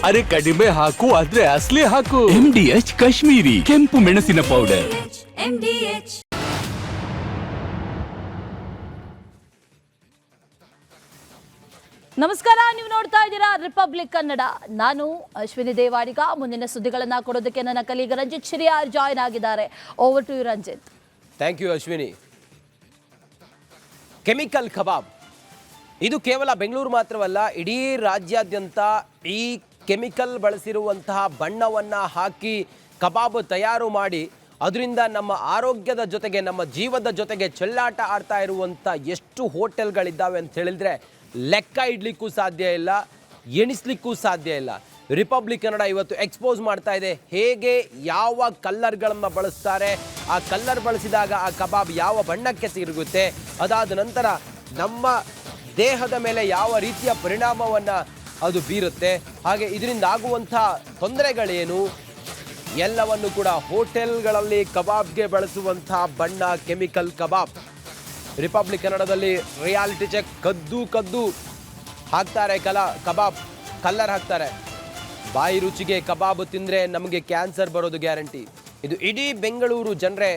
ಅರೆ ಕಡಿಮೆ ಹಾಕು ಆದ್ರೆ ಅಸಲಿ ಹಾಕು. MDH ಕಾಶ್ಮೀರಿ ಕೆಂಪು ಮೆಣಸಿನ ಪೌಡರ್. ನಮಸ್ಕಾರ, ನೀವು ನೋಡ್ತಾ ಇದ್ದೀರಾ ರಿಪಬ್ಲಿಕ್ ಕನ್ನಡ. ನಾನು ಅಶ್ವಿನಿ ದೇವಾಡಿಗ. ಮುಂದಿನ ಸುದ್ದಿಗಳನ್ನ ಕೊಡೋದಕ್ಕೆ ನನ್ನ ಕಲೀಗ ರಂಜಿತ್ ಶಿರಿಯಾರ್ ಜಾಯ್ನ್ ಆಗಿದ್ದಾರೆ. Over to you Ranjith. Thank you Ashwini. Chemical ಕಬಾಬ್ ಇದು ಕೇವಲ ಬೆಂಗಳೂರು ಮಾತ್ರವಲ್ಲ, ಇಡೀ ರಾಜ್ಯಾದ್ಯಂತ ಈ ಕೆಮಿಕಲ್ ಬಳಸಿರುವಂತಹ ಬಣ್ಣವನ್ನು ಹಾಕಿ ಕಬಾಬ್ ತಯಾರು ಮಾಡಿ ಅದರಿಂದ ನಮ್ಮ ಆರೋಗ್ಯದ ಜೊತೆಗೆ ನಮ್ಮ ಜೀವದ ಜೊತೆಗೆ ಚೆಲ್ಲಾಟ ಆಡ್ತಾ ಇರುವಂಥ ಎಷ್ಟು ಹೋಟೆಲ್ಗಳಿದ್ದಾವೆ ಅಂತ ಹೇಳಿದ್ರೆ ಲೆಕ್ಕ ಇಡಲಿಕ್ಕೂ ಸಾಧ್ಯ ಇಲ್ಲ, ಎಣಿಸ್ಲಿಕ್ಕೂ ಸಾಧ್ಯ ಇಲ್ಲ. ರಿಪಬ್ಲಿಕ್ ಕನ್ನಡ ಇವತ್ತು ಎಕ್ಸ್ಪೋಸ್ ಮಾಡ್ತಾ ಇದೆ ಹೇಗೆ ಯಾವ ಕಲ್ಲರ್ಗಳನ್ನು ಬಳಸ್ತಾರೆ, ಆ ಕಲ್ಲರ್ ಬಳಸಿದಾಗ ಆ ಕಬಾಬ್ ಯಾವ ಬಣ್ಣಕ್ಕೆ ತಿರುಗುತ್ತೆ, ಅದಾದ ನಂತರ ನಮ್ಮ ದೇಹದ ಮೇಲೆ ಯಾವ ರೀತಿಯ ಪರಿಣಾಮವನ್ನು ಅದು ಬೀರುತ್ತೆ, ಹಾಗೆ ಇದರಿಂದ ಆಗುವಂಥ ತೊಂದರೆಗಳೇನು ಎಲ್ಲವನ್ನು ಕೂಡ ಹೋಟೆಲ್ಗಳಲ್ಲಿ ಕಬಾಬ್ಗೆ ಬಳಸುವಂಥ ಬಣ್ಣ ಕೆಮಿಕಲ್ ಕಬಾಬ್. ರಿಪಬ್ಲಿಕ್ ಕನ್ನಡದಲ್ಲಿ ರಿಯಾಲಿಟಿ ಚೆಕ್ ಕದ್ದು ಹಾಕ್ತಾರೆ ಕಬಾಬ್ ಕಲ್ಲರ್ ಹಾಕ್ತಾರೆ. ಬಾಯಿ ರುಚಿಗೆ ಕಬಾಬ್ ತಿಂದರೆ ನಮಗೆ ಕ್ಯಾನ್ಸರ್ ಬರೋದು ಗ್ಯಾರಂಟಿ. ಇದು ಇಡೀ ಬೆಂಗಳೂರು ಜನರೇ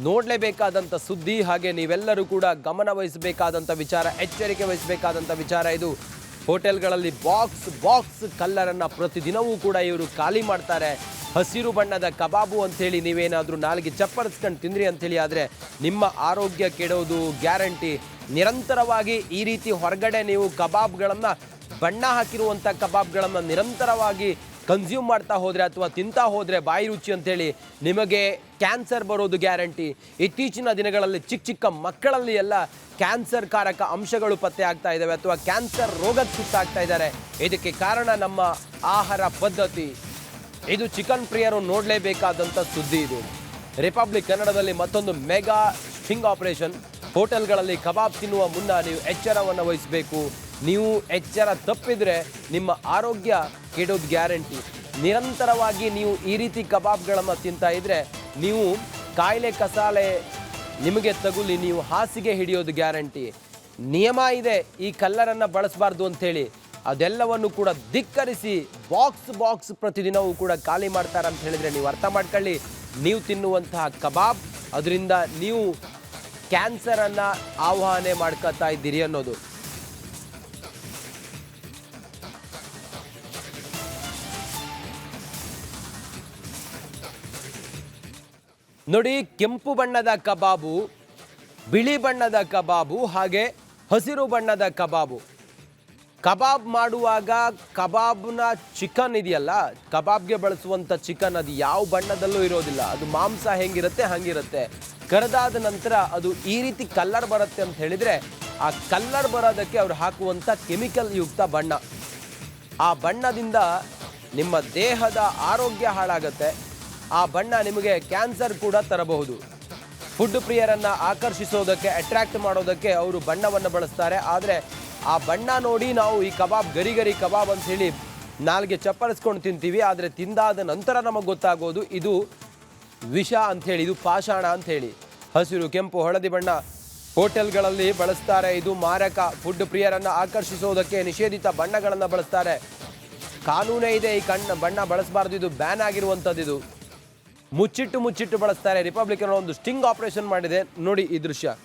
ನೋಡಲೇಬೇಕಾದಂಥ ಸುದ್ದಿ. ಹಾಗೆ ನೀವೆಲ್ಲರೂ ಕೂಡ ಗಮನ ವಹಿಸಬೇಕಾದಂಥ ವಿಚಾರ, ಎಚ್ಚರಿಕೆ ವಹಿಸಬೇಕಾದಂಥ ವಿಚಾರ ಇದು. ಹೋಟೆಲ್ಗಳಲ್ಲಿ ಬಾಕ್ಸ್ ಕಲ್ಲರನ್ನು ಪ್ರತಿದಿನವೂ ಕೂಡ ಇವರು ಖಾಲಿ ಮಾಡ್ತಾರೆ. ಹಸಿರು ಬಣ್ಣದ ಕಬಾಬು ಅಂಥೇಳಿ ನೀವೇನಾದರೂ ನಾಲ್ಗೆ ಚಪ್ಪರಿಸ್ಕೊಂಡು ತಿಂದ್ರಿ ಅಂಥೇಳಿ ಆದರೆ ನಿಮ್ಮ ಆರೋಗ್ಯ ಕೆಡೋದು ಗ್ಯಾರಂಟಿ. ನಿರಂತರವಾಗಿ ಈ ರೀತಿ ಹೊರಗಡೆ ನೀವು ಕಬಾಬ್ಗಳನ್ನು ಬಣ್ಣ ಹಾಕಿರುವಂಥ ಕಬಾಬ್ಗಳನ್ನು ನಿರಂತರವಾಗಿ ಕನ್ಸ್ಯೂಮ್ ಮಾಡ್ತಾ ಹೋದರೆ ಅಥವಾ ತಿಂತಾ ಹೋದರೆ ಬಾಯಿ ರುಚಿ ಅಂಥೇಳಿ ನಿಮಗೆ ಕ್ಯಾನ್ಸರ್ ಬರೋದು ಗ್ಯಾರಂಟಿ. ಇತ್ತೀಚಿನ ದಿನಗಳಲ್ಲಿ ಚಿಕ್ಕ ಮಕ್ಕಳಲ್ಲಿ ಎಲ್ಲ ಕ್ಯಾನ್ಸರ್ ಕಾರಕ ಅಂಶಗಳು ಪತ್ತೆ ಆಗ್ತಾ ಇದ್ದಾವೆ ಅಥವಾ ಕ್ಯಾನ್ಸರ್ ರೋಗಕ್ಕೆ ತುತ್ತಾಗ್ತಾ ಇದ್ದಾರೆ. ಇದಕ್ಕೆ ಕಾರಣ ನಮ್ಮ ಆಹಾರ ಪದ್ಧತಿ. ಇದು ಚಿಕನ್ ಪ್ರಿಯರು ನೋಡಲೇಬೇಕಾದಂಥ ಸುದ್ದಿ. ಇದು ರಿಪಬ್ಲಿಕ್ ಕನ್ನಡದಲ್ಲಿ ಮತ್ತೊಂದು ಮೆಗಾ ಸ್ಟಿಂಗ್ ಆಪರೇಷನ್. ಹೋಟೆಲ್ಗಳಲ್ಲಿ ಕಬಾಬ್ ತಿನ್ನುವ ಮುನ್ನ ನೀವು ಎಚ್ಚರವನ್ನು ವಹಿಸಬೇಕು. ನೀವು ಎಚ್ಚರ ತಪ್ಪಿದರೆ ನಿಮ್ಮ ಆರೋಗ್ಯ ಕೆಡೋದು ಗ್ಯಾರಂಟಿ. ನಿರಂತರವಾಗಿ ನೀವು ಈ ರೀತಿ ಕಬಾಬ್ಗಳನ್ನು ತಿಂತಾ ಇದ್ದರೆ ನೀವು ಕಾಯಿಲೆ ಕಸಾಲೆ ನಿಮಗೆ ತಗುಲಿ ನೀವು ಹಾಸಿಗೆ ಹಿಡಿಯೋದು ಗ್ಯಾರಂಟಿ. ನಿಯಮ ಇದೆ, ಈ ಕಲ್ಲರನ್ನು ಬಳಸಬಾರ್ದು ಅಂಥೇಳಿ. ಅದೆಲ್ಲವನ್ನು ಕೂಡ ಧಿಕ್ಕರಿಸಿ ಬಾಕ್ಸ್ ಪ್ರತಿದಿನವೂ ಕೂಡ ಖಾಲಿ ಮಾಡ್ತಾರೆ ಅಂತ ಹೇಳಿದರೆ ನೀವು ಅರ್ಥ ಮಾಡ್ಕೊಳ್ಳಿ, ನೀವು ತಿನ್ನುವಂತಹ ಕಬಾಬ್ ಅದರಿಂದ ನೀವು ಕ್ಯಾನ್ಸರನ್ನು ಆವಾಹನೆ ಮಾಡ್ಕೊತಾ ಇದ್ದೀರಿ ಅನ್ನೋದು. ನೋಡಿ, ಕೆಂಪು ಬಣ್ಣದ ಕಬಾಬು, ಬಿಳಿ ಬಣ್ಣದ ಕಬಾಬು, ಹಾಗೆ ಹಸಿರು ಬಣ್ಣದ ಕಬಾಬು. ಕಬಾಬ್ ಮಾಡುವಾಗ ಕಬಾಬ್ನ ಚಿಕನ್ ಇದೆಯಲ್ಲ, ಕಬಾಬ್ಗೆ ಬಳಸುವಂಥ ಚಿಕನ್ ಅದು ಯಾವ ಬಣ್ಣದಲ್ಲೂ ಇರೋದಿಲ್ಲ. ಅದು ಮಾಂಸ ಹೆಂಗಿರುತ್ತೆ ಹಂಗಿರುತ್ತೆ. ಕರೆದಾದ ನಂತರ ಅದು ಈ ರೀತಿ ಕಲ್ಲರ್ ಬರುತ್ತೆ ಅಂತ ಹೇಳಿದರೆ ಆ ಕಲ್ಲರ್ ಬರೋದಕ್ಕೆ ಅವ್ರು ಹಾಕುವಂಥ ಕೆಮಿಕಲ್ ಯುಕ್ತ ಬಣ್ಣ. ಆ ಬಣ್ಣದಿಂದ ನಿಮ್ಮ ದೇಹದ ಆರೋಗ್ಯ ಹಾಳಾಗುತ್ತೆ. ಆ ಬಣ್ಣ ನಿಮಗೆ ಕ್ಯಾನ್ಸರ್ ಕೂಡ ತರಬಹುದು. ಫುಡ್ ಪ್ರಿಯರನ್ನು ಆಕರ್ಷಿಸೋದಕ್ಕೆ, ಅಟ್ರಾಕ್ಟ್ ಮಾಡೋದಕ್ಕೆ ಅವರು ಬಣ್ಣವನ್ನು ಬಳಸ್ತಾರೆ. ಆದರೆ ಆ ಬಣ್ಣ ನೋಡಿ ನಾವು ಈ ಕಬಾಬ್ ಗರಿ ಕಬಾಬ್ ಅಂತ ಹೇಳಿ ನಾಲ್ಗೆ ಚಪ್ಪರಿಸ್ಕೊಂಡು ತಿಂತೀವಿ. ಆದರೆ ತಿಂದಾದ ನಂತರ ನಮಗೆ ಗೊತ್ತಾಗೋದು ಇದು ವಿಷ ಅಂಥೇಳಿ, ಇದು ಪಾಷಾಣ ಅಂಥೇಳಿ. ಹಸಿರು, ಕೆಂಪು, ಹಳದಿ ಬಣ್ಣ ಹೋಟೆಲ್ಗಳಲ್ಲಿ ಬಳಸ್ತಾರೆ. ಇದು ಮಾರಕ. ಫುಡ್ ಪ್ರಿಯರನ್ನು ಆಕರ್ಷಿಸೋದಕ್ಕೆ ನಿಷೇಧಿತ ಬಣ್ಣಗಳನ್ನು ಬಳಸ್ತಾರೆ. ಕಾನೂನೇ ಇದೆ, ಈ ಬಣ್ಣ ಬಳಸಬಾರ್ದು, ಇದು ಬ್ಯಾನ್ ಆಗಿರುವಂಥದ್ದು. ಇದು ಮುಚ್ಚಿಟ್ಟು ಬಳಸ್ತಾರೆ. ರಿಪಬ್ಲಿಕ್ ಒಂದು ಸ್ಟಿಂಗ್ ಆಪರೇಷನ್ ಮಾಡಿದೆ. ನೋಡಿ ಈ ದೃಶ್ಯ.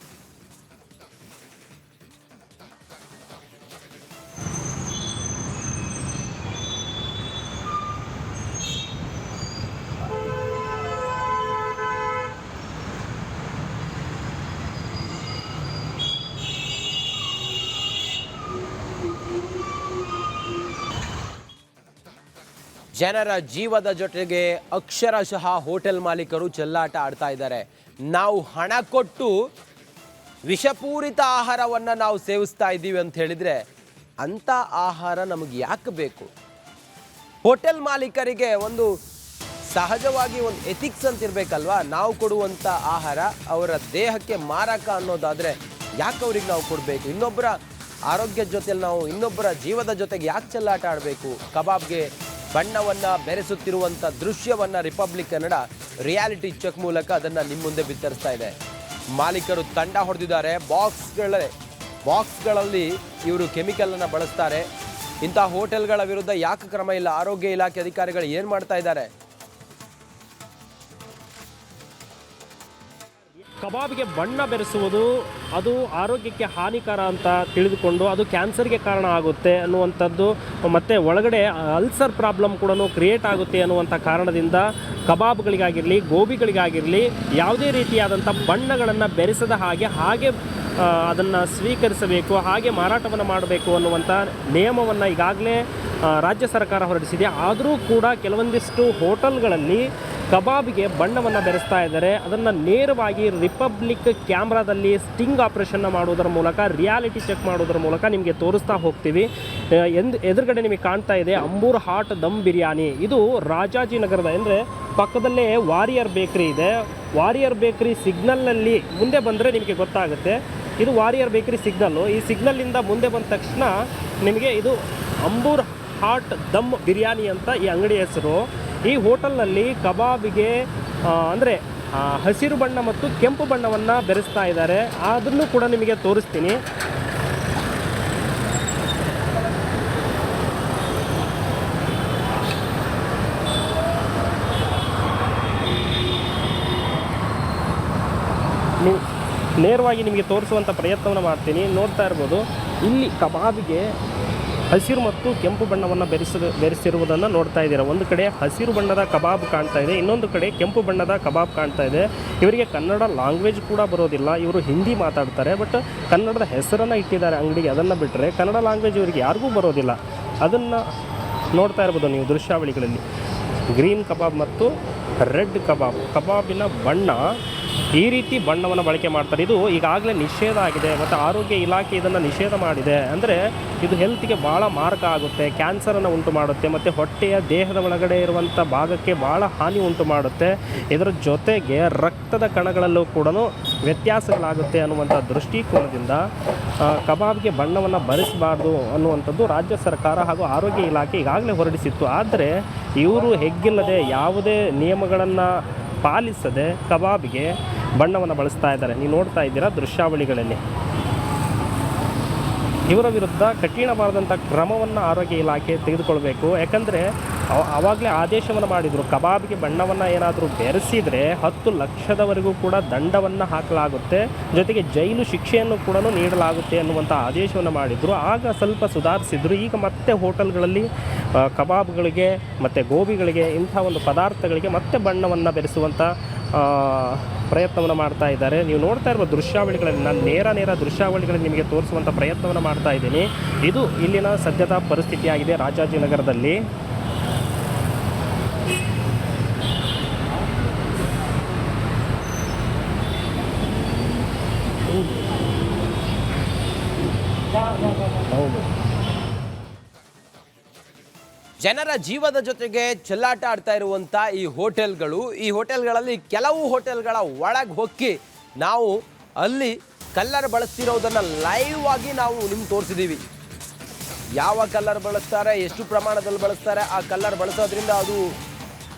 ಜನರ ಜೀವದ ಜೊತೆಗೆ ಅಕ್ಷರಶಃ ಹೋಟೆಲ್ ಮಾಲೀಕರು ಚೆಲ್ಲಾಟ ಆಡ್ತಾ ಇದ್ದಾರೆ. ನಾವು ಹಣ ಕೊಟ್ಟು ವಿಷಪೂರಿತ ಆಹಾರವನ್ನು ನಾವು ಸೇವಿಸ್ತಾ ಇದ್ದೀವಿ ಅಂತ ಹೇಳಿದರೆ ಅಂಥ ಆಹಾರ ನಮಗೆ ಯಾಕೆ ಬೇಕು? ಹೋಟೆಲ್ ಮಾಲೀಕರಿಗೆ ಒಂದು ಸಹಜವಾಗಿ ಒಂದು ಎಥಿಕ್ಸ್ ಅಂತ ಇರಬೇಕಲ್ವಾ? ನಾವು ಕೊಡುವಂಥ ಆಹಾರ ಅವರ ದೇಹಕ್ಕೆ ಮಾರಕ ಅನ್ನೋದಾದರೆ ಯಾಕೆ ಅವ್ರಿಗೆ ನಾವು ಕೊಡಬೇಕು? ಇನ್ನೊಬ್ಬರ ಆರೋಗ್ಯದ ಜೊತೆಲಿ ನಾವು ಇನ್ನೊಬ್ಬರ ಜೀವದ ಜೊತೆಗೆ ಯಾಕೆ ಚೆಲ್ಲಾಟ ಆಡಬೇಕು? ಕಬಾಬ್ಗೆ ಬಣ್ಣವನ್ನು ಬೆರೆಸುತ್ತಿರುವಂಥ ದೃಶ್ಯವನ್ನು ರಿಪಬ್ಲಿಕ್ ಕನ್ನಡ ರಿಯಾಲಿಟಿ ಚೆಕ್ ಮೂಲಕ ಅದನ್ನು ನಿಮ್ಮ ಮುಂದೆ ಬಿತ್ತರಿಸ್ತಾ ಇದೆ. ಮಾಲೀಕರು ತಂಡ ಹೊಡೆದಿದ್ದಾರೆ. ಬಾಕ್ಸ್ಗಳಲ್ಲಿ ಇವರು ಕೆಮಿಕಲನ್ನು ಬಳಸ್ತಾರೆ. ಇಂಥ ಹೋಟೆಲ್ಗಳ ವಿರುದ್ಧ ಯಾಕೆ ಕ್ರಮ ಇಲ್ಲ? ಆರೋಗ್ಯ ಇಲಾಖೆ ಅಧಿಕಾರಿಗಳು ಏನು ಮಾಡ್ತಾ ಇದ್ದಾರೆ? ಕಬಾಬ್ಗೆ ಬಣ್ಣ ಬೆರೆಸುವುದು ಅದು ಆರೋಗ್ಯಕ್ಕೆ ಹಾನಿಕರ ಅಂತ ತಿಳಿದುಕೊಂಡು ಅದು ಕ್ಯಾನ್ಸರ್ಗೆ ಕಾರಣ ಆಗುತ್ತೆ ಅನ್ನುವಂಥದ್ದು, ಮತ್ತು ಒಳಗಡೆ ಅಲ್ಸರ್ ಪ್ರಾಬ್ಲಮ್ ಕೂಡ ಕ್ರಿಯೇಟ್ ಆಗುತ್ತೆ ಅನ್ನುವಂಥ ಕಾರಣದಿಂದ ಕಬಾಬ್ಗಳಿಗಾಗಿರಲಿ ಗೋಬಿಗಳಿಗಾಗಿರಲಿ ಯಾವುದೇ ರೀತಿಯಾದಂಥ ಬಣ್ಣಗಳನ್ನು ಬೆರೆಸದ ಹಾಗೆ ಅದನ್ನು ಸ್ವೀಕರಿಸಬೇಕು, ಹಾಗೆ ಮಾರಾಟವನ್ನು ಮಾಡಬೇಕು ಅನ್ನುವಂಥ ನಿಯಮವನ್ನು ಈಗಾಗಲೇ ರಾಜ್ಯ ಸರ್ಕಾರ ಹೊರಡಿಸಿದೆ. ಆದರೂ ಕೂಡ ಕೆಲವೊಂದಿಷ್ಟು ಹೋಟೆಲ್ಗಳಲ್ಲಿ ಕಬಾಬ್ಗೆ ಬಣ್ಣವನ್ನು ಬೆರೆಸ್ತಾ ಇದ್ದಾರೆ. ಅದನ್ನು ನೇರವಾಗಿ ರಿಪಬ್ಲಿಕ್ ಕ್ಯಾಮ್ರಾದಲ್ಲಿ ಸ್ಟಿಂಗ್ ಆಪರೇಷನ್ನ ಮಾಡುವುದರ ಮೂಲಕ, ರಿಯಾಲಿಟಿ ಚೆಕ್ ಮಾಡೋದರ ಮೂಲಕ ನಿಮಗೆ ತೋರಿಸ್ತಾ ಹೋಗ್ತೀವಿ. ಎದುರುಗಡೆ ನಿಮಗೆ ಕಾಣ್ತಾ ಇದೆ ಅಂಬೂರ್ ಹಾಟ್ ದಮ್ ಬಿರಿಯಾನಿ. ಇದು ರಾಜಾಜಿನಗರದ, ಅಂದರೆ ಪಕ್ಕದಲ್ಲೇ ವಾರಿಯರ್ ಬೇಕ್ರಿ ಇದೆ. ವಾರಿಯರ್ ಬೇಕ್ರಿ ಸಿಗ್ನಲ್ನಲ್ಲಿ ಮುಂದೆ ಬಂದರೆ ನಿಮಗೆ ಗೊತ್ತಾಗುತ್ತೆ. ಇದು ವಾರಿಯರ್ ಬೇಕ್ರಿ ಸಿಗ್ನಲ್ಲು. ಈ ಸಿಗ್ನಲ್ಲಿಂದ ಮುಂದೆ ಬಂದ ತಕ್ಷಣ ನಿಮಗೆ ಇದು ಅಂಬೂರ್ ಹಾಟ್ ದಮ್ ಬಿರಿಯಾನಿ ಅಂತ ಈ ಅಂಗಡಿ ಹೆಸರು. ಈ ಹೋಟೆಲ್ನಲ್ಲಿ ಕಬಾಬಿಗೆ ಅಂದರೆ ಹಸಿರು ಬಣ್ಣ ಮತ್ತು ಕೆಂಪು ಬಣ್ಣವನ್ನು ಬೆರೆಸ್ತಾ ಇದ್ದಾರೆ. ಅದನ್ನು ಕೂಡ ನಿಮಗೆ ತೋರಿಸ್ತೀನಿ. ನೇರವಾಗಿ ನಿಮಗೆ ತೋರಿಸುವಂಥ ಪ್ರಯತ್ನವನ್ನು ಮಾಡ್ತೀನಿ. ನೋಡ್ತಾ ಇರ್ಬೋದು, ಇಲ್ಲಿ ಕಬಾಬಿಗೆ ಹಸಿರು ಮತ್ತು ಕೆಂಪು ಬಣ್ಣವನ್ನು ಬೆರೆಸಿರುವುದನ್ನು ನೋಡ್ತಾ ಇದ್ದೀರಾ. ಒಂದು ಕಡೆ ಹಸಿರು ಬಣ್ಣದ ಕಬಾಬ್ ಕಾಣ್ತಾ ಇದೆ, ಇನ್ನೊಂದು ಕಡೆ ಕೆಂಪು ಬಣ್ಣದ ಕಬಾಬ್ ಕಾಣ್ತಾ ಇದೆ. ಇವರಿಗೆ ಕನ್ನಡ ಲ್ಯಾಂಗ್ವೇಜ್ ಕೂಡ ಬರೋದಿಲ್ಲ, ಇವರು ಹಿಂದಿ ಮಾತಾಡ್ತಾರೆ. ಬಟ್ ಕನ್ನಡದ ಹೆಸರನ್ನು ಇಟ್ಟಿದ್ದಾರೆ ಅಂಗಡಿಗೆ, ಅದನ್ನು ಬಿಟ್ಟರೆ ಕನ್ನಡ ಲ್ಯಾಂಗ್ವೇಜ್ ಇವರಿಗೆ ಯಾರಿಗೂ ಬರೋದಿಲ್ಲ. ಅದನ್ನು ನೋಡ್ತಾ ಇರ್ಬೋದು ನೀವು ದೃಶ್ಯಾವಳಿಗಳಲ್ಲಿ. ಗ್ರೀನ್ ಕಬಾಬ್ ಮತ್ತು ರೆಡ್ ಕಬಾಬ್, ಕಬಾಬಿನ ಬಣ್ಣ ಈ ರೀತಿ ಬಣ್ಣವನ್ನು ಬಳಕೆ ಮಾಡ್ತಾರೆ. ಇದು ಈಗಾಗಲೇ ನಿಷೇಧ ಆಗಿದೆ ಮತ್ತು ಆರೋಗ್ಯ ಇಲಾಖೆ ಇದನ್ನು ನಿಷೇಧ ಮಾಡಿದೆ. ಅಂದರೆ ಇದು ಹೆಲ್ತ್ಗೆ ಭಾಳ ಮಾರಕ ಆಗುತ್ತೆ, ಕ್ಯಾನ್ಸರನ್ನು ಉಂಟು ಮಾಡುತ್ತೆ ಮತ್ತು ಹೊಟ್ಟೆಯ ದೇಹದ ಒಳಗಡೆ ಇರುವಂಥ ಭಾಗಕ್ಕೆ ಭಾಳ ಹಾನಿ ಉಂಟು ಮಾಡುತ್ತೆ. ಇದರ ಜೊತೆಗೆ ರಕ್ತದ ಕಣಗಳಲ್ಲೂ ಕೂಡ ವ್ಯತ್ಯಾಸಗಳಾಗುತ್ತೆ ಅನ್ನುವಂಥ ದೃಷ್ಟಿಕೋನದಿಂದ ಕಬಾಬ್ಗೆ ಬಣ್ಣವನ್ನು ಬರೆಸಬಾರ್ದು ಅನ್ನುವಂಥದ್ದು ರಾಜ್ಯ ಸರ್ಕಾರ ಹಾಗೂ ಆರೋಗ್ಯ ಇಲಾಖೆ ಈಗಾಗಲೇ ಹೊರಡಿಸಿತ್ತು. ಆದರೆ ಇವರು ಹೆಗ್ಗಿಲ್ಲದೆ ಯಾವುದೇ ನಿಯಮಗಳನ್ನು ಪಾಲಿಸದೆ ಕಬಾಬ್ಗೆ ಬಣ್ಣವನ್ನು ಬಳಸ್ತಾ ಇದ್ದಾರೆ. ನೀವು ನೋಡ್ತಾ ಇದ್ದೀರಾ ದೃಶ್ಯಾವಳಿಗಳಲ್ಲಿ. ಇವರ ವಿರುದ್ಧ ಕಠಿಣವಾದಂಥ ಕ್ರಮವನ್ನು ಆರೋಗ್ಯ ಇಲಾಖೆ ತೆಗೆದುಕೊಳ್ಬೇಕು. ಯಾಕಂದರೆ ಆವಾಗಲೇ ಆದೇಶವನ್ನು ಮಾಡಿದರು, ಕಬಾಬ್ಗೆ ಬಣ್ಣವನ್ನು ಏನಾದರೂ ಬೆರೆಸಿದರೆ 10 ಲಕ್ಷದವರೆಗೂ ಕೂಡ ದಂಡವನ್ನು ಹಾಕಲಾಗುತ್ತೆ, ಜೊತೆಗೆ ಜೈಲು ಶಿಕ್ಷೆಯನ್ನು ಕೂಡ ನೀಡಲಾಗುತ್ತೆ ಅನ್ನುವಂಥ ಆದೇಶವನ್ನು ಮಾಡಿದರು. ಆಗ ಸ್ವಲ್ಪ ಸುಧಾರಿಸಿದರು. ಈಗ ಮತ್ತೆ ಹೋಟೆಲ್ಗಳಲ್ಲಿ ಕಬಾಬ್ಗಳಿಗೆ ಮತ್ತು ಗೋಬಿಗಳಿಗೆ ಇಂಥ ಒಂದು ಪದಾರ್ಥಗಳಿಗೆ ಮತ್ತೆ ಬಣ್ಣವನ್ನು ಬೆರೆಸುವಂಥ ಪ್ರಯತ್ನವನ್ನು ಮಾಡ್ತಾ ಇದ್ದಾರೆ. ನೀವು ನೋಡ್ತಾ ಇರುವ ದೃಶ್ಯಾವಳಿಗಳಲ್ಲಿ ನಾನು ನೇರ ದೃಶ್ಯಾವಳಿಗಳಲ್ಲಿ ನಿಮಗೆ ತೋರಿಸುವಂಥ ಪ್ರಯತ್ನವನ್ನು ಮಾಡ್ತಾ ಇದ್ದೀನಿ. ಇದು ಇಲ್ಲಿನ ಸದ್ಯದ ಪರಿಸ್ಥಿತಿಯಾಗಿದೆ ರಾಜಾಜಿನಗರದಲ್ಲಿ. ಹೌದು, ಜನರ ಜೀವದ ಜೊತೆಗೆ ಚೆಲ್ಲಾಟ ಆಡ್ತಾ ಇರುವಂಥ ಈ ಹೋಟೆಲ್ಗಳಲ್ಲಿ ಕೆಲವು ಹೋಟೆಲ್ಗಳ ಒಳಗೆ ಹೊಕ್ಕಿ ನಾವು ಅಲ್ಲಿ ಕಲ್ಲರ್ ಬಳಸ್ತಿರೋದನ್ನು ಲೈವ್ ಆಗಿ ನಾವು ನಿಮ್ಗೆ ತೋರಿಸಿದ್ದೀವಿ. ಯಾವ ಕಲ್ಲರ್ ಬಳಸ್ತಾರೆ, ಎಷ್ಟು ಪ್ರಮಾಣದಲ್ಲಿ ಬಳಸ್ತಾರೆ, ಆ ಕಲ್ಲರ್ ಬಳಸೋದ್ರಿಂದ ಅದು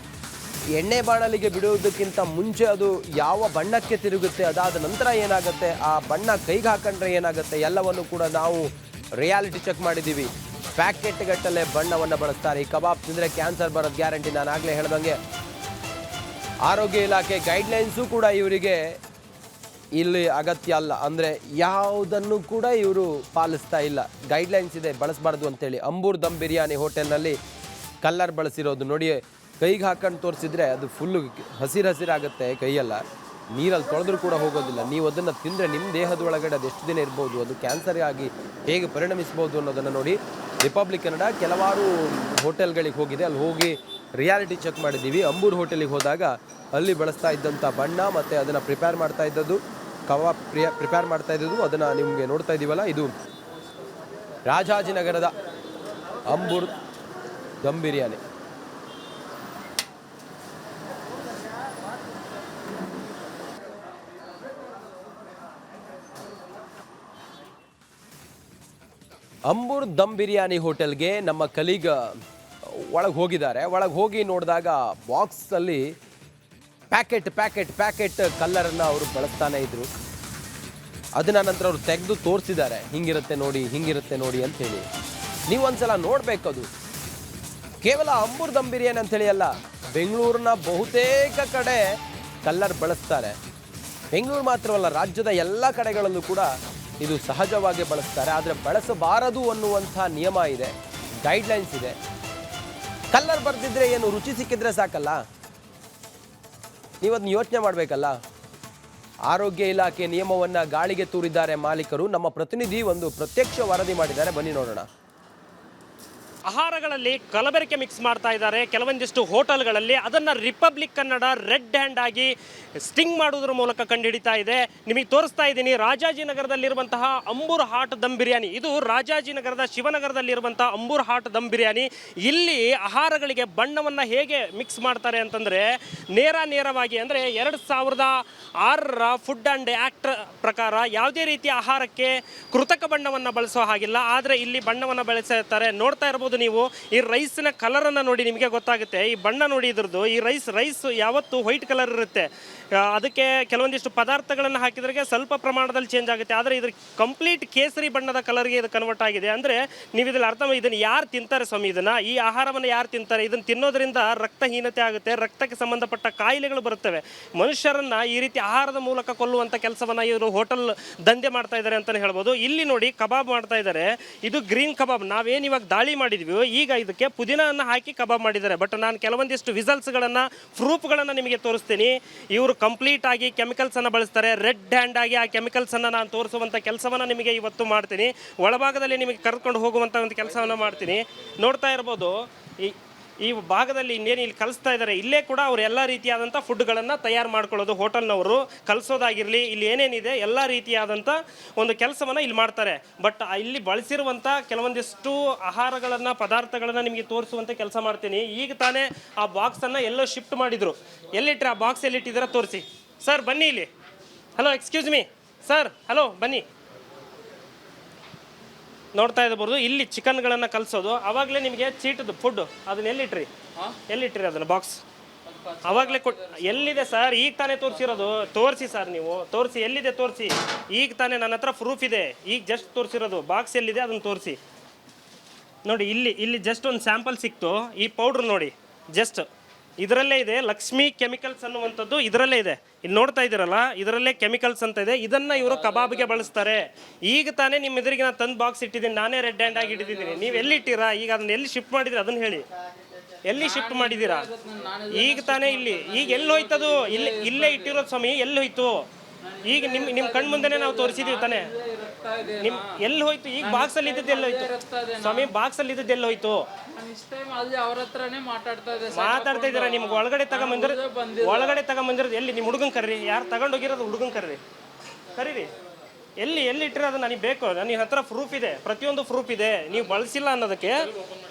ಎಣ್ಣೆ ಬಾಣಲಿಗೆ ಬಿಡುವುದಕ್ಕಿಂತ ಮುಂಚೆ ಅದು ಯಾವ ಬಣ್ಣಕ್ಕೆ ತಿರುಗುತ್ತೆ, ಅದಾದ ನಂತರ ಏನಾಗುತ್ತೆ, ಆ ಬಣ್ಣ ಕೈಗೆ ಹಾಕೊಂಡ್ರೆ ಏನಾಗುತ್ತೆ, ಎಲ್ಲವನ್ನು ಕೂಡ ನಾವು ರಿಯಾಲಿಟಿ ಚೆಕ್ ಮಾಡಿದ್ದೀವಿ. ಪ್ಯಾಕೆಟ್ಗಟ್ಟಲೆ ಬಣ್ಣವನ್ನು ಬಳಸ್ತಾರೆ. ಈ ಕಬಾಬ್ ತಿಂದರೆ ಕ್ಯಾನ್ಸರ್ ಬರೋದು ಗ್ಯಾರಂಟಿ. ನಾನು ಆಗಲೇ ಹೇಳ್ದಂಗೆ ಆರೋಗ್ಯ ಇಲಾಖೆ ಗೈಡ್ಲೈನ್ಸು ಕೂಡ ಇವರಿಗೆ ಇಲ್ಲಿ ಅಗತ್ಯ ಅಲ್ಲ, ಅಂದರೆ ಯಾವುದನ್ನು ಕೂಡ ಇವರು ಪಾಲಿಸ್ತಾ ಇಲ್ಲ. ಗೈಡ್ಲೈನ್ಸ್ ಇದೆ ಬಳಸಬಾರ್ದು ಅಂತೇಳಿ. ಅಂಬೂರ್ ದಮ್ ಬಿರಿಯಾನಿ ಹೋಟೆಲ್ನಲ್ಲಿ ಕಲ್ಲರ್ ಬಳಸಿರೋದು ನೋಡಿ, ಕೈಗೆ ಹಾಕೊಂಡು ತೋರಿಸಿದ್ರೆ ಅದು ಫುಲ್ಲು ಹಸಿರಾಗುತ್ತೆ. ಕೈಯೆಲ್ಲ ನೀರಲ್ಲಿ ತೊಳೆದ್ರೂ ಕೂಡ ಹೋಗೋದಿಲ್ಲ. ನೀವು ಅದನ್ನು ತಿಂದರೆ ನಿಮ್ಮ ದೇಹದ ಒಳಗಡೆ ಅದು ಎಷ್ಟು ದಿನ ಇರ್ಬೋದು, ಅದು ಕ್ಯಾನ್ಸರ್ ಆಗಿ ಹೇಗೆ ಪರಿಣಮಿಸ್ಬೋದು ಅನ್ನೋದನ್ನು ನೋಡಿ ರಿಪಬ್ಲಿಕ್ ಕನ್ನಡ ಕೆಲವಾರು ಹೋಟೆಲ್ಗಳಿಗೆ ಹೋಗಿದೆ. ಅಲ್ಲಿ ಹೋಗಿ ರಿಯಾಲಿಟಿ ಚೆಕ್ ಮಾಡಿದ್ದೀವಿ. ಅಂಬೂರ್ ಹೋಟೆಲಿಗೆ ಹೋದಾಗ ಅಲ್ಲಿ ಬಳಸ್ತಾ ಇದ್ದಂಥ ಬಣ್ಣ ಮತ್ತು ಅದನ್ನು ಪ್ರಿಪೇರ್ ಮಾಡ್ತಾ ಇದ್ದದ್ದು, ಕಬಾಬ್ ಪ್ರಿಪೇರ್ ಮಾಡ್ತಾ ಇದ್ದದ್ದು ಅದನ್ನು ನಿಮಗೆ ನೋಡ್ತಾ ಇದ್ದೀವಲ್ಲ, ಇದು ರಾಜಾಜಿನಗರದ ಅಂಬೂರ್ ದಮ್ ಬಿರಿಯಾನಿ. ಅಂಬೂರ್ ದಮ್ ಬಿರಿಯಾನಿ ಹೋಟೆಲ್ಗೆ ನಮ್ಮ ಕಲೀಗ ಒಳಗೆ ಹೋಗಿದ್ದಾರೆ. ಒಳಗೆ ಹೋಗಿ ನೋಡಿದಾಗ ಬಾಕ್ಸಲ್ಲಿ ಪ್ಯಾಕೆಟ್ ಕಲ್ಲರನ್ನು ಅವರು ಬಳಸ್ತಾನೆ ಇದ್ರು. ಅದನ್ನ ನಂತರ ಅವರು ತೆಗೆದು ತೋರಿಸಿದ್ದಾರೆ, ಹಿಂಗಿರುತ್ತೆ ನೋಡಿ ಅಂಥೇಳಿ. ನೀವು ಒಂದ್ಸಲ ನೋಡಬೇಕದು. ಕೇವಲ ಅಂಬೂರ್ ದಮ್ ಬಿರಿಯಾನಿ ಅಂತೇಳಿ ಅಲ್ಲ, ಬೆಂಗಳೂರಿನ ಬಹುತೇಕ ಕಡೆ ಕಲ್ಲರ್ ಬಳಸ್ತಾರೆ. ಬೆಂಗಳೂರು ಮಾತ್ರವಲ್ಲ, ರಾಜ್ಯದ ಎಲ್ಲ ಕಡೆಗಳಲ್ಲೂ ಕೂಡ ಇದು ಸಹಜವಾಗಿ ಬಳಸ್ತಾರೆ. ಆದರೆ ಬಳಸಬಾರದು ಅನ್ನುವಂಥ ನಿಯಮ ಇದೆ, ಗೈಡ್ಲೈನ್ಸ್ ಇದೆ. ಕಲ್ಲರ್ ಬರ್ದಿದ್ರೆ ಏನು, ರುಚಿ ಸಿಕ್ಕಿದ್ರೆ ಸಾಕಲ್ಲ? ನೀವದನ್ನ ಯೋಚನೆ ಮಾಡಬೇಕಲ್ಲ. ಆರೋಗ್ಯ ಇಲಾಖೆ ನಿಯಮವನ್ನು ಗಾಳಿಗೆ ತೂರಿದ್ದಾರೆ ಮಾಲೀಕರು. ನಮ್ಮ ಪ್ರತಿನಿಧಿ ಒಂದು ಪ್ರತ್ಯಕ್ಷ ವರದಿ ಮಾಡಿದ್ದಾರೆ, ಬನ್ನಿ ನೋಡೋಣ. ಆಹಾರಗಳಲ್ಲಿ ಕಲಬೆರಕೆ ಮಿಕ್ಸ್ ಮಾಡ್ತಾ ಇದ್ದಾರೆ ಕೆಲವೊಂದಿಷ್ಟು ಹೋಟೆಲ್ಗಳಲ್ಲಿ. ಅದನ್ನು ರಿಪಬ್ಲಿಕ್ ಕನ್ನಡ ರೆಡ್ ಹ್ಯಾಂಡ್ ಆಗಿ ಸ್ಟಿಂಗ್ ಮಾಡುವುದರ ಮೂಲಕ ಕಂಡುಹಿಡಿತಾ ಇದೆ. ನಿಮಗೆ ತೋರಿಸ್ತಾ ಇದ್ದೀನಿ ರಾಜಾಜಿನಗರದಲ್ಲಿರುವಂತಹ ಅಂಬೂರ್ ಹಾಟ್ ದಮ್ ಬಿರಿಯಾನಿ. ಇದು ರಾಜಾಜಿನಗರದ ಶಿವನಗರದಲ್ಲಿರುವಂತಹ ಅಂಬೂರ್ ಹಾಟ್ ದಮ್ ಬಿರಿಯಾನಿ. ಇಲ್ಲಿ ಆಹಾರಗಳಿಗೆ ಬಣ್ಣವನ್ನು ಹೇಗೆ ಮಿಕ್ಸ್ ಮಾಡ್ತಾರೆ ಅಂತಂದರೆ ನೇರವಾಗಿ, ಅಂದರೆ 2006ರ ಫುಡ್ ಆ್ಯಂಡ್ ಆ್ಯಕ್ಟ್ ಪ್ರಕಾರ ಯಾವುದೇ ರೀತಿಯ ಆಹಾರಕ್ಕೆ ಕೃತಕ ಬಣ್ಣವನ್ನು ಬಳಸೋ ಹಾಗಿಲ್ಲ. ಆದರೆ ಇಲ್ಲಿ ಬಣ್ಣವನ್ನು ಬಳಸಿರ್ತಾರೆ. ನೋಡ್ತಾ ಇರ್ಬೋದು ನೀವು, ಈ ರೈಸ್ನ ಕಲರನ್ನು ನೋಡಿ ನಿಮಗೆ ಗೊತ್ತಾಗುತ್ತೆ. ಈ ಬಣ್ಣ ನೋಡಿ ಇದ್ರದ್ದು. ಈ ರೈಸ್ ಯಾವತ್ತು ವೈಟ್ ಕಲರ್ ಇರುತ್ತೆ. ಅದಕ್ಕೆ ಕೆಲವೊಂದಿಷ್ಟು ಪದಾರ್ಥಗಳನ್ನು ಹಾಕಿದ್ರೆ ಸ್ವಲ್ಪ ಪ್ರಮಾಣದಲ್ಲಿ ಚೇಂಜ್ ಆಗುತ್ತೆ. ಆದರೆ ಇದ್ರ ಕಂಪ್ಲೀಟ್ ಕೇಸರಿ ಬಣ್ಣದ ಕಲರ್ಗೆ ಇದು ಕನ್ವರ್ಟ್ ಆಗಿದೆ. ಅಂದರೆ ನೀವು ಇದ್ರಲ್ಲಿ ಅರ್ಥ, ಇದನ್ನು ಯಾರು ತಿಂತಾರೆ ಸ್ವಾಮಿ, ಈ ಆಹಾರವನ್ನು ಯಾರು ತಿಂತಾರೆ? ಇದನ್ನು ತಿನ್ನೋದ್ರಿಂದ ರಕ್ತಹೀನತೆ ಆಗುತ್ತೆ, ರಕ್ತಕ್ಕೆ ಸಂಬಂಧಪಟ್ಟ ಕಾಯಿಲೆಗಳು ಬರುತ್ತವೆ. ಮನುಷ್ಯರನ್ನು ಈ ರೀತಿ ಆಹಾರದ ಮೂಲಕ ಕೊಲ್ಲುವಂಥ ಕೆಲಸವನ್ನು ಇವರು ಹೋಟೆಲ್ ದಂಧೆ ಮಾಡ್ತಾ ಇದ್ದಾರೆ ಅಂತಲೇ ಹೇಳ್ಬೋದು. ಇಲ್ಲಿ ನೋಡಿ ಕಬಾಬ್ ಮಾಡ್ತಾ ಇದ್ದಾರೆ. ಇದು ಗ್ರೀನ್ ಕಬಾಬ್. ನಾವೇನು ಇವಾಗ ದಾಳಿ ಮಾಡಿದ್ವಿ, ಈಗ ಇದಕ್ಕೆ ಪುದೀನವನ್ನು ಹಾಕಿ ಕಬಾಬ್ ಮಾಡಿದ್ದಾರೆ. ಬಟ್ ನಾನು ಕೆಲವೊಂದಿಷ್ಟು ವಿಸಲ್ಸ್ಗಳನ್ನು, ಪ್ರೂಫ್ಗಳನ್ನು ನಿಮಗೆ ತೋರಿಸ್ತೀನಿ. ಇವರು ಕಂಪ್ಲೀಟ್ ಆಗಿ ಕೆಮಿಕಲ್ಸನ್ನು ಬಳಸ್ತಾರೆ. ರೆಡ್ ಹ್ಯಾಂಡ್ ಆಗಿ ಆ ಕೆಮಿಕಲ್ಸನ್ನು ನಾನು ತೋರಿಸುವಂಥ ಕೆಲಸವನ್ನು ನಿಮಗೆ ಇವತ್ತು ಮಾಡ್ತೀನಿ. ಒಳಭಾಗದಲ್ಲಿ ನಿಮಗೆ ಕರ್ಕೊಂಡು ಹೋಗುವಂಥ ಒಂದು ಕೆಲಸವನ್ನು ಮಾಡ್ತೀನಿ. ನೋಡ್ತಾ ಇರ್ಬೋದು, ಈ ಭಾಗದಲ್ಲಿ ಇನ್ನೇನು ಇಲ್ಲಿ ಕಲಿಸ್ತಾ ಇದ್ದಾರೆ, ಇಲ್ಲೇ ಕೂಡ ಅವರು ಎಲ್ಲ ರೀತಿಯಾದಂಥ ಫುಡ್ಗಳನ್ನು ತಯಾರು ಮಾಡ್ಕೊಳ್ಳೋದು. ಹೋಟೆಲ್ನವರು ಕಲಿಸೋದಾಗಿರಲಿ, ಇಲ್ಲಿ ಏನೇನಿದೆ ಎಲ್ಲ ರೀತಿಯಾದಂಥ ಒಂದು ಕೆಲಸವನ್ನು ಇಲ್ಲಿ ಮಾಡ್ತಾರೆ. ಬಟ್ ಇಲ್ಲಿ ಬಳಸಿರುವಂಥ ಕೆಲವೊಂದಿಷ್ಟು ಆಹಾರಗಳನ್ನು, ಪದಾರ್ಥಗಳನ್ನು ನಿಮಗೆ ತೋರಿಸುವಂಥ ಕೆಲಸ ಮಾಡ್ತೀನಿ. ಈಗ ತಾನೇ ಆ ಬಾಕ್ಸನ್ನು ಎಲ್ಲೋ ಶಿಫ್ಟ್ ಮಾಡಿದರು. ಎಲ್ಲಿಟ್ರೆ ಆ ಬಾಕ್ಸ್ ಎಲ್ಲಿಟ್ಟಿದ್ದೀರಾ ತೋರಿಸಿ. ಸರ್ ಬನ್ನಿ ಇಲ್ಲಿ. Hello, excuse me sir, hello ಬನ್ನಿ. ನೋಡ್ತಾ ಇರ್ಬೋದು, ಇಲ್ಲಿ ಚಿಕನ್ಗಳನ್ನು ಕಲಿಸೋದು. ಅವಾಗಲೇ ನಿಮಗೆ ಚೀಟದ ಫುಡ್ ಅದನ್ನ ಎಲ್ಲಿಟ್ರಿ ಅದನ್ನು ಬಾಕ್ಸ್ ಅವಾಗಲೇ ಎಲ್ಲಿದೆ ಸರ್? ಈಗ ತಾನೇ ತೋರಿಸಿರೋದು. ತೋರಿಸಿ ಸರ್, ನೀವು ತೋರಿಸಿ, ಎಲ್ಲಿದೆ ತೋರಿಸಿ. ಈಗ ತಾನೇ ನನ್ನ ಹತ್ರ ಪ್ರೂಫ್ ಇದೆ, ಈಗ ಜಸ್ಟ್ ತೋರಿಸಿರೋದು. ಬಾಕ್ಸ್ ಎಲ್ಲಿದೆ ಅದನ್ನು ತೋರಿಸಿ. ನೋಡಿ, ಇಲ್ಲಿ ಜಸ್ಟ್ ಒಂದು ಸ್ಯಾಂಪಲ್ ಸಿಕ್ತು. ಈ ಪೌಡ್ರ್ ನೋಡಿ, ಜಸ್ಟ್ ಇದರಲ್ಲೇ ಇದೆ. ಲಕ್ಷ್ಮಿ ಕೆಮಿಕಲ್ಸ್ ಅನ್ನುವಂಥದ್ದು ಇದರಲ್ಲೇ ಇದೆ. ಇಲ್ಲಿ ನೋಡ್ತಾ ಇದ್ದೀರಲ್ಲ, ಇದರಲ್ಲೇ ಕೆಮಿಕಲ್ಸ್ ಅಂತ ಇದೆ. ಇದನ್ನು ಇವರು ಕಬಾಬ್ಗೆ ಬಳಸ್ತಾರೆ. ಈಗ ತಾನೇ ನಿಮ್ಮ ಎದುರಿಗೆ ನಾನು ತಂದು ಬಾಕ್ಸ್ ಇಟ್ಟಿದ್ದೀನಿ, ನಾನೇ ರೆಡ್ ಹ್ಯಾಂಡ್ ಆಗಿ ಇಟ್ಟಿದ್ದೀನಿ. ನೀವು ಎಲ್ಲಿಟ್ಟಿರಾ? ಈಗ ಅದನ್ನ ಎಲ್ಲಿ ಶಿಫ್ಟ್ ಮಾಡಿದ್ರೆ ಅದನ್ನು ಹೇಳಿ. ಎಲ್ಲಿ ಶಿಫ್ಟ್ ಮಾಡಿದ್ದೀರಾ? ಈಗ ತಾನೇ ಈಗ ಎಲ್ಲಿ ಹೋಯ್ತದು? ಇಲ್ಲೇ ಇಟ್ಟಿರೋದು ಸ್ವಾಮಿ. ಎಲ್ಲಿ ಹೋಯ್ತು? ಈಗ ನಿಮ್ಮ ಕಣ್ಣು ಮುಂದೆನೇ ನಾವು ತೋರಿಸಿದೀವಿ ತಾನೇ. ಎಲ್ಲಿ ಹೋಯ್ತು? ಈಗ ಬಾಕ್ಸಲ್ಲಿ ಇದ್ದದ್ದು ಎಲ್ಲಿ ಹೋಯ್ತು ಸ್ವಾಮಿ? ಬಾಕ್ಸಲ್ಲಿ ಇದ್ದದ್ದು ಎಲ್ಲಿ ಹೋಯ್ತು? ಮಾತಾಡ್ತಾ ಇದ್ದೀರಾ? ನಿಮ್ಗೆ ಒಳಗಡೆ ತಗೊಂಬಂದಿರೋದು ಎಲ್ಲಿ? ನಿಮ್ಮ ಹುಡುಗನ್ ಕರ್ರಿ. ಯಾರು ತಗೊಂಡೋಗಿರೋದು ಹುಡುಗನ್ ಕರೀರಿ. ಎಲ್ಲಿ ಇಟ್ಟಿರೋದು ನನಗೆ ಬೇಕು. ನನ್ನ ಹತ್ರ ಪ್ರೂಫ್ ಇದೆ, ಪ್ರತಿಯೊಂದು ಪ್ರೂಫ್ ಇದೆ. ನೀವು ಬಳಸಿಲ್ಲ ಅನ್ನೋದಕ್ಕೆ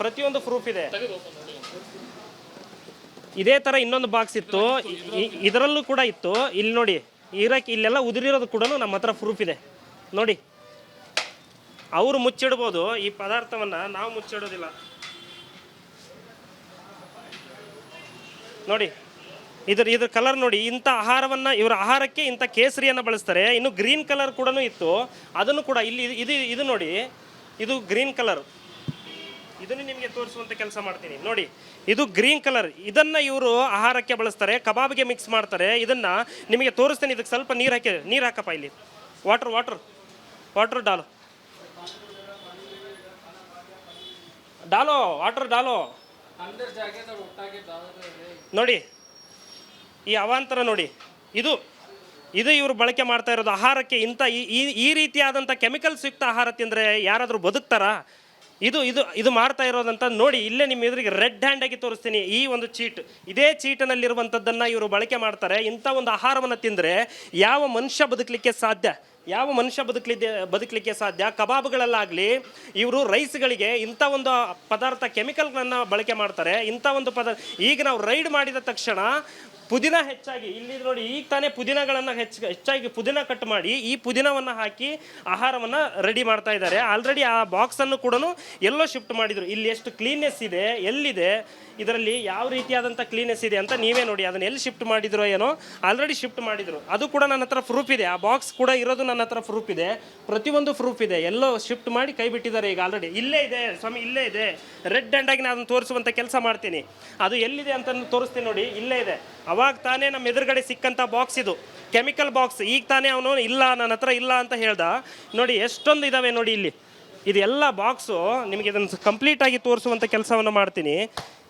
ಪ್ರತಿಯೊಂದು ಪ್ರೂಫ್ ಇದೆ. ಇದೇ ಥರ ಇನ್ನೊಂದು ಬಾಕ್ಸ್ ಇತ್ತು, ಇದರಲ್ಲೂ ಕೂಡ ಇತ್ತು. ಇಲ್ಲಿ ನೋಡಿ, ಇಲ್ಲೆಲ್ಲ ಉದುರಿರೋದು ಕೂಡ ನಮ್ಮ ಹತ್ರ ಪ್ರೂಫ್ ಇದೆ. ನೋಡಿ, ಅವರು ಮುಚ್ಚಿಡ್ಬೋದು ಈ ಪದಾರ್ಥವನ್ನು, ನಾವು ಮುಚ್ಚಿಡೋದಿಲ್ಲ. ನೋಡಿ, ಇದ್ರ ಕಲರ್ ನೋಡಿ. ಇಂಥ ಆಹಾರವನ್ನು, ಇವರ ಆಹಾರಕ್ಕೆ ಇಂಥ ಕೇಸರಿಯನ್ನು ಬಳಸ್ತಾರೆ. ಇನ್ನು ಗ್ರೀನ್ ಕಲರ್ ಕೂಡ ಇತ್ತು, ಅದನ್ನು ಕೂಡ ಇಲ್ಲಿ ಇದು ನೋಡಿ, ಇದು ಗ್ರೀನ್ ಕಲರ್. ಇದನ್ನು ನಿಮಗೆ ತೋರಿಸುವಂಥ ಕೆಲಸ ಮಾಡ್ತೀನಿ. ನೋಡಿ, ಇದು ಗ್ರೀನ್ ಕಲರ್. ಇದನ್ನು ಇವರು ಆಹಾರಕ್ಕೆ ಬಳಸ್ತಾರೆ, ಕಬಾಬ್ಗೆ ಮಿಕ್ಸ್ ಮಾಡ್ತಾರೆ. ಇದನ್ನು ನಿಮಗೆ ತೋರಿಸ್ತೀನಿ. ಇದಕ್ಕೆ ಸ್ವಲ್ಪ ನೀರು ಹಾಕಪ್ಪ. ಇಲ್ಲಿ ವಾಟರ್ ಡಾಲೋ. ನೋಡಿ, ಈ ಅವಾಂತರ ನೋಡಿ. ಇದು ಇವರು ಬಳಕೆ ಮಾಡ್ತಾ ಇರೋದು ಆಹಾರಕ್ಕೆ. ಇಂಥ ಈ ರೀತಿಯಾದಂಥ ಕೆಮಿಕಲ್ಸ್ ಯುಕ್ತ ಆಹಾರ ತಿಂದರೆ ಯಾರಾದರೂ ಬದುಕ್ತಾರಾ? ಇದು ಮಾಡ್ತಾ ಇರೋದಂತ ನೋಡಿ. ಇಲ್ಲೇ ನಿಮ್ಮ ಎದುರಿಗೆ ರೆಡ್ ಹ್ಯಾಂಡ್ ಆಗಿ ತೋರಿಸ್ತೀನಿ. ಈ ಒಂದು ಚೀಟ್, ಇದೇ ಚೀಟಿನಲ್ಲಿರುವಂಥದ್ದನ್ನು ಇವರು ಬಳಕೆ ಮಾಡ್ತಾರೆ. ಇಂಥ ಒಂದು ಆಹಾರವನ್ನು ತಿಂದರೆ ಯಾವ ಮನುಷ್ಯ ಬದುಕಲಿಕ್ಕೆ ಸಾಧ್ಯ? ಕಬಾಬ್ಗಳಲ್ಲಾಗಲಿ, ಇವರು ರೈಸ್ಗಳಿಗೆ ಇಂಥ ಒಂದು ಪದಾರ್ಥ ಕೆಮಿಕಲ್ಗಳನ್ನು ಬಳಕೆ ಮಾಡ್ತಾರೆ. ಇಂಥ ಒಂದು ಈಗ ನಾವು ರೈಡ್ ಮಾಡಿದ ತಕ್ಷಣ ಪುದೀನ ಹೆಚ್ಚಾಗಿ ಇಲ್ಲಿ ನೋಡಿ, ಈಗ ತಾನೇ ಪುದೀನಗಳನ್ನು ಹೆಚ್ಚಾಗಿ ಪುದೀನ ಕಟ್ ಮಾಡಿ ಈ ಪುದೀನವನ್ನು ಹಾಕಿ ಆಹಾರವನ್ನು ರೆಡಿ ಮಾಡ್ತಾ ಇದ್ದಾರೆ. ಆಲ್ರೆಡಿ ಆ ಬಾಕ್ಸನ್ನು ಕೂಡ ಎಲ್ಲೋ ಶಿಫ್ಟ್ ಮಾಡಿದರು. ಇಲ್ಲಿ ಎಷ್ಟು ಕ್ಲೀನ್ನೆಸ್ ಇದೆ, ಎಲ್ಲಿದೆ ಇದರಲ್ಲಿ ಯಾವ ರೀತಿಯಾದಂಥ ಕ್ಲೀನ್ನೆಸ್ ಇದೆ ಅಂತ ನೀವೇ ನೋಡಿ. ಅದನ್ನು ಎಲ್ಲಿ ಶಿಫ್ಟ್ ಮಾಡಿದ್ರು ಏನೋ, ಆಲ್ರೆಡಿ ಶಿಫ್ಟ್ ಮಾಡಿದರು. ಅದು ಕೂಡ ನನ್ನ ಹತ್ರ ಪ್ರೂಫ್ ಇದೆ. ಆ ಬಾಕ್ಸ್ ಕೂಡ ಇರೋದು ನನ್ನ ಹತ್ರ ಪ್ರೂಫ್ ಇದೆ. ಪ್ರತಿಯೊಂದು ಪ್ರೂಫ್ ಇದೆ. ಎಲ್ಲೋ ಶಿಫ್ಟ್ ಮಾಡಿ ಕೈ ಬಿಟ್ಟಿದ್ದಾರೆ. ಈಗ ಆಲ್ರೆಡಿ ಇಲ್ಲೇ ಇದೆ ಸ್ವಾಮಿ, ಇಲ್ಲೇ ಇದೆ. ರೆಡ್ ಹ್ಯಾಂಡಾಗಿ ನಾನು ಅದನ್ನು ತೋರಿಸುವಂಥ ಕೆಲಸ ಮಾಡ್ತೀನಿ. ಅದು ಎಲ್ಲಿದೆ ಅಂತ ತೋರಿಸ್ತೀನಿ ನೋಡಿ, ಇಲ್ಲೇ ಇದೆ. ಅವಾಗ ತಾನೇ ನಮ್ಮ ಎದುರುಗಡೆ ಸಿಕ್ಕಂಥ ಬಾಕ್ಸ್ ಇದು, ಕೆಮಿಕಲ್ ಬಾಕ್ಸ್. ಈಗ ತಾನೇ ಅವನು ಇಲ್ಲ, ನನ್ನ ಹತ್ರ ಇಲ್ಲ ಅಂತ ಹೇಳ್ದ. ನೋಡಿ ಎಷ್ಟೊಂದು ಇದ್ದಾವೆ ನೋಡಿ ಇಲ್ಲಿ. ಇದೆಲ್ಲ ಬಾಕ್ಸು ನಿಮಗೆ ಇದನ್ನು ಕಂಪ್ಲೀಟಾಗಿ ತೋರಿಸುವಂಥ ಕೆಲಸವನ್ನು ಮಾಡ್ತೀನಿ.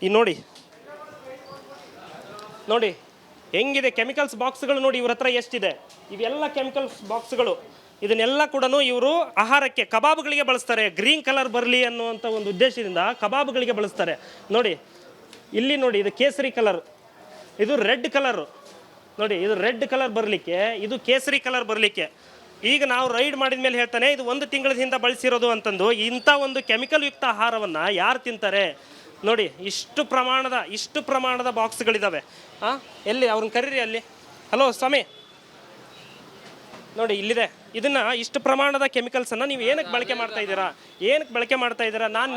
ಈ ನೋಡಿ ನೋಡಿ ಹೆಂಗಿದೆ ಕೆಮಿಕಲ್ಸ್ ಬಾಕ್ಸ್ಗಳು ನೋಡಿ ಇವ್ರ ಹತ್ರ ಎಷ್ಟಿದೆ. ಇವೆಲ್ಲ ಕೆಮಿಕಲ್ಸ್ ಬಾಕ್ಸ್ಗಳು. ಇದನ್ನೆಲ್ಲ ಕೂಡ ಇವರು ಆಹಾರಕ್ಕೆ, ಕಬಾಬ್ಗಳಿಗೆ ಬಳಸ್ತಾರೆ. ಗ್ರೀನ್ ಕಲರ್ ಬರಲಿ ಅನ್ನುವಂಥ ಒಂದು ಉದ್ದೇಶದಿಂದ ಕಬಾಬ್ಗಳಿಗೆ ಬಳಸ್ತಾರೆ. ನೋಡಿ ಇಲ್ಲಿ ನೋಡಿ, ಇದು ಕೇಸರಿ ಕಲರ್, ಇದು ರೆಡ್ ಕಲರು. ನೋಡಿ ಇದು ರೆಡ್ ಕಲರ್ ಬರಲಿಕ್ಕೆ, ಇದು ಕೇಸರಿ ಕಲರ್ ಬರಲಿಕ್ಕೆ. ಈಗ ನಾವು ರೈಡ್ ಮಾಡಿದ ಮೇಲೆ ಹೇಳ್ತಾನೆ ಇದು 1 ತಿಂಗಳ ಹಿಂದೆ ಬಳಸಿರೋದು ಅಂತಂದು. ಇಂಥ ಒಂದು ಕೆಮಿಕಲ್ ಯುಕ್ತ ಆಹಾರವನ್ನು ಯಾರು ತಿಂತಾರೆ ನೋಡಿ. ಇಷ್ಟು ಪ್ರಮಾಣದ ಬಾಕ್ಸ್ಗಳಿದ್ದಾವೆ. ಎಲ್ಲಿ ಅವ್ರನ್ನ ಕರೀರಿ ಅಲ್ಲಿ. ಹಲೋ ಸ್ವಾಮಿ, ನೋಡಿ ಇಲ್ಲಿದೆ. ಇದನ್ನು ಇಷ್ಟು ಪ್ರಮಾಣದ ಕೆಮಿಕಲ್ಸನ್ನು ನೀವು ಏನಕ್ಕೆ ಬಳಕೆ ಮಾಡ್ತಾ ಇದ್ದೀರಾ? ನಾನು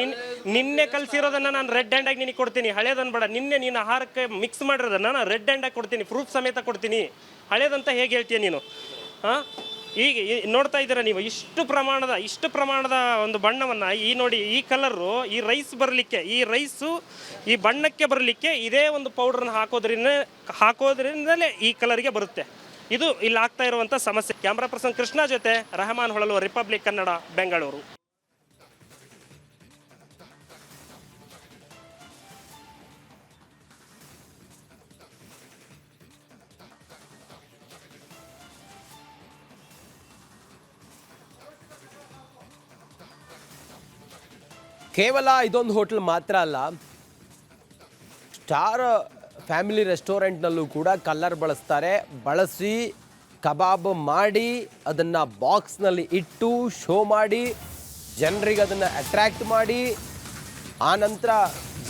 ನಿನ್ನೆ ಕಲಿಸಿರೋದನ್ನು ನಾನು ರೆಡ್ ಹ್ಯಾಂಡಾಗಿ ನಿನಗೆ ಕೊಡ್ತೀನಿ. ಹಳೇದನ್ನು ಬೇಡ. ನಿನ್ನೆ ನೀನು ಆಹಾರಕ್ಕೆ ಮಿಕ್ಸ್ ಮಾಡಿರೋದನ್ನು ನಾನು ರೆಡ್ ಹ್ಯಾಂಡಾಗಿ ಕೊಡ್ತೀನಿ, ಪ್ರೂಫ್ ಸಮೇತ ಕೊಡ್ತೀನಿ. ಹಳೇದಂತ ಹೇಗೆ ಹೇಳ್ತೀಯ ನೀನು? ಈಗ ನೋಡ್ತಾ ಇದ್ದೀರಾ ನೀವು, ಇಷ್ಟು ಪ್ರಮಾಣದ ಒಂದು ಬಣ್ಣವನ್ನು, ಈ ನೋಡಿ ಈ ಕಲರು, ಈ ರೈಸ್ ಬರಲಿಕ್ಕೆ, ಈ ರೈಸು ಈ ಬಣ್ಣಕ್ಕೆ ಬರಲಿಕ್ಕೆ ಇದೇ ಒಂದು ಪೌಡ್ರನ್ನ ಹಾಕೋದ್ರಿಂದಲೇ ಈ ಕಲರ್ಗೆ ಬರುತ್ತೆ. ಇದು ಇಲ್ಲಿ ಆಗ್ತಾ ಇರುವಂಥ ಸಮಸ್ಯೆ. ಕ್ಯಾಮ್ರಾ ಪರ್ಸನ್ ಕೃಷ್ಣ ಜೊತೆ ರೆಹಮಾನ್ ಹೊಳಲು, ರಿಪಬ್ಲಿಕ್ ಕನ್ನಡ, ಬೆಂಗಳೂರು. ಕೇವಲ ಇದೊಂದು ಹೋಟೆಲ್ ಮಾತ್ರ ಅಲ್ಲ, ಸ್ಟಾರ್ ಫ್ಯಾಮಿಲಿ ರೆಸ್ಟೋರೆಂಟ್ನಲ್ಲೂ ಕೂಡ ಕಲ್ಲರ್ ಬಳಸಿ ಕಬಾಬ್ ಮಾಡಿ ಅದನ್ನು ಬಾಕ್ಸ್ನಲ್ಲಿ ಇಟ್ಟು ಶೋ ಮಾಡಿ ಜನರಿಗೆ ಅದನ್ನು ಅಟ್ರ್ಯಾಕ್ಟ್ ಮಾಡಿ ಆನಂತರ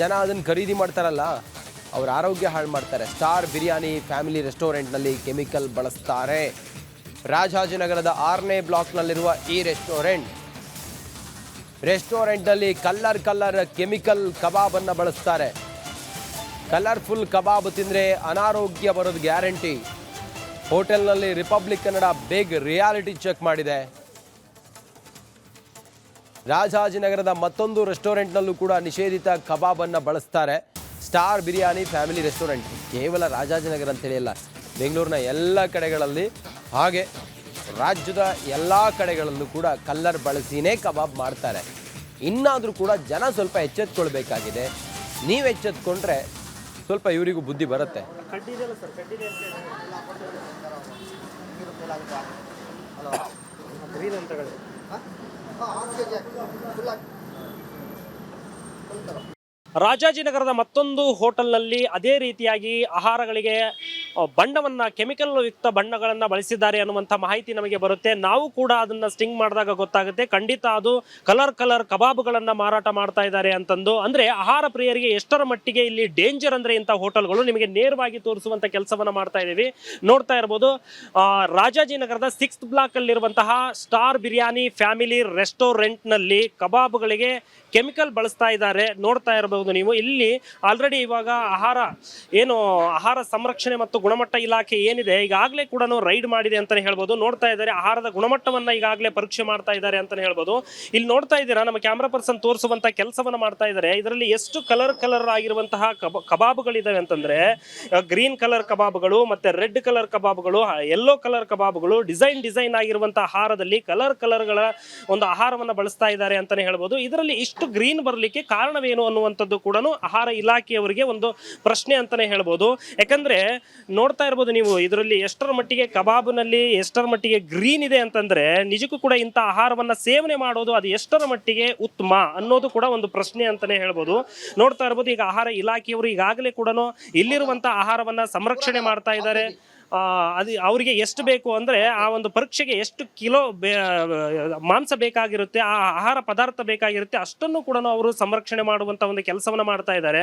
ಜನ ಅದನ್ನು ಖರೀದಿ ಮಾಡ್ತಾರಲ್ಲ, ಅವ್ರ ಆರೋಗ್ಯ ಹಾಳು ಮಾಡ್ತಾರೆ. ಸ್ಟಾರ್ ಬಿರಿಯಾನಿ ಫ್ಯಾಮಿಲಿ ರೆಸ್ಟೋರೆಂಟ್ನಲ್ಲಿ ಕೆಮಿಕಲ್ ಬಳಸ್ತಾರೆ. ರಾಜಾಜಿನಗರದ 6ನೇ ಬ್ಲಾಕ್ನಲ್ಲಿರುವ ಈ ರೆಸ್ಟೋರೆಂಟ್ನಲ್ಲಿ ಕಲ್ಲರ್ ಕೆಮಿಕಲ್ ಕಬಾಬನ್ನು ಬಳಸ್ತಾರೆ. ಕಲರ್ಫುಲ್ ಕಬಾಬ್ ತಿಂದರೆ ಅನಾರೋಗ್ಯ ಬರೋದು ಗ್ಯಾರಂಟಿ. ಹೋಟೆಲ್ನಲ್ಲಿ Republic Kannada big reality check ಮಾಡಿದೆ. ರಾಜಾಜಿನಗರದ ಮತ್ತೊಂದು ರೆಸ್ಟೋರೆಂಟ್ನಲ್ಲೂ ಕೂಡ ನಿಷೇಧಿತ ಕಬಾಬನ್ನು ಬಳಸ್ತಾರೆ. ಸ್ಟಾರ್ ಬಿರಿಯಾನಿ ಫ್ಯಾಮಿಲಿ ರೆಸ್ಟೋರೆಂಟ್ ಕೇವಲ ರಾಜಾಜಿನಗರ ಅಂತೇಳಿ ಅಲ್ಲ, ಬೆಂಗಳೂರಿನ ಎಲ್ಲ ಕಡೆಗಳಲ್ಲಿ ಹಾಗೆ ರಾಜ್ಯದ ಎಲ್ಲ ಕಡೆಗಳಲ್ಲೂ ಕೂಡ ಕಲ್ಲರ್ ಬಳಸಿನೇ ಕಬಾಬ್ ಮಾಡ್ತಾರೆ. ಇನ್ನಾದರೂ ಕೂಡ ಜನ ಸ್ವಲ್ಪ ಎಚ್ಚೆತ್ಕೊಳ್ಬೇಕಾಗಿದೆ. ನೀವು ಎಚ್ಚೆತ್ಕೊಂಡ್ರೆ ಸ್ವಲ್ಪ ಇವರಿಗೂ ಬುದ್ಧಿ ಬರುತ್ತೆ. ರಾಜಾಜಿನಗರದ ಮತ್ತೊಂದು ಹೋಟೆಲ್ನಲ್ಲಿ ಅದೇ ರೀತಿಯಾಗಿ ಆಹಾರಗಳಿಗೆ ಬಣ್ಣವನ್ನು, ಕೆಮಿಕಲ್ ಯುಕ್ತ ಬಣ್ಣಗಳನ್ನು ಬಳಸಿದ್ದಾರೆ ಅನ್ನುವಂಥ ಮಾಹಿತಿ ನಮಗೆ ಬರುತ್ತೆ. ನಾವು ಕೂಡ ಅದನ್ನು ಸ್ಟಿಂಗ್ ಮಾಡಿದಾಗ ಗೊತ್ತಾಗುತ್ತೆ, ಖಂಡಿತ ಅದು ಕಲರ್ ಕಬಾಬ್ಗಳನ್ನು ಮಾರಾಟ ಮಾಡ್ತಾ ಇದ್ದಾರೆ ಅಂತಂದು. ಅಂದರೆ ಆಹಾರ ಪ್ರಿಯರಿಗೆ ಎಷ್ಟರ ಮಟ್ಟಿಗೆ ಇಲ್ಲಿ ಡೇಂಜರ್ ಅಂದರೆ ಇಂಥ ಹೋಟೆಲ್ಗಳು ನಿಮಗೆ ನೇರವಾಗಿ ತೋರಿಸುವಂಥ ಕೆಲಸವನ್ನು ಮಾಡ್ತಾ ಇದ್ದೀವಿ. ನೋಡ್ತಾ ಇರ್ಬೋದು, ರಾಜಾಜಿನಗರದ 6th ಬ್ಲಾಕಲ್ಲಿರುವಂತಹ ಸ್ಟಾರ್ ಬಿರಿಯಾನಿ ಫ್ಯಾಮಿಲಿ ರೆಸ್ಟೋರೆಂಟ್ನಲ್ಲಿ ಕಬಾಬ್ಗಳಿಗೆ ಕೆಮಿಕಲ್ ಬಳಸ್ತಾ ಇದ್ದಾರೆ. ನೋಡ್ತಾ ಇರಬಹುದು ನೀವು. ಇಲ್ಲಿ ಆಲ್ರೆಡಿ ಇವಾಗ ಆಹಾರ ಸಂರಕ್ಷಣೆ ಮತ್ತು ಗುಣಮಟ್ಟ ಇಲಾಖೆ ಏನಿದೆ ಈಗಾಗಲೇ ಕೂಡ ರೈಡ್ ಮಾಡಿದೆ ಅಂತಾನೆ ಹೇಳ್ಬೋದು. ನೋಡ್ತಾ ಇದ್ದಾರೆ, ಆಹಾರದ ಗುಣಮಟ್ಟವನ್ನ ಈಗಾಗಲೇ ಪರೀಕ್ಷೆ ಮಾಡ್ತಾ ಇದ್ದಾರೆ ಅಂತಾನೆ ಹೇಳ್ಬೋದು. ಇಲ್ಲಿ ನೋಡ್ತಾ ಇದ್ದೀರಾ, ನಮ್ಮ ಕ್ಯಾಮ್ರಾ ಪರ್ಸನ್ ತೋರಿಸುವಂತ ಕೆಲಸವನ್ನ ಮಾಡ್ತಾ ಇದ್ದಾರೆ. ಇದರಲ್ಲಿ ಎಷ್ಟು ಕಲರ್ ಆಗಿರುವಂತಹ ಕಬಾಬ್ಗಳಿದಾವೆ ಅಂತಂದ್ರೆ, ಗ್ರೀನ್ ಕಲರ್ ಕಬಾಬ್ಗಳು, ಮತ್ತೆ ರೆಡ್ ಕಲರ್ ಕಬಾಬ್ಗಳು, ಯೆಲ್ಲೋ ಕಲರ್ ಕಬಾಬ್ಗಳು, ಡಿಸೈನ್ ಆಗಿರುವಂತಹ ಆಹಾರದಲ್ಲಿ ಕಲರ್ಗಳ ಒಂದು ಆಹಾರವನ್ನ ಬಳಸ್ತಾ ಇದ್ದಾರೆ ಅಂತಾನೆ ಹೇಳ್ಬೋದು. ಇದರಲ್ಲಿ ಇಷ್ಟು ಗ್ರೀನ್ ಬರಲಿಕ್ಕೆ ಕಾರಣವೇನು ಅನ್ನುವಂಥದ್ದು ಕೂಡ ಆಹಾರ ಇಲಾಖೆಯವರಿಗೆ ಒಂದು ಪ್ರಶ್ನೆ ಅಂತಾನೆ ಹೇಳ್ಬೋದು. ಯಾಕಂದ್ರೆ ನೋಡ್ತಾ ಇರ್ಬೋದು ನೀವು, ಇದರಲ್ಲಿ ಎಷ್ಟರ ಮಟ್ಟಿಗೆ ಕಬಾಬ್ನಲ್ಲಿ ಎಷ್ಟರ ಮಟ್ಟಿಗೆ ಗ್ರೀನ್ ಇದೆ ಅಂತಂದ್ರೆ, ನಿಜಕ್ಕೂ ಕೂಡ ಇಂಥ ಆಹಾರವನ್ನ ಸೇವನೆ ಮಾಡೋದು ಅದು ಎಷ್ಟರ ಮಟ್ಟಿಗೆ ಉತ್ತಮ ಅನ್ನೋದು ಕೂಡ ಒಂದು ಪ್ರಶ್ನೆ ಅಂತಾನೆ ಹೇಳ್ಬೋದು. ನೋಡ್ತಾ ಇರ್ಬೋದು, ಈಗ ಆಹಾರ ಇಲಾಖೆಯವರು ಈಗಾಗಲೇ ಕೂಡ ಇಲ್ಲಿರುವಂತಹ ಆಹಾರವನ್ನ ಸಂರಕ್ಷಣೆ ಮಾಡ್ತಾ ಇದ್ದಾರೆ. ಅದು ಅವರಿಗೆ ಎಷ್ಟು ಬೇಕು ಅಂದರೆ ಆ ಒಂದು ಪರೀಕ್ಷೆಗೆ ಎಷ್ಟು ಕಿಲೋ ಮಾಂಸ ಬೇಕಾಗಿರುತ್ತೆ, ಆ ಆಹಾರ ಪದಾರ್ಥ ಬೇಕಾಗಿರುತ್ತೆ, ಅಷ್ಟನ್ನು ಕೂಡ ಅವರು ಸಂರಕ್ಷಣೆ ಮಾಡುವಂಥ ಒಂದು ಕೆಲಸವನ್ನು ಮಾಡ್ತಾ ಇದ್ದಾರೆ.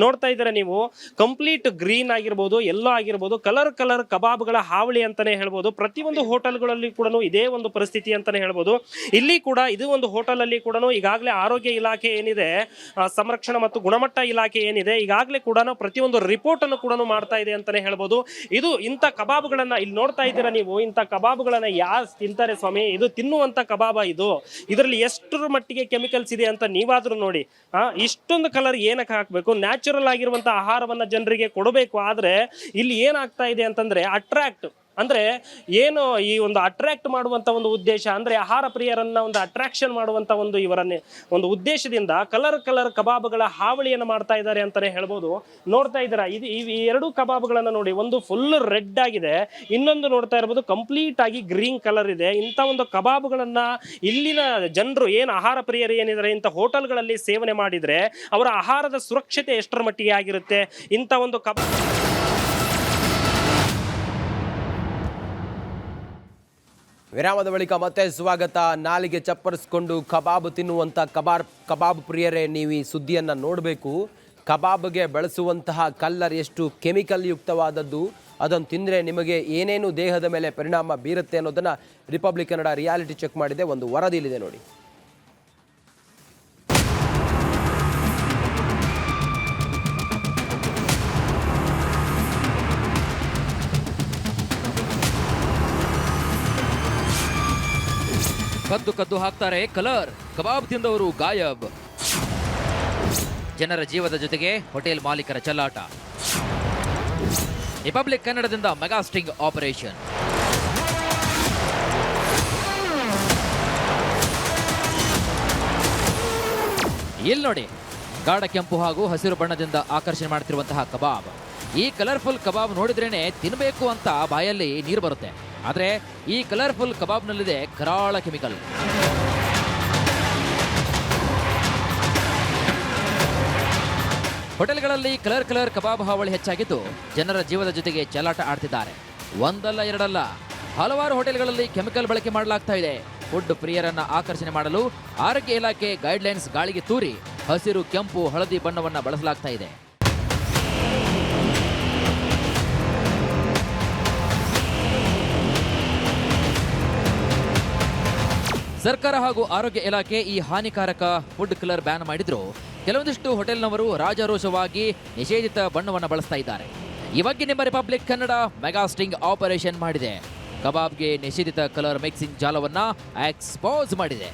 ನೋಡ್ತಾ ಇದ್ದಾರೆ ನೀವು, ಕಂಪ್ಲೀಟ್ ಗ್ರೀನ್ ಆಗಿರ್ಬೋದು, ಎಲ್ಲೋ ಆಗಿರ್ಬೋದು, ಕಲರ್ ಕಬಾಬ್ಗಳ ಹಾವಳಿ ಅಂತಾನೆ ಹೇಳ್ಬೋದು. ಪ್ರತಿಯೊಂದು ಹೋಟೆಲ್ಗಳಲ್ಲಿ ಕೂಡ ಇದೇ ಒಂದು ಪರಿಸ್ಥಿತಿ ಅಂತಾನೆ ಹೇಳ್ಬೋದು. ಇಲ್ಲಿ ಕೂಡ ಇದು ಒಂದು ಹೋಟೆಲ್ ಅಲ್ಲಿ ಕೂಡ ಈಗಾಗಲೇ ಆರೋಗ್ಯ ಇಲಾಖೆ ಏನಿದೆ, ಸಂರಕ್ಷಣಾ ಮತ್ತು ಗುಣಮಟ್ಟ ಇಲಾಖೆ ಏನಿದೆ, ಈಗಾಗಲೇ ಕೂಡ ಪ್ರತಿಯೊಂದು ರಿಪೋರ್ಟ್ ಅನ್ನು ಕೂಡ ಮಾಡ್ತಾ ಇದೆ ಅಂತಾನೆ ಹೇಳ್ಬೋದು. ಇದು ಇಂಥ ಕಬಾಬ್ಗಳನ್ನ ಇಲ್ಲಿ ನೋಡ್ತಾ ಇದ್ದೀರಾ ನೀವು, ಇಂಥ ಕಬಾಬ್ಗಳನ್ನ ಯಾರು ತಿಂತಾರೆ ಸ್ವಾಮಿ? ಇದು ತಿನ್ನುವಂತ ಕಬಾಬ ಇದು. ಇದರಲ್ಲಿ ಎಷ್ಟರ ಮಟ್ಟಿಗೆ ಕೆಮಿಕಲ್ಸ್ ಇದೆ ಅಂತ ನೀವಾದ್ರೂ ನೋಡಿ. ಇಷ್ಟೊಂದು ಕಲರ್ ಏನಕ್ಕೆ ಹಾಕಬೇಕು? ನ್ಯಾಚುರಲ್ ಆಗಿರುವಂತ ಆಹಾರವನ್ನ ಜನರಿಗೆ ಕೊಡಬೇಕು. ಆದ್ರೆ ಇಲ್ಲಿ ಏನಾಗ್ತಾ ಇದೆ ಅಂತಂದ್ರೆ ಅಟ್ರಾಕ್ಟ್ ಅಂದ್ರೆ ಏನು, ಈ ಒಂದು ಅಟ್ರಾಕ್ಟ್ ಮಾಡುವಂತ ಒಂದು ಉದ್ದೇಶ ಅಂದ್ರೆ ಆಹಾರ ಪ್ರಿಯರನ್ನ ಒಂದು ಅಟ್ರಾಕ್ಷನ್ ಮಾಡುವಂತ ಒಂದು ಇವರನ್ನೇ ಒಂದು ಉದ್ದೇಶದಿಂದ ಕಲರ್ ಕಬಾಬ್ಗಳ ಹಾವಳಿಯನ್ನು ಮಾಡ್ತಾ ಇದ್ದಾರೆ ಅಂತಾನೆ ಹೇಳ್ಬೋದು. ನೋಡ್ತಾ ಇದ್ದೀರಾ, ಇದು ಈ ಎರಡು ಕಬಾಬ್ಗಳನ್ನ ನೋಡಿ, ಒಂದು ಫುಲ್ ರೆಡ್ ಆಗಿದೆ, ಇನ್ನೊಂದು ನೋಡ್ತಾ ಇರ್ಬೋದು ಕಂಪ್ಲೀಟ್ ಆಗಿ ಗ್ರೀನ್ ಕಲರ್ ಇದೆ. ಇಂಥ ಒಂದು ಕಬಾಬ್ಗಳನ್ನ ಇಲ್ಲಿನ ಜನರು ಏನು ಆಹಾರ ಪ್ರಿಯರು ಏನಿದ್ದಾರೆ ಇಂಥ ಹೋಟೆಲ್ಗಳಲ್ಲಿ ಸೇವನೆ ಮಾಡಿದ್ರೆ ಅವರ ಆಹಾರದ ಸುರಕ್ಷತೆ ಎಷ್ಟರ ಮಟ್ಟಿಗೆ ಆಗಿರುತ್ತೆ? ಇಂಥ ಒಂದು ವಿರಾಮದ ಬಳಿಕ ಮತ್ತೆ ಸ್ವಾಗತ. ನಾಲಿಗೆ ಚಪ್ಪರಿಸ್ಕೊಂಡು ಕಬಾಬ್ ತಿನ್ನುವಂಥ ಕಬಾಬ್ ಪ್ರಿಯರೇ, ನೀವು ಈ ಸುದ್ದಿಯನ್ನು ನೋಡಬೇಕು. ಕಬಾಬ್ಗೆ ಬಳಸುವಂತಹ ಕಲ್ಲರ್ ಎಷ್ಟು ಕೆಮಿಕಲ್ ಯುಕ್ತವಾದದ್ದು, ಅದನ್ನು ತಿಂದರೆ ನಿಮಗೆ ಏನೇನು ದೇಹದ ಮೇಲೆ ಪರಿಣಾಮ ಬೀರುತ್ತೆ ಅನ್ನೋದನ್ನು ರಿಪಬ್ಲಿಕ್ ಕನ್ನಡ ರಿಯಾಲಿಟಿ ಚೆಕ್ ಮಾಡಿದೆ. ಒಂದು ವರದಿಲಿದೆ ನೋಡಿ. ಕದ್ದು ಹಾಕ್ತಾರೆ ಕಲರ್, ಕಬಾಬ್ ತಿಂದವರು ಗಾಯಬ್. ಜನರ ಜೀವದ ಜೊತೆಗೆ ಹೋಟೆಲ್ ಮಾಲೀಕರ ಚೆಲ್ಲಾಟ. ರಿಪಬ್ಲಿಕ್ ಕನ್ನಡದಿಂದ ಮೆಗಾ ಸ್ಟಿಂಗ್ ಆಪರೇಷನ್. ಇಲ್ಲಿ ನೋಡಿ, ಗಾಢ ಕೆಂಪು ಹಾಗೂ ಹಸಿರು ಬಣ್ಣದಿಂದ ಆಕರ್ಷಣೆ ಮಾಡ್ತಿರುವಂತಹ ಕಬಾಬ್. ಈ ಕಲರ್ಫುಲ್ ಕಬಾಬ್ ನೋಡಿದ್ರೇನೆ ತಿನ್ನಬೇಕು ಅಂತ ಬಾಯಲ್ಲಿ ನೀರು ಬರುತ್ತೆ. ಆದರೆ ಈ ಕಲರ್ಫುಲ್ ಕಬಾಬ್ನಲ್ಲಿದೆ ಕರಾಳ ಕೆಮಿಕಲ್. ಹೋಟೆಲ್ಗಳಲ್ಲಿ ಕಲರ್ ಕಬಾಬ್ ಹಾವಳಿ ಹೆಚ್ಚಾಗಿದ್ದು ಜನರ ಜೀವದ ಜೊತೆಗೆ ಚೆಲ್ಲಾಟ ಆಡ್ತಿದ್ದಾರೆ. ಒಂದಲ್ಲ ಎರಡಲ್ಲ, ಹಲವಾರು ಹೋಟೆಲ್ಗಳಲ್ಲಿ ಕೆಮಿಕಲ್ ಬಳಕೆ ಮಾಡಲಾಗ್ತಾ ಇದೆ. ಫುಡ್ ಪ್ರಿಯರನ್ನ ಆಕರ್ಷಣೆ ಮಾಡಲು ಆರೋಗ್ಯ ಇಲಾಖೆ ಗೈಡ್ಲೈನ್ಸ್ ಗಾಳಿಗೆ ತೂರಿ ಹಸಿರು, ಕೆಂಪು, ಹಳದಿ ಬಣ್ಣವನ್ನ ಬಳಸಲಾಗ್ತಾ ಇದೆ. ಸರ್ಕಾರ ಹಾಗೂ ಆರೋಗ್ಯ ಇಲಾಖೆ ಈ ಹಾನಿಕಾರಕ ಫುಡ್ ಕಲರ್ ಬ್ಯಾನ್ ಮಾಡಿದ್ರು ಕೆಲವೊಂದಿಷ್ಟು ಹೋಟೆಲ್ನವರು ರಾಜಾರೋಷವಾಗಿ ನಿಷೇಧಿತ ಬಣ್ಣವನ್ನು ಬಳಸ್ತಾ ಇದ್ದಾರೆ. ಈ ಬಗ್ಗೆ ನಿಮ್ಮ Republic Kannada mega sting operation ಮಾಡಿದೆ. ಕಬಾಬ್ಗೆ ನಿಷೇಧಿತ ಕಲರ್ ಮಿಕ್ಸಿಂಗ್ ಜಾಲವನ್ನ ಎಕ್ಸ್ಪೋಸ್ ಮಾಡಿದೆ.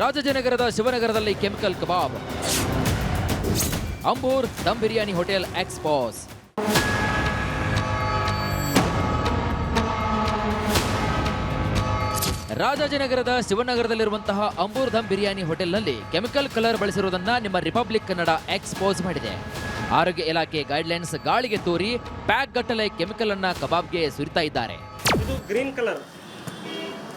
ರಾಜಾಜಿನಗರದ ಶಿವನಗರದಲ್ಲಿ chemical kebab. Ambur dum biryani hotel expose. ರಾಜಾಜಿನಗರದ ಶಿವನಗರದಲ್ಲಿರುವಂತಹ ಅಂಬೂರ್ ದಮ್ ಬಿರಿಯಾನಿ ಹೋಟೆಲ್ನಲ್ಲಿ ಕೆಮಿಕಲ್ ಕಲರ್ ಬಳಸಿರುವುದನ್ನ ನಿಮ್ಮ ರಿಪಬ್ಲಿಕ್ ಕನ್ನಡ ಎಕ್ಸ್ಪೋಸ್ ಮಾಡಿದೆ. ಆರೋಗ್ಯ ಇಲಾಖೆ ಗೈಡ್ಲೈನ್ಸ್ ಗಾಳಿಗೆ ತೋರಿ ಪ್ಯಾಕ್ ಗಟ್ಟಲೆ ಕೆಮಿಕಲ್ ಅನ್ನ ಕಬಾಬ್ಗೆ ಸುರಿತಾ ಇದ್ದಾರೆ. ಇದು ಗ್ರೀನ್ ಕಲರ್,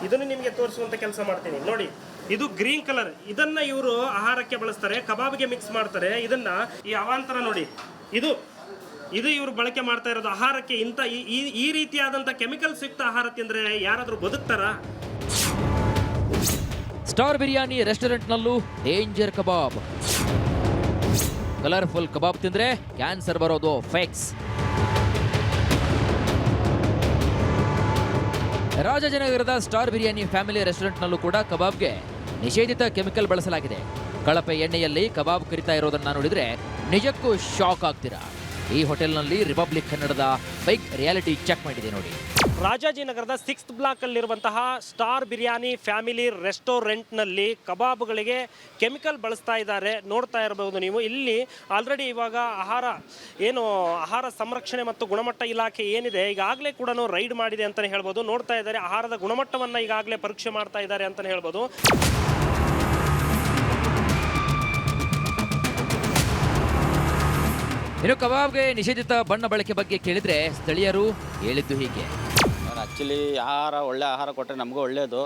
ಇದನ್ನು ನಿಮಗೆ ತೋರಿಸುವಂತ ಕೆಲಸ ಮಾಡ್ತೀನಿ ನೋಡಿ. ಇದು ಗ್ರೀನ್ ಕಲರ್, ಇದನ್ನ ಇವರು ಆಹಾರಕ್ಕೆ ಬಳಸ್ತಾರೆ, ಕಬಾಬ್ಗೆ ಮಿಕ್ಸ್ ಮಾಡ್ತಾರೆ. ಇದನ್ನ ಈ ಅವಾಂತರ ನೋಡಿ, ಇದು ಇವರು ಬಳಕೆ ಮಾಡ್ತಾ ಇರೋದು ಆಹಾರಕ್ಕೆ. ಇಂಥ ಈ ರೀತಿಯಾದಂಥ ಕೆಮಿಕಲ್ಸ್ ಯುಕ್ತ ಆಹಾರ ತಿಂದ್ರೆ ಯಾರಾದರೂ ಬದುಕ್ತಾರಾ? ಸ್ಟಾರ್ ಬಿರಿಯಾನಿ ರೆಸ್ಟೋರೆಂಟ್ನಲ್ಲೂ ಡೇಂಜರ್ ಕಬಾಬ್. ಕಲರ್ಫುಲ್ ಕಬಾಬ್ ತಿಂದ್ರೆ ಕ್ಯಾನ್ಸರ್ ಬರೋದು ಫಿಕ್ಸ್. ರಾಜಾಜಿನಗರದ ಸ್ಟಾರ್ ಬಿರಿಯಾನಿ ಫ್ಯಾಮಿಲಿ ರೆಸ್ಟೋರೆಂಟ್ನಲ್ಲೂ ಕೂಡ ಕಬಾಬ್ಗೆ ನಿಷೇಧಿತ ಕೆಮಿಕಲ್ ಬಳಸಲಾಗಿದೆ. ಕಳಪೆ ಎಣ್ಣೆಯಲ್ಲಿ ಕಬಾಬ್ ಕರಿತಾ ಇರೋದನ್ನ ನೋಡಿದ್ರೆ ನಿಜಕ್ಕೂ ಶಾಕ್ ಆಗ್ತೀರಾ. ಈ ಹೋಟೆಲ್ನಲ್ಲಿ ರಿಪಬ್ಲಿಕ್ ಕನ್ನಡದ ಬೈಕ್ ರಿಯಾಲಿಟಿ ಚೆಕ್ ಮಾಡಿದೆ ನೋಡಿ. ರಾಜಾಜಿನಗರದ 6th ಬ್ಲಾಕ್ ಅಲ್ಲಿರುವಂತಹ ಸ್ಟಾರ್ ಬಿರಿಯಾನಿ ಫ್ಯಾಮಿಲಿ ರೆಸ್ಟೋರೆಂಟ್ನಲ್ಲಿ ಕಬಾಬ್ಗಳಿಗೆ ಕೆಮಿಕಲ್ ಬಳಸ್ತಾ ಇದ್ದಾರೆ. ನೋಡ್ತಾ ಇರಬಹುದು ನೀವು. ಇಲ್ಲಿ ಆಲ್ರೆಡಿ ಇವಾಗ ಆಹಾರ ಸಂರಕ್ಷಣೆ ಮತ್ತು ಗುಣಮಟ್ಟ ಇಲಾಖೆ ಏನಿದೆ ಈಗಾಗಲೇ ಕೂಡ ರೈಡ್ ಮಾಡಿದೆ ಅಂತಲೇ ಹೇಳ್ಬೋದು. ನೋಡ್ತಾ ಇದ್ದಾರೆ, ಆಹಾರದ ಗುಣಮಟ್ಟವನ್ನು ಈಗಾಗಲೇ ಪರೀಕ್ಷೆ ಮಾಡ್ತಾ ಇದ್ದಾರೆ ಅಂತಲೇ ಹೇಳ್ಬೋದು. ಇನ್ನು ಕಬಾಬ್ಗೆ ನಿಷೇಧಿತ ಬಣ್ಣ ಬಳಕೆ ಬಗ್ಗೆ ಕೇಳಿದ್ರೆ ಸ್ಥಳೀಯರು ಹೇಳಿದ್ದು ಹೀಗೆ. ಆ್ಯಕ್ಚುಲಿ ಆಹಾರ ಒಳ್ಳೆ ಆಹಾರ ಕೊಟ್ಟರೆ ನಮಗೂ ಒಳ್ಳೆಯದು.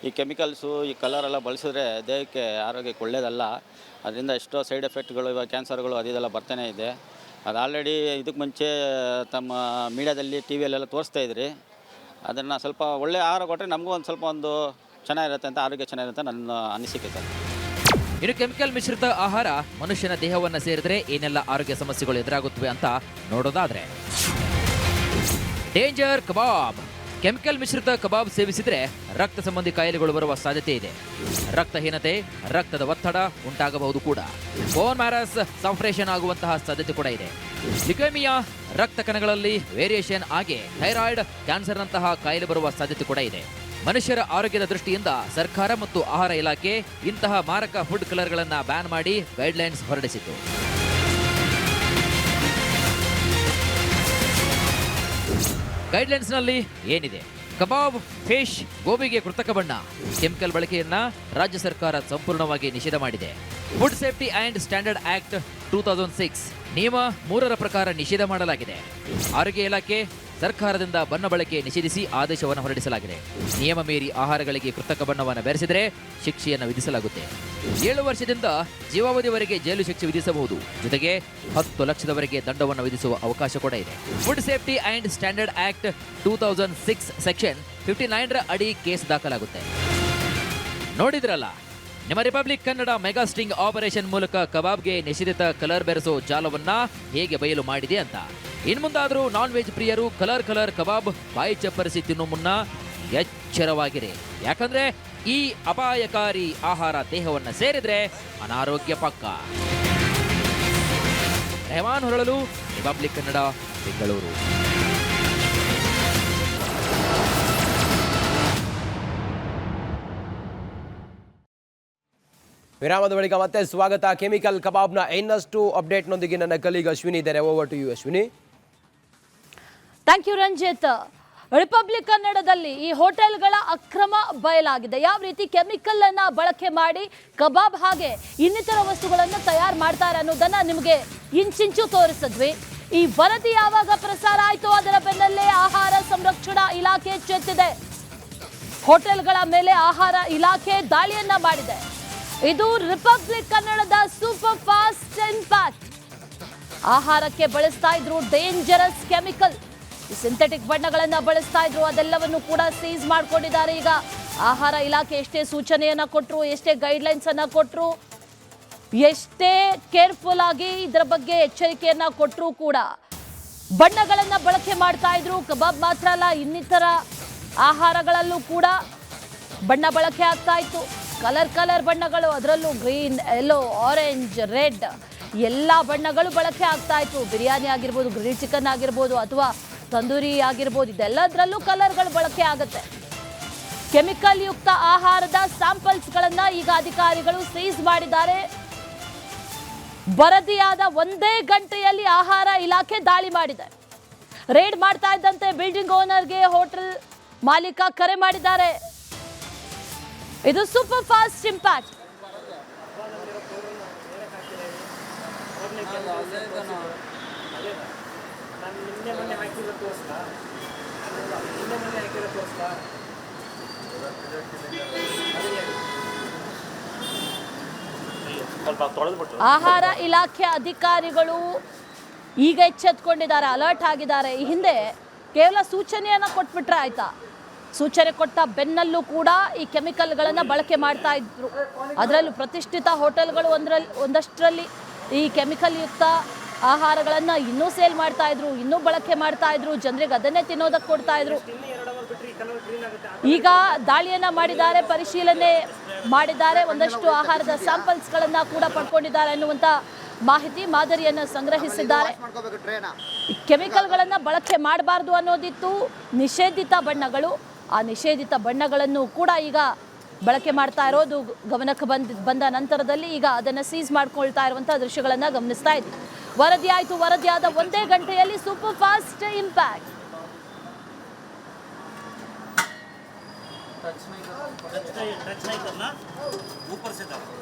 ಈ ಕೆಮಿಕಲ್ಸು ಈ ಕಲರೆಲ್ಲ ಬಳಸಿದ್ರೆ ದೇಹಕ್ಕೆ ಆರೋಗ್ಯಕ್ಕೆ ಒಳ್ಳೆಯದಲ್ಲ. ಅದರಿಂದ ಎಷ್ಟೋ ಸೈಡ್ ಎಫೆಕ್ಟ್ಗಳು, ಇವಾಗ ಕ್ಯಾನ್ಸರ್ಗಳು ಅದೆಲ್ಲ ಬರ್ತಾನೆ ಇದೆ. ಅದು ಆಲ್ರೆಡಿ ಇದಕ್ಕೆ ಮುಂಚೆ ತಮ್ಮ ಮೀಡಿಯಾದಲ್ಲಿ ಟಿ ವಿಯಲ್ಲೆಲ್ಲ ತೋರಿಸ್ತಾ ಇದ್ರಿ. ಅದನ್ನು ಸ್ವಲ್ಪ ಒಳ್ಳೆ ಆಹಾರ ಕೊಟ್ಟರೆ ನಮಗೂ ಒಂದು ಚೆನ್ನಾಗಿರುತ್ತೆ ಅಂತ, ಆರೋಗ್ಯ ಚೆನ್ನಾಗಿರುತ್ತೆ ನನ್ನ ಅನಿಸಿಕೆ ಸರ್. ಇನ್ನು ಕೆಮಿಕಲ್ ಮಿಶ್ರಿತ ಆಹಾರ ಮನುಷ್ಯನ ದೇಹವನ್ನು ಸೇರಿದ್ರೆ ಏನೆಲ್ಲ ಆರೋಗ್ಯ ಸಮಸ್ಯೆಗಳು ಎದುರಾಗುತ್ತವೆ ಅಂತ ನೋಡೋದಾದ್ರೆ, ಡೇಂಜರ್ ಕಬಾಬ್. ಕೆಮಿಕಲ್ ಮಿಶ್ರಿತ ಕಬಾಬ್ ಸೇವಿಸಿದ್ರೆ ರಕ್ತ ಸಂಬಂಧಿ ಕಾಯಿಲೆಗಳು ಬರುವ ಸಾಧ್ಯತೆ ಇದೆ. ರಕ್ತಹೀನತೆ, ರಕ್ತದ ಒತ್ತಡ ಉಂಟಾಗಬಹುದು ಕೂಡ. ಬೋನ್ ಮ್ಯಾರಸ್ ಸಪ್ರೆಷನ್ ಆಗುವಂತಹ ಸಾಧ್ಯತೆ ಕೂಡ ಇದೆ. ಲಿಕೇಮಿಯಾ, ರಕ್ತ ಕಣಗಳಲ್ಲಿ ವೇರಿಯೇಷನ್ ಆಗಿ ಥೈರಾಯ್ಡ್, ಕ್ಯಾನ್ಸರ್ನಂತಹ ಕಾಯಿಲೆ ಬರುವ ಸಾಧ್ಯತೆ ಕೂಡ ಇದೆ. ಮನುಷ್ಯರ ಆರೋಗ್ಯದ ದೃಷ್ಟಿಯಿಂದ ಸರ್ಕಾರ ಮತ್ತು ಆಹಾರ ಇಲಾಖೆ ಇಂತಹ ಮಾರಕ ಫುಡ್ ಕಲರ್ಗಳನ್ನು ಬ್ಯಾನ್ ಮಾಡಿ ಗೈಡ್ಲೈನ್ಸ್ ಹೊರಡಿಸಿತು. ಗೈಡ್ಲೈನ್ಸ್ನಲ್ಲಿ ಏನಿದೆ? ಕಬಾಬ್, ಫಿಶ್, ಗೋಬಿಗೆ ಕೃತಕ ಬಣ್ಣ, ಕೆಮಿಕಲ್ ಬಳಕೆಯನ್ನ ರಾಜ್ಯ ಸರ್ಕಾರ ಸಂಪೂರ್ಣವಾಗಿ ನಿಷೇಧ ಮಾಡಿದೆ. Food safety and standard act 2006 ನಿಯಮ 3ರ ಪ್ರಕಾರ ನಿಷೇಧ ಮಾಡಲಾಗಿದೆ. ಆರೋಗ್ಯ ಇಲಾಖೆ ಸರ್ಕಾರದಿಂದ ಬಣ್ಣ ಬಳಕೆ ನಿಷೇಧಿಸಿ ಆದೇಶವನ್ನು ಹೊರಡಿಸಲಾಗಿದೆ. ನಿಯಮ ಮೀರಿ ಆಹಾರಗಳಿಗೆ ಕೃತಕ ಬಣ್ಣವನ್ನು ಬೆರೆಸಿದರೆ ಶಿಕ್ಷೆಯನ್ನು ವಿಧಿಸಲಾಗುತ್ತೆ. 7 ವರ್ಷದಿಂದ ಜೀವಾವಧಿವರೆಗೆ ಜೈಲು ಶಿಕ್ಷೆ ವಿಧಿಸಬಹುದು. ಜೊತೆಗೆ 10 ಲಕ್ಷದವರೆಗೆ ದಂಡವನ್ನು ವಿಧಿಸುವ ಅವಕಾಶ ಕೂಡ ಇದೆ. Food safety and standard act 2006 section 59ರ ಅಡಿ ಕೇಸ್ ದಾಖಲಾಗುತ್ತೆ. ನೋಡಿದ್ರಲ್ಲ, ನಿಮ್ಮ Republic Kannada mega sting operation ಮೂಲಕ ಕಬಾಬ್ಗೆ ನಿಷೇಧಿತ ಕಲರ್ ಬೆರೆಸೋ ಜಾಲವನ್ನ ಹೇಗೆ ಬಯಲು ಮಾಡಿದೆ ಅಂತ. ಇನ್ಮುಂದಾದರೂ ನಾನ್ ವೆಜ್ ಪ್ರಿಯರು ಕಲರ್ ಕಬಾಬ್ ಬಾಯಿ ಚಪ್ಪರಿಸಿ ತಿನ್ನೋ ಮುನ್ನ ಎಚ್ಚರವಾಗಿರಿ. ಯಾಕಂದ್ರೆ ಈ ಅಪಾಯಕಾರಿ ಆಹಾರ ದೇಹವನ್ನು ಸೇರಿದ್ರೆ ಅನಾರೋಗ್ಯ ಪಕ್ಕ. ರೆಹಮಾನ್ ಹೊರಳಲು, ರಿಪಬ್ಲಿಕ್ ಕನ್ನಡ, ಬೆಂಗಳೂರು. ವಿರಾಮದ ಬಳಿಕ ಮತ್ತೆ ಸ್ವಾಗತ. ಕೆಮಿಕಲ್ ಕಬಾಬ್ನ ಇನ್ನಷ್ಟು ಅಪ್ಡೇಟ್ನೊಂದಿಗೆ ನನ್ನ ಕಲೀಗ್ ಅಶ್ವಿನಿ ಇದ್ದಾರೆ. Over to you Ashwini. Thank you Ranjit. Republic ಕನ್ನಡದಲ್ಲಿ ಈ ಹೋಟೆಲ್ಗಳ ಅಕ್ರಮ ಬಯಲಾಗಿದೆ. ಯಾವ ರೀತಿ ಕೆಮಿಕಲ್ ಅನ್ನ ಬಳಕೆ ಮಾಡಿ ಕಬಾಬ್ ಹಾಗೆ ಇನ್ನಿತರ ವಸ್ತುಗಳನ್ನು ತಯಾರು ಮಾಡ್ತಾರೆ ಅನ್ನೋದನ್ನ ನಿಮಗೆ ಇಂಚಿಂಚು ತೋರಿಸಿದ್ವಿ. ಈ ವರದಿ ಯಾವಾಗ ಪ್ರಸಾರ ಆಯಿತು ಅದರ ಬೆನ್ನಲ್ಲೇ ಆಹಾರ ಸಂರಕ್ಷಣಾ ಇಲಾಖೆ ಎಚ್ಚೆತ್ತಿದೆ. ಹೋಟೆಲ್ಗಳ ಮೇಲೆ ಆಹಾರ ಇಲಾಖೆ ದಾಳಿಯನ್ನ ಮಾಡಿದೆ. ಇದು ರಿಪಬ್ಲಿಕ್ ಕನ್ನಡದ ಸೂಪರ್ ಫಾಸ್ಟ್ ಇಂಪ್ಯಾಕ್ಟ್. ಆಹಾರಕ್ಕೆ ಬಳಸ್ತಾ ಇದ್ರು ಡೇಂಜರಸ್ ಕೆಮಿಕಲ್, ಸಿಂಥೆಟಿಕ್ ಬಣ್ಣಗಳನ್ನ ಬಳಸ್ತಾ ಇದ್ರು. ಅದೆಲ್ಲವನ್ನು ಕೂಡ ಸೀಸ್ ಮಾಡ್ಕೊಂಡಿದ್ದಾರೆ. ಈಗ ಆಹಾರ ಇಲಾಖೆ ಎಷ್ಟೇ ಸೂಚನೆಯನ್ನ ಕೊಟ್ಟರು, ಎಷ್ಟೇ ಗೈಡ್ಲೈನ್ಸ್ ಅನ್ನ ಕೊಟ್ಟರು, ಎಷ್ಟೇ ಕೇರ್ಫುಲ್ ಆಗಿ ಇದರ ಬಗ್ಗೆ ಎಚ್ಚರಿಕೆಯನ್ನ ಕೊಟ್ಟರು ಕೂಡ ಬಣ್ಣಗಳನ್ನ ಬಳಕೆ ಮಾಡ್ತಾ ಇದ್ರು. ಕಬಾಬ್ ಮಾತ್ರ ಅಲ್ಲ, ಇನ್ನಿತರ ಆಹಾರಗಳಲ್ಲೂ ಕೂಡ ಬಣ್ಣ ಬಳಕೆ ಆಗ್ತಾ ಇತ್ತು. ಕಲರ್ ಬಣ್ಣಗಳು, ಅದರಲ್ಲೂ ಗ್ರೀನ್, ಯೆಲ್ಲೋ, ಆರೆಂಜ್, ರೆಡ್ ಎಲ್ಲ ಬಣ್ಣಗಳು ಬಳಕೆ ಆಗ್ತಾ ಇತ್ತು. ಬಿರಿಯಾನಿ ಆಗಿರ್ಬೋದು, ಗ್ರಿಲ್ ಚಿಕನ್ ಆಗಿರ್ಬೋದು, ಅಥವಾ ತಂದೂರಿ ಆಗಿರ್ಬೋದು, ಇದೆಲ್ಲದರಲ್ಲೂ ಕಲರ್ಗಳು ಬಳಕೆ ಆಗುತ್ತೆ. ಕೆಮಿಕಲ್ ಯುಕ್ತ ಆಹಾರದ ಸ್ಯಾಂಪಲ್ಸ್ಗಳನ್ನು ಈಗ ಅಧಿಕಾರಿಗಳು ಸೀಸ್ ಮಾಡಿದ್ದಾರೆ. ವರದಿಯಾದ 1 ಗಂಟೆಯಲ್ಲಿ ಆಹಾರ ಇಲಾಖೆ ದಾಳಿ ಮಾಡಿದೆ. ರೇಡ್ ಮಾಡ್ತಾ ಇದ್ದಂತೆ ಬಿಲ್ಡಿಂಗ್ ಓನರ್ಗೆ ಹೋಟೆಲ್ ಮಾಲೀಕ ಕರೆ ಮಾಡಿದ್ದಾರೆ. ಇದು ಸೂಪರ್ ಫಾಸ್ಟ್ ಇಂಪ್ಯಾಕ್ಟ್. ಆಹಾರ ಇಲಾಖೆ ಅಧಿಕಾರಿಗಳು ಈಗ ಎಚ್ಚೆತ್ಕೊಂಡಿದ್ದಾರೆ, ಅಲರ್ಟ್ ಆಗಿದ್ದಾರೆ. ಈ ಹಿಂದೆ ಕೇವಲ ಸೂಚನೆಯನ್ನ ಕೊಟ್ಬಿಟ್ರೆ ಆಯ್ತಾ, ಸೂಚನೆ ಕೊಟ್ಟ ಬೆನ್ನಲ್ಲೂ ಕೂಡ ಈ ಕೆಮಿಕಲ್ಗಳನ್ನು ಬಳಕೆ ಮಾಡ್ತಾ ಇದ್ರು. ಅದರಲ್ಲೂ ಪ್ರತಿಷ್ಠಿತ ಹೋಟೆಲ್ಗಳು ಒಂದಷ್ಟರಲ್ಲಿ ಈ ಕೆಮಿಕಲ್ ಯುಕ್ತ ಆಹಾರಗಳನ್ನು ಇನ್ನೂ ಸೇಲ್ ಮಾಡ್ತಾ ಇದ್ರು, ಇನ್ನೂ ಬಳಕೆ ಮಾಡ್ತಾ ಇದ್ರು. ಜನರಿಗೆ ಅದನ್ನೇ ತಿನ್ನೋದಕ್ಕೆ ಕೊಡ್ತಾ ಇದ್ರು. ಈಗ ದಾಳಿಯನ್ನ ಮಾಡಿದ್ದಾರೆ, ಪರಿಶೀಲನೆ ಮಾಡಿದ್ದಾರೆ, ಒಂದಷ್ಟು ಆಹಾರದ ಸ್ಯಾಂಪಲ್ಸ್ಗಳನ್ನು ಕೂಡ ಪಡ್ಕೊಂಡಿದ್ದಾರೆ ಅನ್ನುವಂಥ ಮಾದರಿಯನ್ನು ಸಂಗ್ರಹಿಸಿದ್ದಾರೆ. ಕೆಮಿಕಲ್ಗಳನ್ನು ಬಳಕೆ ಮಾಡಬಾರ್ದು ಅನ್ನೋದಿತ್ತು. ನಿಷೇಧಿತ ಬಣ್ಣಗಳು, ಆ ನಿಷೇಧಿತ ಬಣ್ಣಗಳನ್ನು ಕೂಡ ಈಗ ಬಳಕೆ ಮಾಡ್ತಾ ಇರೋದು ಗಮನಕ್ಕೆ ಬಂದ ನಂತರದಲ್ಲಿ ಈಗ ಅದನ್ನು ಸೀಸ್ ಮಾಡ್ಕೊಳ್ತಾ ಇರುವಂಥ ದೃಶ್ಯಗಳನ್ನು ಗಮನಿಸ್ತಾ ಇದ್ವಿ. ವರದಿ ಆಯಿತು, ವರದಿಯಾದ 1 ಗಂಟೆಯಲ್ಲಿ super fast impact.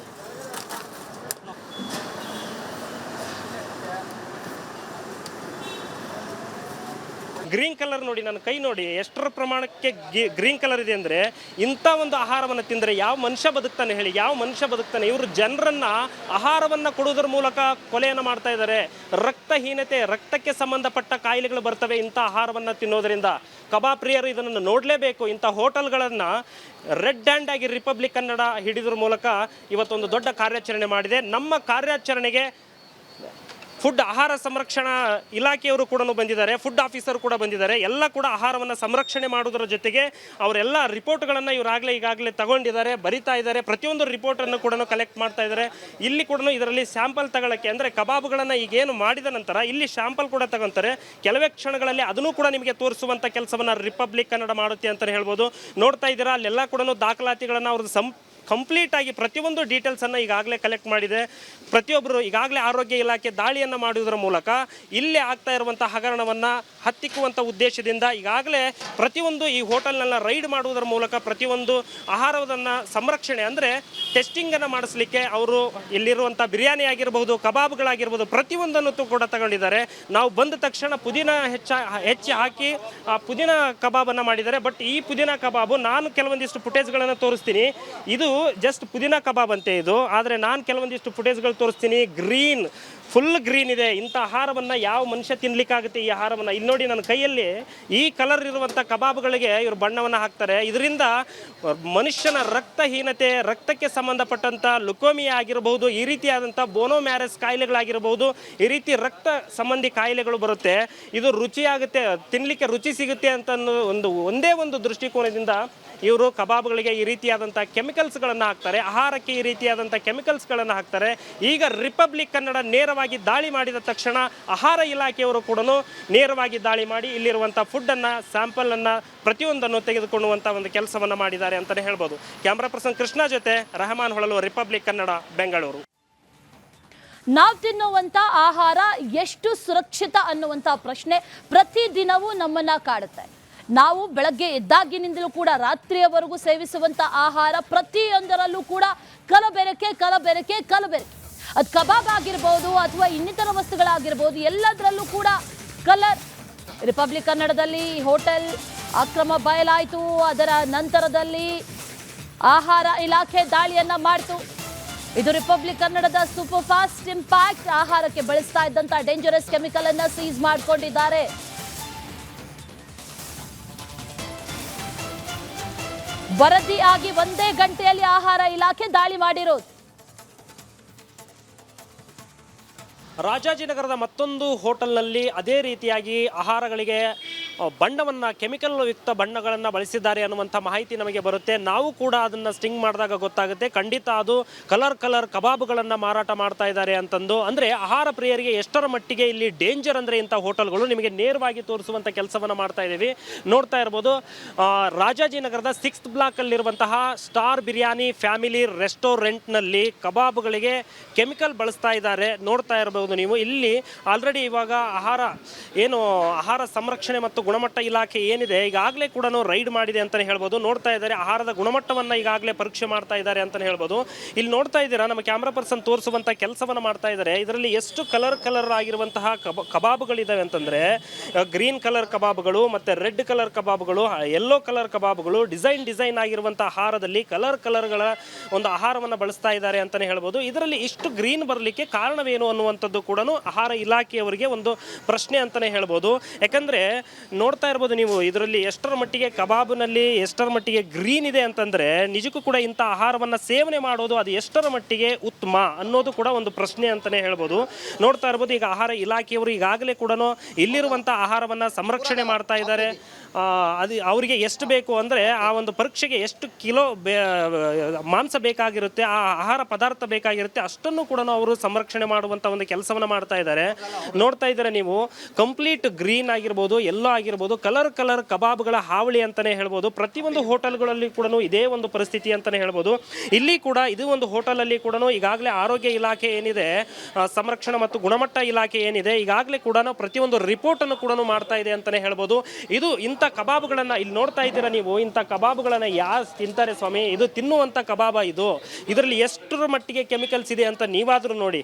Green colour ನೋಡಿ, ನನ್ನ ಕೈ ನೋಡಿ ಎಷ್ಟರ ಪ್ರಮಾಣಕ್ಕೆ ಗ್ರೀನ್ ಕಲರ್ ಇದೆ ಅಂದರೆ, ಇಂಥ ಒಂದು ಆಹಾರವನ್ನು ತಿಂದರೆ ಯಾವ ಮನುಷ್ಯ ಬದುಕ್ತಾನೆ ಹೇಳಿ? ಯಾವ ಮನುಷ್ಯ ಬದುಕ್ತಾನೆ? ಇವರು ಜನರನ್ನು ಆಹಾರವನ್ನು ಕೊಡುವುದರ ಮೂಲಕ ಕೊಲೆಯನ್ನು ಮಾಡ್ತಾ ಇದ್ದಾರೆ. ರಕ್ತಹೀನತೆ, ರಕ್ತಕ್ಕೆ ಸಂಬಂಧಪಟ್ಟ ಕಾಯಿಲೆಗಳು ಬರ್ತವೆ ಇಂಥ ಆಹಾರವನ್ನು ತಿನ್ನೋದರಿಂದ. ಕಬಾಬ್ ಪ್ರಿಯರು ಇದನ್ನು ನೋಡಲೇಬೇಕು. ಇಂಥ ಹೋಟೆಲ್ಗಳನ್ನು ರೆಡ್ ಹ್ಯಾಂಡ್ ಆಗಿ ರಿಪಬ್ಲಿಕ್ ಕನ್ನಡ ಹಿಡಿದ್ರ ಮೂಲಕ ಇವತ್ತೊಂದು ದೊಡ್ಡ ಕಾರ್ಯಾಚರಣೆ ಮಾಡಿದೆ. ನಮ್ಮ ಕಾರ್ಯಾಚರಣೆಗೆ ಫುಡ್ ಆಹಾರ ಸಂರಕ್ಷಣಾ ಇಲಾಖೆಯವರು ಕೂಡ ಬಂದಿದ್ದಾರೆ, ಫುಡ್ ಆಫೀಸರ್ ಕೂಡ ಬಂದಿದ್ದಾರೆ. ಎಲ್ಲ ಕೂಡ ಆಹಾರವನ್ನು ಸಂರಕ್ಷಣೆ ಮಾಡೋದರ ಜೊತೆಗೆ ಅವರೆಲ್ಲ ರಿಪೋರ್ಟ್ಗಳನ್ನು ಈಗಾಗಲೇ ತಗೊಂಡಿದ್ದಾರೆ, ಬರಿತಾ ಇದ್ದಾರೆ. ಪ್ರತಿಯೊಂದು ರಿಪೋರ್ಟನ್ನು ಕೂಡ ಕಲೆಕ್ಟ್ ಮಾಡ್ತಾ ಇದ್ದಾರೆ. ಇಲ್ಲಿ ಕೂಡ ಇದರಲ್ಲಿ ಸ್ಯಾಂಪಲ್ ತಗೊಳ್ಳೋಕ್ಕೆ, ಅಂದರೆ ಕಬಾಬ್ಗಳನ್ನು ಈಗೇನು ಮಾಡಿದ ನಂತರ ಇಲ್ಲಿ ಸ್ಯಾಂಪಲ್ ಕೂಡ ತಗೊತಾರೆ. ಕೆಲವೇ ಕ್ಷಣಗಳಲ್ಲಿ ಅದನ್ನು ಕೂಡ ನಿಮಗೆ ತೋರಿಸುವಂಥ ಕೆಲಸವನ್ನು ರಿಪಬ್ಲಿಕ್ ಕನ್ನಡ ಮಾಡುತ್ತೆ ಅಂತಲೇ ಹೇಳ್ಬೋದು. ನೋಡ್ತಾ ಇದ್ದೀರಾ, ಅಲ್ಲೆಲ್ಲ ಕೂಡ ದಾಖಲಾತಿಗಳನ್ನು ಅವ್ರದ್ದು ಕಂಪ್ಲೀಟ್ ಆಗಿ ಪ್ರತಿಯೊಂದು ಡೀಟೇಲ್ಸನ್ನು ಈಗಾಗಲೇ ಕಲೆಕ್ಟ್ ಮಾಡಿದೆ. ಪ್ರತಿಯೊಬ್ಬರು ಈಗಾಗಲೇ ಆರೋಗ್ಯ ಇಲಾಖೆ ದಾಳಿಯನ್ನು ಮಾಡುವುದರ ಮೂಲಕ ಇಲ್ಲಿ ಆಗ್ತಾ ಇರುವಂಥ ಹಗರಣವನ್ನು ಹತ್ತಿಕ್ಕುವಂಥ ಉದ್ದೇಶದಿಂದ ಈಗಾಗಲೇ ಪ್ರತಿಯೊಂದು ಈ ಹೋಟೆಲ್ನೆಲ್ಲ ರೈಡ್ ಮಾಡುವುದರ ಮೂಲಕ ಪ್ರತಿಯೊಂದು ಆಹಾರವನ್ನು ಸಂರಕ್ಷಣೆ, ಅಂದರೆ ಟೆಸ್ಟಿಂಗನ್ನು ಮಾಡಿಸ್ಲಿಕ್ಕೆ ಅವರು ಇಲ್ಲಿರುವಂಥ ಬಿರಿಯಾನಿ ಆಗಿರ್ಬೋದು, ಕಬಾಬ್ಗಳಾಗಿರ್ಬೋದು, ಪ್ರತಿಯೊಂದನ್ನು ಕೂಡ ತಗೊಂಡಿದ್ದಾರೆ. ನಾವು ಬಂದ ತಕ್ಷಣ ಪುದೀನ ಹೆಚ್ಚಿ ಹಾಕಿ ಆ ಪುದೀನ ಕಬಾಬನ್ನು ಮಾಡಿದ್ದಾರೆ. ಬಟ್ ಈ ಪುದೀನ ಕಬಾಬು ನಾನು ಕೆಲವೊಂದಿಷ್ಟು ಫುಟೇಜ್ಗಳನ್ನು ತೋರಿಸ್ತೀನಿ. ಇದು ಜಸ್ಟ್ ಪುದೀನ ಕಬಾಬ್ ಅಂತೆ ಇದು, ಆದರೆ ನಾನು ಕೆಲವೊಂದಿಷ್ಟು ಫುಟೇಜ್ಗಳು ತೋರಿಸ್ತೀನಿ. ಫುಲ್ ಗ್ರೀನ್ ಇದೆ. ಇಂಥ ಆಹಾರವನ್ನು ಯಾವ ಮನುಷ್ಯ ತಿನ್ನಲಿಕ್ಕಾಗುತ್ತೆ? ಈ ಆಹಾರವನ್ನು ಇಲ್ಲಿ ನೋಡಿ, ನನ್ನ ಕೈಯಲ್ಲಿ ಈ ಕಲರ್ ಇರುವಂಥ ಕಬಾಬ್ಗಳಿಗೆ ಇವರು ಬಣ್ಣವನ್ನು ಹಾಕ್ತಾರೆ. ಇದರಿಂದ ಮನುಷ್ಯನ ರಕ್ತಹೀನತೆ, ರಕ್ತಕ್ಕೆ ಸಂಬಂಧಪಟ್ಟಂಥ ಲುಕೋಮಿಯಾ ಆಗಿರಬಹುದು, ಈ ರೀತಿಯಾದಂಥ ಬೋನೋಮ್ಯಾರಸ್ ಕಾಯಿಲೆಗಳಾಗಿರಬಹುದು, ಈ ರೀತಿ ರಕ್ತ ಸಂಬಂಧಿ ಕಾಯಿಲೆಗಳು ಬರುತ್ತೆ. ಇದು ರುಚಿಯಾಗುತ್ತೆ, ತಿನ್ನಲಿಕ್ಕೆ ರುಚಿ ಸಿಗುತ್ತೆ ಅಂತ ಒಂದೇ ಒಂದು ದೃಷ್ಟಿಕೋನದಿಂದ ಇವರು ಕಬಾಬ್ಗಳಿಗೆ ಈ ರೀತಿಯಾದಂಥ ಕೆಮಿಕಲ್ಸ್ಗಳನ್ನು ಹಾಕ್ತಾರೆ, ಆಹಾರಕ್ಕೆ ಈ ರೀತಿಯಾದಂಥ ಕೆಮಿಕಲ್ಸ್ಗಳನ್ನು ಹಾಕ್ತಾರೆ. ಈಗ ರಿಪಬ್ಲಿಕ್ ಕನ್ನಡ ನೇರವಾಗಿ ದಾಳಿ ಮಾಡಿದ ತಕ್ಷಣ ಆಹಾರ ಇಲಾಖೆಯವರು ಕೂಡ ನೇರವಾಗಿ ದಾಳಿ ಮಾಡಿ ಇಲ್ಲಿರುವಂಥ ಫುಡ್ಡನ್ನು, ಸ್ಯಾಂಪಲನ್ನು, ಪ್ರತಿಯೊಂದನ್ನು ತೆಗೆದುಕೊಳ್ಳುವಂಥ ಒಂದು ಕೆಲಸವನ್ನು ಮಾಡಿದ್ದಾರೆ ಅಂತಲೇ ಹೇಳ್ಬೋದು. ಕ್ಯಾಮ್ರಾ ಪರ್ಸನ್ ಕೃಷ್ಣ ಜೊತೆ ರೆಹಮಾನ್ ಹೊಳಲು, ರಿಪಬ್ಲಿಕ್ ಕನ್ನಡ, ಬೆಂಗಳೂರು. ನಾವು ತಿನ್ನುವಂಥ ಆಹಾರ ಎಷ್ಟು ಸುರಕ್ಷಿತ ಅನ್ನುವಂಥ ಪ್ರಶ್ನೆ ಪ್ರತಿದಿನವೂ ನಮ್ಮನ್ನು ಕಾಡುತ್ತೆ. ನಾವು ಬೆಳಗ್ಗೆ ಎದ್ದಾಗಿನಿಂದಲೂ ಕೂಡ ರಾತ್ರಿಯವರೆಗೂ ಸೇವಿಸುವಂಥ ಆಹಾರ ಪ್ರತಿಯೊಂದರಲ್ಲೂ ಕೂಡ ಕಲಬೆರಕೆ. ಅದು ಕಬಾಬ್ ಆಗಿರ್ಬೋದು ಅಥವಾ ಇನ್ನಿತರ ವಸ್ತುಗಳಾಗಿರ್ಬೋದು, ಎಲ್ಲದರಲ್ಲೂ ಕೂಡ ಕಲರ್. ರಿಪಬ್ಲಿಕ್ ಕನ್ನಡದಲ್ಲಿ ಹೋಟೆಲ್ ಅಕ್ರಮ ಬಯಲಾಯಿತು. ಅದರ ನಂತರದಲ್ಲಿ ಆಹಾರ ಇಲಾಖೆ ದಾಳಿಯನ್ನು ಮಾಡಿತು. ಇದು ರಿಪಬ್ಲಿಕ್ ಕನ್ನಡದ ಸೂಪರ್ ಫಾಸ್ಟ್ ಇಂಪ್ಯಾಕ್ಟ್. ಆಹಾರಕ್ಕೆ ಬಳಸ್ತಾ ಇದ್ದಂಥ ಡೇಂಜರಸ್ ಕೆಮಿಕಲ್ ಅನ್ನು ಸೀಸ್ ಮಾಡಿಕೊಂಡಿದ್ದಾರೆ. ವರದಿ ಆಗಿ ಒಂದೇ ಗಂಟೆಯಲ್ಲಿ ಆಹಾರ ಇಲಾಖೆ ದಾಳಿ ಮಾಡಿರೋದು. ರಾಜಾಜಿನಗರದ ಮತ್ತೊಂದು ಹೋಟೆಲ್ನಲ್ಲಿ ಅದೇ ರೀತಿಯಾಗಿ ಆಹಾರಗಳಿಗೆ ಬಣ್ಣವನ್ನು, ಕೆಮಿಕಲ್ ಯುಕ್ತ ಬಣ್ಣಗಳನ್ನು ಬಳಸಿದ್ದಾರೆ ಅನ್ನುವಂಥ ಮಾಹಿತಿ ನಮಗೆ ಬರುತ್ತೆ. ನಾವು ಕೂಡ ಅದನ್ನು ಸ್ಟಿಂಗ್ ಮಾಡಿದಾಗ ಗೊತ್ತಾಗುತ್ತೆ, ಖಂಡಿತ ಅದು ಕಲರ್ ಕಬಾಬ್ಗಳನ್ನು ಮಾರಾಟ ಮಾಡ್ತಾ ಇದ್ದಾರೆ ಅಂತಂದು. ಅಂದರೆ ಆಹಾರ ಪ್ರಿಯರಿಗೆ ಎಷ್ಟರ ಮಟ್ಟಿಗೆ ಇಲ್ಲಿ ಡೇಂಜರ್ ಅಂದರೆ ಇಂಥ ಹೋಟೆಲ್ಗಳು ನಿಮಗೆ ನೇರವಾಗಿ ತೋರಿಸುವಂಥ ಕೆಲಸವನ್ನು ಮಾಡ್ತಾ ಇದ್ದೀವಿ. ನೋಡ್ತಾ ಇರ್ಬೋದು, ರಾಜಾಜಿನಗರದ 6th ಬ್ಲಾಕಲ್ಲಿರುವಂತಹ ಸ್ಟಾರ್ ಬಿರಿಯಾನಿ ಫ್ಯಾಮಿಲಿ ರೆಸ್ಟೋರೆಂಟ್ನಲ್ಲಿ ಕಬಾಬ್ಗಳಿಗೆ ಕೆಮಿಕಲ್ ಬಳಸ್ತಾ ಇದ್ದಾರೆ. ನೋಡ್ತಾ ಇರ್ಬೋದು ನೀವು, ಇಲ್ಲಿ ಆಲ್ರೆಡಿ ಇವಾಗ ಆಹಾರ ಸಂರಕ್ಷಣೆ ಮತ್ತು ಗುಣಮಟ್ಟ ಇಲಾಖೆ ಏನಿದೆ ಈಗಾಗಲೇ ಕೂಡ ರೈಡ್ ಮಾಡಿದೆ ಅಂತಲೇ ಹೇಳ್ಬೋದು. ನೋಡ್ತಾ ಇದ್ದಾರೆ, ಆಹಾರದ ಗುಣಮಟ್ಟವನ್ನು ಈಗಾಗಲೇ ಪರೀಕ್ಷೆ ಮಾಡ್ತಾ ಇದ್ದಾರೆ ಅಂತಲೇ ಹೇಳ್ಬೋದು. ಇಲ್ಲಿ ನೋಡ್ತಾ ಇದ್ದೀರಾ, ನಮ್ಮ ಕ್ಯಾಮ್ರಾ ಪರ್ಸನ್ ತೋರಿಸುವಂಥ ಕೆಲಸವನ್ನು ಮಾಡ್ತಾ ಇದ್ದಾರೆ. ಇದರಲ್ಲಿ ಎಷ್ಟು ಕಲರ್ ಆಗಿರುವಂತಹ ಕಬಾಬ್ಗಳಿದ್ದಾವೆ ಅಂತಂದರೆ, ಗ್ರೀನ್ ಕಲರ್ ಕಬಾಬ್ಗಳು ಮತ್ತು ರೆಡ್ ಕಲರ್ ಕಬಾಬ್ಗಳು, ಯೆಲ್ಲೋ ಕಲರ್ ಕಬಾಬ್ಗಳು, ಡಿಸೈನ್ ಆಗಿರುವಂಥ ಆಹಾರದಲ್ಲಿ ಕಲರ್ಗಳ ಒಂದು ಆಹಾರವನ್ನು ಬಳಸ್ತಾ ಇದ್ದಾರೆ ಅಂತಲೇ ಹೇಳ್ಬೋದು. ಇದರಲ್ಲಿ ಇಷ್ಟು ಗ್ರೀನ್ ಬರಲಿಕ್ಕೆ ಕಾರಣವೇನು ಅನ್ನುವಂಥದ್ದು ಕೂಡ ಆಹಾರ ಇಲಾಖೆಯವರಿಗೆ ಒಂದು ಪ್ರಶ್ನೆ ಅಂತಲೇ ಹೇಳ್ಬೋದು. ಯಾಕಂದರೆ ನೋಡ್ತಾ ಇರ್ಬೋದು ನೀವು, ಇದರಲ್ಲಿ ಎಷ್ಟರ ಮಟ್ಟಿಗೆ ಕಬಾಬ್ನಲ್ಲಿ ಎಷ್ಟರ ಮಟ್ಟಿಗೆ ಗ್ರೀನ್ ಇದೆ ಅಂತಂದರೆ, ನಿಜಕ್ಕೂ ಕೂಡ ಇಂಥ ಆಹಾರವನ್ನು ಸೇವನೆ ಮಾಡೋದು ಅದು ಎಷ್ಟರ ಮಟ್ಟಿಗೆ ಉತ್ತಮ ಅನ್ನೋದು ಕೂಡ ಒಂದು ಪ್ರಶ್ನೆ ಅಂತಲೇ ಹೇಳ್ಬೋದು. ನೋಡ್ತಾ ಇರ್ಬೋದು, ಈಗ ಆಹಾರ ಇಲಾಖೆಯವರು ಈಗಾಗಲೇ ಕೂಡ ಇಲ್ಲಿರುವಂಥ ಆಹಾರವನ್ನು ಸಂರಕ್ಷಣೆ ಮಾಡ್ತಾ ಇದ್ದಾರೆ. ಅದು ಅವರಿಗೆ ಎಷ್ಟು ಬೇಕು ಅಂದರೆ ಆ ಒಂದು ಪರೀಕ್ಷೆಗೆ ಎಷ್ಟು ಕಿಲೋ ಮಾಂಸ ಬೇಕಾಗಿರುತ್ತೆ, ಆ ಆಹಾರ ಪದಾರ್ಥ ಬೇಕಾಗಿರುತ್ತೆ, ಅಷ್ಟನ್ನು ಕೂಡ ಅವರು ಸಂರಕ್ಷಣೆ ಮಾಡುವಂಥ ಒಂದು ಕೆಲಸವನ್ನು ಮಾಡ್ತಾ ಇದ್ದಾರೆ. ನೋಡ್ತಾ ಇದ್ದಾರೆ ನೀವು, ಕಂಪ್ಲೀಟ್ ಗ್ರೀನ್ ಆಗಿರ್ಬೋದು, ಎಲ್ಲೋ ಆಗಿರ್ಬೋದು, ಕಲರ್ ಕಬಾಬ್ಗಳ ಹಾವಳಿ ಅಂತಲೇ ಹೇಳ್ಬೋದು. ಪ್ರತಿಯೊಂದು ಹೋಟೆಲ್ಗಳಲ್ಲಿ ಕೂಡ ಇದೇ ಒಂದು ಪರಿಸ್ಥಿತಿ ಅಂತಲೇ ಹೇಳ್ಬೋದು. ಇಲ್ಲಿ ಕೂಡ ಇದು ಒಂದು ಹೋಟೆಲಲ್ಲಿ ಕೂಡ ಈಗಾಗಲೇ ಆರೋಗ್ಯ ಇಲಾಖೆ ಏನಿದೆ, ಸಂರಕ್ಷಣಾ ಮತ್ತು ಗುಣಮಟ್ಟ ಇಲಾಖೆ ಏನಿದೆ, ಈಗಾಗಲೇ ಕೂಡ ಪ್ರತಿಯೊಂದು ರಿಪೋರ್ಟನ್ನು ಕೂಡ ಮಾಡ್ತಾ ಇದೆ ಅಂತಲೇ ಹೇಳ್ಬೋದು. ಇದು ಇಂಥ ಇಂಥ ಕಬಾಬ್ಗಳನ್ನು ಇಲ್ಲಿ ನೋಡ್ತಾ ಇದ್ದೀರಾ ನೀವು, ಇಂಥ ಕಬಾಬ್ಗಳನ್ನು ಯಾರು ತಿಂತಾರೆ ಸ್ವಾಮಿ? ಇದು ತಿನ್ನುವಂಥ ಕಬಾಬ ಇದು. ಇದರಲ್ಲಿ ಎಷ್ಟರ ಮಟ್ಟಿಗೆ ಕೆಮಿಕಲ್ಸ್ ಇದೆ ಅಂತ ನೀವಾದರೂ ನೋಡಿ.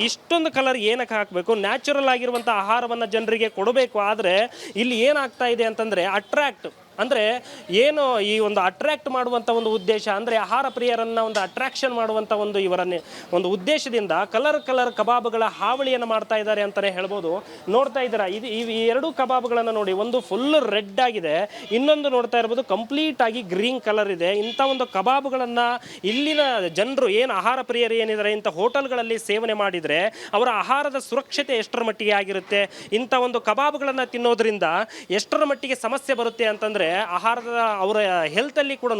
ಇಷ್ಟೊಂದು ಕಲರ್ ಏನಕ್ಕೆ ಹಾಕಬೇಕು? ನ್ಯಾಚುರಲ್ ಆಗಿರುವಂಥ ಆಹಾರವನ್ನು ಜನರಿಗೆ ಕೊಡಬೇಕು. ಆದರೆ ಇಲ್ಲಿ ಏನಾಗ್ತಾ ಇದೆ ಅಂತಂದರೆ ಅಟ್ರಾಕ್ಟ್, ಅಂದರೆ ಏನು ಈ ಒಂದು ಅಟ್ರಾಕ್ಟ್ ಮಾಡುವಂಥ ಒಂದು ಉದ್ದೇಶ, ಅಂದರೆ ಆಹಾರ ಪ್ರಿಯರನ್ನು ಒಂದು ಅಟ್ರಾಕ್ಷನ್ ಮಾಡುವಂಥ ಒಂದು ಇವರನ್ನೇ ಒಂದು ಉದ್ದೇಶದಿಂದ ಕಲರ್ ಕಬಾಬ್ಗಳ ಹಾವಳಿಯನ್ನು ಮಾಡ್ತಾ ಇದ್ದಾರೆ ಅಂತಲೇ ಹೇಳ್ಬೋದು. ನೋಡ್ತಾ ಇದ್ದೀರಾ, ಇದು ಈ ಎರಡೂ ಕಬಾಬ್ಗಳನ್ನು ನೋಡಿ, ಒಂದು ಫುಲ್ ರೆಡ್ ಆಗಿದೆ, ಇನ್ನೊಂದು ನೋಡ್ತಾ ಇರ್ಬೋದು ಕಂಪ್ಲೀಟ್ ಆಗಿ ಗ್ರೀನ್ ಕಲರ್ ಇದೆ. ಇಂಥ ಒಂದು ಕಬಾಬ್ಗಳನ್ನು ಇಲ್ಲಿನ ಜನರು ಏನು ಆಹಾರ ಪ್ರಿಯರು ಏನಿದ್ದಾರೆ ಇಂಥ ಹೋಟೆಲ್ಗಳಲ್ಲಿ ಸೇವನೆ ಮಾಡಿದರೆ ಅವರ ಆಹಾರದ ಸುರಕ್ಷತೆ ಎಷ್ಟರ ಮಟ್ಟಿಗೆ ಆಗಿರುತ್ತೆ? ಇಂಥ ಒಂದು ಕಬಾಬ್ಗಳನ್ನು ತಿನ್ನೋದ್ರಿಂದ ಎಷ್ಟರ ಮಟ್ಟಿಗೆ ಸಮಸ್ಯೆ ಬರುತ್ತೆ ಅಂತಂದರೆ ಆಹಾರದ ಅವರ ಹೆಲ್ತಲ್ಲಿ ಕೂಡ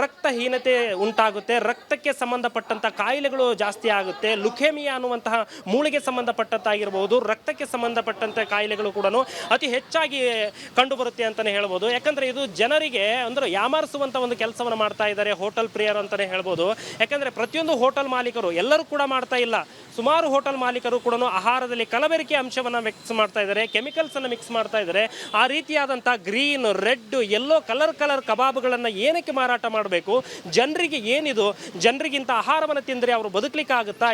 ರಕ್ತಹೀನತೆ ಉಂಟಾಗುತ್ತೆ, ರಕ್ತಕ್ಕೆ ಸಂಬಂಧಪಟ್ಟಂಥ ಕಾಯಿಲೆಗಳು ಜಾಸ್ತಿ ಆಗುತ್ತೆ. ಲುಕೇಮಿಯಾ ಅನ್ನುವಂತಹ ಮೂಳೆಗೆ ಸಂಬಂಧಪಟ್ಟಂತಾಗಿರ್ಬೋದು, ರಕ್ತಕ್ಕೆ ಸಂಬಂಧಪಟ್ಟಂಥ ಕಾಯಿಲೆಗಳು ಕೂಡ ಅತಿ ಹೆಚ್ಚಾಗಿ ಕಂಡುಬರುತ್ತೆ ಅಂತಲೇ ಹೇಳ್ಬೋದು. ಯಾಕಂದರೆ ಇದು ಜನರಿಗೆ ಅಂದರೆ ಯಾಮಾರಿಸುವಂಥ ಒಂದು ಕೆಲಸವನ್ನು ಮಾಡ್ತಾ ಇದ್ದಾರೆ ಹೋಟೆಲ್ ಪ್ರಿಯರು ಅಂತಲೇ ಹೇಳ್ಬೋದು. ಯಾಕಂದರೆ ಪ್ರತಿಯೊಂದು ಹೋಟೆಲ್ ಮಾಲೀಕರು ಎಲ್ಲರೂ ಕೂಡ ಮಾಡ್ತಾ ಇಲ್ಲ, ಸುಮಾರು ಹೋಟೆಲ್ ಮಾಲೀಕರು ಕೂಡ ಆಹಾರದಲ್ಲಿ ಕಲಬೆರಕೆ ಅಂಶವನ್ನು ಮಿಕ್ಸ್ ಮಾಡ್ತಾ ಇದ್ದಾರೆ, ಕೆಮಿಕಲ್ಸನ್ನು ಮಿಕ್ಸ್ ಮಾಡ್ತಾ ಇದ್ದಾರೆ. ಆ ರೀತಿಯಾದಂಥ ಗ್ರೀನ್, ರೆಡ್, ಯೆಲ್ಲೋ ಕಲರ್ ಕಬಾಬ್ಗಳನ್ನು ಏನಕ್ಕೆ ಮಾರಾಟ ಮಾಡಬೇಕು? ಜನರಿಗೆ ಏನಿದು? ಜನರಿಗಿಂತ ಆಹಾರವನ್ನು ತಿಂದರೆ ಅವರು ಬದುಕಲಿಕ್ಕೆ ಆಗುತ್ತಾ?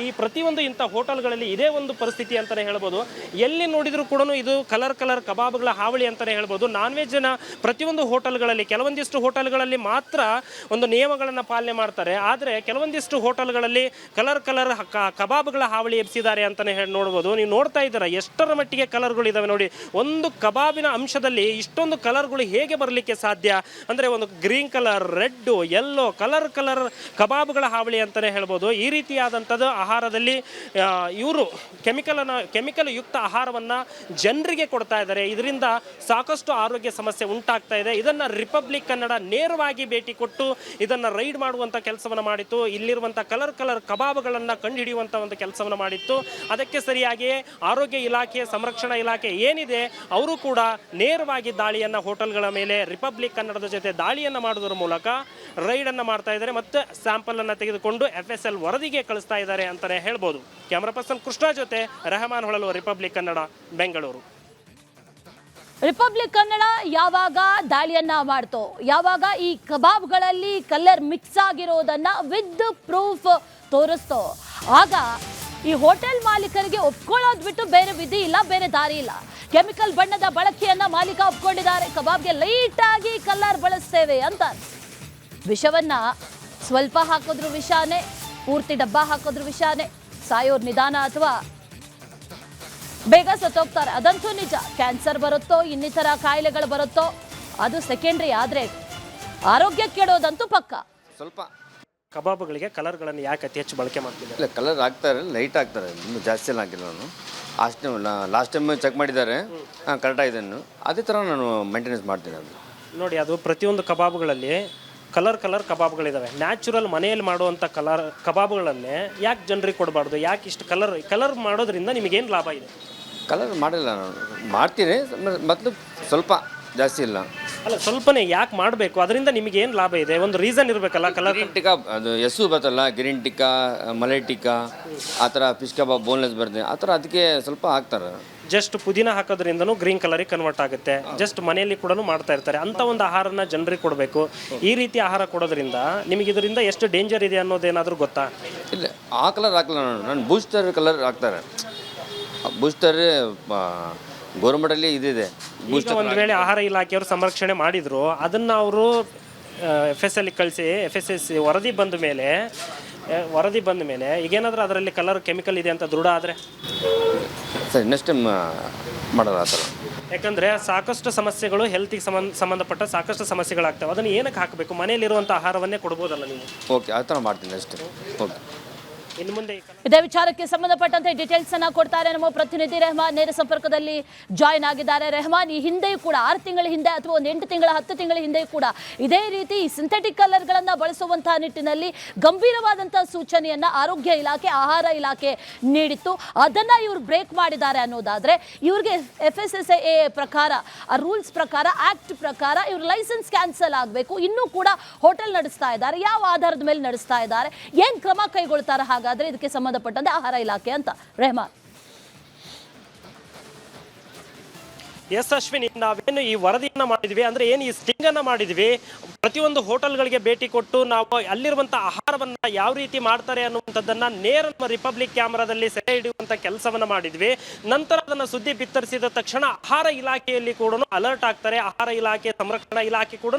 ಈ ಪ್ರತಿಯೊಂದು ಇಂಥ ಹೋಟೆಲ್ಗಳಲ್ಲಿ ಇದೇ ಒಂದು ಪರಿಸ್ಥಿತಿ ಅಂತಲೇ ಹೇಳ್ಬೋದು. ಎಲ್ಲಿ ನೋಡಿದರೂ ಕೂಡ ಇದು ಕಲರ್ ಕಬಾಬ್ಗಳ ಹಾವಳಿ ಅಂತಲೇ ಹೇಳ್ಬೋದು. ನಾನ್ ವೆಜ್ನ ಪ್ರತಿಯೊಂದು ಹೋಟೆಲ್ಗಳಲ್ಲಿ, ಕೆಲವೊಂದಿಷ್ಟು ಹೋಟೆಲ್ಗಳಲ್ಲಿ ಮಾತ್ರ ಒಂದು ನಿಯಮಗಳನ್ನು ಪಾಲನೆ ಮಾಡ್ತಾರೆ, ಆದರೆ ಕೆಲವೊಂದಿಷ್ಟು ಹೋಟೆಲ್ಗಳಲ್ಲಿ ಕಲರ್ ಕಬಾಬ್ಗಳ ಹಾವಳಿ ಎಬ್ಸಿದ್ದಾರೆ ಅಂತಲೇ ನೋಡ್ಬೋದು. ನೀವು ನೋಡ್ತಾ ಇದ್ದೀರಾ ಎಷ್ಟರ ಮಟ್ಟಿಗೆ ಕಲರ್ಗಳಿದ್ದಾವೆ ನೋಡಿ. ಒಂದು ಕಬಾಬಿನ ಅಂಶದಲ್ಲಿ ಇಷ್ಟೊಂದು ಕಲರ್ಗಳು ಹೇಗೆ ಬರಲಿಕ್ಕೆ ಸಾಧ್ಯ? ಅಂದರೆ ಒಂದು green colour, red, yellow colour ಕಬಾಬ್ಗಳ ಹಾವಳಿ ಅಂತಲೇ ಹೇಳ್ಬೋದು. ಈ ರೀತಿಯಾದಂಥದ್ದು ಆಹಾರದಲ್ಲಿ ಇವರು ಕೆಮಿಕಲ್ ಯುಕ್ತ ಆಹಾರವನ್ನು ಜನರಿಗೆ ಕೊಡ್ತಾ ಇದ್ದಾರೆ. ಇದರಿಂದ ಸಾಕಷ್ಟು ಆರೋಗ್ಯ ಸಮಸ್ಯೆ ಉಂಟಾಗ್ತಾ ಇದೆ. ಇದನ್ನು ರಿಪಬ್ಲಿಕ್ ಕನ್ನಡ ನೇರವಾಗಿ ಭೇಟಿ ಕೊಟ್ಟು ಇದನ್ನು ರೈಡ್ ಮಾಡುವಂಥ ಕೆಲಸವನ್ನು ಮಾಡಿತ್ತು. ಇಲ್ಲಿರುವಂಥ ಕಲರ್ ಕಬಾಬ್ಗಳನ್ನು ಕಂಡುಹಿಡಿಯುವಂಥ ಒಂದು ಕೆಲಸವನ್ನು ಮಾಡಿತ್ತು. ಅದಕ್ಕೆ ಸರಿಯಾಗಿ ಆರೋಗ್ಯ ಇಲಾಖೆ, ಸಂರಕ್ಷಣಾ ಇಲಾಖೆ ಏನಿದೆ ಅವರು ಕೂಡ ನೇರವಾಗಿ ದಾಳಿಯನ್ನು ಹೋಟೆಲ್ಗಳ ಮೇಲೆ ರಿಪಬ್ಲಿಕ್ ಕನ್ನಡದ ಜೊತೆ ದಾಳಿಯನ್ನು ಮಾಡೋದ್ರ ಮೂಲಕ ರೈಡನ್ನು ಮಾಡ್ತಾ ಇದ್ದಾರೆ ಮತ್ತು ಸ್ಯಾಂಪಲನ್ನು ತೆಗೆದುಕೊಂಡು FSL ವರದಿಗೆ ಕಳಿಸ್ತಾ ಇದ್ದಾರೆ ಅಂತಲೇ ಹೇಳ್ಬೋದು. ಕ್ಯಾಮ್ರಾ ಪರ್ಸನ್ ಕೃಷ್ಣ ಜೊತೆ ರೆಹಮಾನ್ ಹೊಳಲು, ರಿಪಬ್ಲಿಕ್ ಕನ್ನಡ, ಬೆಂಗಳೂರು. ರಿಪಬ್ಲಿಕ್ ಕನ್ನಡ ಯಾವಾಗ ದಾಳಿಯನ್ನ ಮಾಡ್ತೋ, ಯಾವಾಗ ಈ ಕಬಾಬ್ಗಳಲ್ಲಿ ಕಲರ್ ಮಿಕ್ಸ್ ಆಗಿರೋದನ್ನ ವಿತ್ ಪ್ರೂಫ್ ತೋರಿಸ್ತೋ, ಆಗ ಈ ಹೋಟೆಲ್ ಮಾಲೀಕರಿಗೆ ಒಪ್ಕೊಳ್ಳೋದು ಬಿಟ್ಟು ಬೇರೆ ವಿಧಿ ಇಲ್ಲ, ಬೇರೆ ದಾರಿ ಇಲ್ಲ. ಕೆಮಿಕಲ್ ಬಣ್ಣದ ಬಳಕೆಯನ್ನ ಮಾಲೀಕ ಒಪ್ಕೊಂಡಿದ್ದಾರೆ. ಕಬಾಬ್ಗೆ ಲೈಟ್ ಆಗಿ ಕಲರ್ ಬಳಸ್ತೇವೆ ಅಂತ. ವಿಷವನ್ನ ಸ್ವಲ್ಪ ಹಾಕಿದ್ರು ವಿಷಾನೇ, ಪೂರ್ತಿ ಡಬ್ಬ ಹಾಕಿದ್ರು ವಿಷಾನೇ. ಸಾಯೋರ್ ನಿಧಾನ ಅಥವಾ ಬೇಗ ಸತ್ತೋಗ್ತಾರೆ, ಅದಂತೂ ನಿಜ. ಕ್ಯಾನ್ಸರ್ ಬರುತ್ತೋ, ಇನ್ನಿತರ ಕಾಯಿಲೆಗಳು ಬರುತ್ತೋ ಅದು ಸೆಕೆಂಡ್ರಿ, ಆದರೆ ಆರೋಗ್ಯ ಕೆಡೋದಂತೂ ಪಕ್ಕ. ಸ್ವಲ್ಪ ಕಬಾಬ್ಗಳಿಗೆ ಕಲರ್ಗಳನ್ನು ಯಾಕೆ ಅತಿ ಹೆಚ್ಚು ಬಳಕೆ ಮಾಡ್ತಿದ್ದಾರೆ? ಇಲ್ಲ, ಕಲರ್ ಹಾಕ್ತಾರೆ, ಲೈಟ್ ಹಾಕ್ತಾರೆ, ಇನ್ನೂ ಜಾಸ್ತಿ ಎಲ್ಲ ಹಾಕಿಲ್ಲ ನಾನು. ಲಾಸ್ಟ್ ಟೈಮ್ ಚೆಕ್ ಮಾಡಿದ್ದಾರೆ, ಕರೆಕ್ಟಾಗಿದೆ. ಅದೇ ಥರ ನಾನು ಮೇಂಟೆನೆನ್ಸ್ ಮಾಡ್ತೀನಿ. ಅದು ನೋಡಿ, ಅದು ಪ್ರತಿಯೊಂದು ಕಬಾಬ್ಗಳಲ್ಲಿ ಕಲರ್ ಕಬಾಬ್ಗಳಿದ್ದಾವೆ. ನ್ಯಾಚುರಲ್ ಮನೆಯಲ್ಲಿ ಮಾಡುವಂಥ ಕಬಾಬ್ಗಳನ್ನೇ ಯಾಕೆ ಜನರಿಗೆ ಕೊಡಬಾರ್ದು? ಯಾಕೆ ಇಷ್ಟು ಕಲರ್ ಮಾಡೋದ್ರಿಂದ ನಿಮಗೇನು ಲಾಭ ಇದೆ? ಕಲರ್ ಮಾಡಿಲ್ಲ, ನಾನು ಮಾಡ್ತೀನಿ, ಮತ್ತು ಸ್ವಲ್ಪ ಜಾಸ್ತಿ ಇಲ್ಲ. ಅಲ್ಲ, ಸ್ವಲ್ಪನೇ ಯಾಕೆ ಮಾಡಬೇಕು? ಅದರಿಂದ ನಿಮಗೆ ಏನು ಲಾಭ ಇದೆ? ಒಂದು ರೀಸನ್ ಇರಬೇಕಲ್ಲ. ಗ್ರೀನ್ ಟಿಕ್ಕಾ ಅದು ಬರ್ತಲ್ಲ, ಗ್ರೀನ್ ಟಿಕ್ಕಾ, ಮಲೈ ಟಿಕ್ಕಾ, ಆ ಥರ ಫಿಶ್ ಕಬಾಬ್ ಬೋನ್ಲೆಸ್ ಬರ್ತದೆ, ಆ ಥರ ಅದಕ್ಕೆ ಸ್ವಲ್ಪ ಹಾಕ್ತಾರೆ. ಜಸ್ಟ್ ಪುದೀನ ಹಾಕೋದ್ರಿಂದನೂ ಗ್ರೀನ್ ಕಲರಿಗೆ ಕನ್ವರ್ಟ್ ಆಗುತ್ತೆ. ಜಸ್ಟ್ ಮನೆಯಲ್ಲಿ ಕೂಡ ಮಾಡ್ತಾ ಇರ್ತಾರೆ. ಅಂಥ ಒಂದು ಆಹಾರನ ಜನರಿಗೆ ಕೊಡಬೇಕು. ಈ ರೀತಿ ಆಹಾರ ಕೊಡೋದ್ರಿಂದ ನಿಮಗೆ ಇದರಿಂದ ಎಷ್ಟು ಡೇಂಜರ್ ಇದೆ ಅನ್ನೋದೇನಾದರೂ ಗೊತ್ತಾ? ಇಲ್ಲ, ಆ ಕಲರ್ ಹಾಕಲ್ಲ ನಾನು ಬೂಸ್ಟರ್ ಕಲರ್ ಹಾಕ್ತಾರೆ. ಬೂಸ್ಟರ್ ಗೌರ್ಮೆಂಟಲ್ಲಿ ಇದಿದೆ. ಈಗ ಒಂದು ವೇಳೆ ಆಹಾರ ಇಲಾಖೆಯವರು ಸಂರಕ್ಷಣೆ ಮಾಡಿದ್ರು, ಅದನ್ನು ಅವರು FSL ಕಳಿಸಿ FSS ವರದಿ ಬಂದ ಮೇಲೆ ಈಗೇನಾದರೂ ಅದರಲ್ಲಿ ಕಲರ್ ಕೆಮಿಕಲ್ ಇದೆ ಅಂತ ದೃಢ ಆದರೆ ಸರಿ, ನೆಕ್ಸ್ಟ್ ಟೈಮ್ ಮಾಡೋದು ಆ ಥರ. ಯಾಕಂದರೆ ಸಾಕಷ್ಟು ಸಮಸ್ಯೆಗಳು ಹೆಲ್ತಿಗೆ ಸಂಬಂಧಪಟ್ಟ ಸಾಕಷ್ಟು ಸಮಸ್ಯೆಗಳಾಗ್ತವೆ. ಅದನ್ನು ಏನಕ್ಕೆ ಹಾಕಬೇಕು? ಮನೆಯಲ್ಲಿರುವಂಥ ಆಹಾರವನ್ನೇ ಕೊಡ್ಬೋದಲ್ಲ ನೀವು? ಓಕೆ, ಆ ಥರ ಮಾಡ್ತೀನಿ ಅಷ್ಟೇ. ಓಕೆ, ಇನ್ನು ಮುಂದೆ ಇದೇ ವಿಚಾರಕ್ಕೆ ಸಂಬಂಧಪಟ್ಟಂತೆ ಡೀಟೇಲ್ಸ್ ಅನ್ನ ಕೊಡ್ತಾರೆ ನಮ್ಮ ಪ್ರತಿನಿಧಿ ರೆಹಮಾನ್. ನೇರ ಸಂಪರ್ಕದಲ್ಲಿ ಜಾಯ್ನ್ ಆಗಿದ್ದಾರೆ. ರೆಹಮಾನ್, ಈ ಹಿಂದೆಯೂ ಕೂಡ 6 ತಿಂಗಳ ಹಿಂದೆ ಅಥವಾ ಒಂದು 8 ತಿಂಗಳ 10 ತಿಂಗಳ ಹಿಂದೆಯೂ ಕೂಡ ಇದೇ ರೀತಿ ಸಿಂಥೆಟಿಕ್ ಕಲರ್ಗಳನ್ನು ಬಳಸುವಂತಹ ನಿಟ್ಟಿನಲ್ಲಿ ಗಂಭೀರವಾದಂತಹ ಸೂಚನೆಯನ್ನ ಆರೋಗ್ಯ ಇಲಾಖೆ, ಆಹಾರ ಇಲಾಖೆ ನೀಡಿತ್ತು. ಅದನ್ನ ಇವರು ಬ್ರೇಕ್ ಮಾಡಿದ್ದಾರೆ ಅನ್ನೋದಾದ್ರೆ ಇವ್ರಿಗೆ FSSAI ಪ್ರಕಾರ, ಆ ರೂಲ್ಸ್ ಪ್ರಕಾರ, ಆಕ್ಟ್ ಪ್ರಕಾರ ಇವ್ರ ಲೈಸೆನ್ಸ್ ಕ್ಯಾನ್ಸಲ್ ಆಗಬೇಕು. ಇನ್ನೂ ಕೂಡ ಹೋಟೆಲ್ ನಡೆಸ್ತಾ ಇದ್ದಾರೆ. ಯಾವ ಆಧಾರದ ಮೇಲೆ ನಡೆಸ್ತಾ ಇದ್ದಾರೆ? ಏನ್ ಕ್ರಮ ಕೈಗೊಳ್ತಾರೆ ಹಾಗಾದ್ರೆ ಇದಕ್ಕೆ ಸಂಬಂಧಪಟ್ಟಂತೆ ಆಹಾರ ಇಲಾಖೆ ಅಂತ? ರೆಹಮಾನ್. ಎಸ್ ಅಶ್ವಿನಿ, ನಾವೇನು ಈ ವರದಿಯನ್ನ ಮಾಡಿದ್ವಿ ಅಂದ್ರೆ ಏನು ಈ ಸ್ಟಿಂಗ್ ಅನ್ನ ಮಾಡಿದ್ವಿ, ಪ್ರತಿಯೊಂದು ಹೋಟೆಲ್ಗಳಿಗೆ ಭೇಟಿ ಕೊಟ್ಟು ನಾವು ಅಲ್ಲಿರುವಂತ ಆಹಾರವನ್ನ ಯಾವ ರೀತಿ ಮಾಡ್ತಾರೆ ಅನ್ನುವಂಥದ್ದನ್ನ ನೇರ ನಮ್ಮ ರಿಪಬ್ಲಿಕ್ ಕ್ಯಾಮರಾದಲ್ಲಿ ಸೆರೆ ಹಿಡಿಯುವಂತ ಕೆಲಸವನ್ನ ಮಾಡಿದ್ವಿ. ನಂತರ ಅದನ್ನ ಸುದ್ದಿ ಬಿತ್ತರಿಸಿದ ತಕ್ಷಣ ಆಹಾರ ಇಲಾಖೆಯಲ್ಲಿ ಕೂಡ ಅಲರ್ಟ್ ಆಗ್ತಾರೆ, ಆಹಾರ ಇಲಾಖೆ ಸಂರಕ್ಷಣಾ ಇಲಾಖೆ ಕೂಡ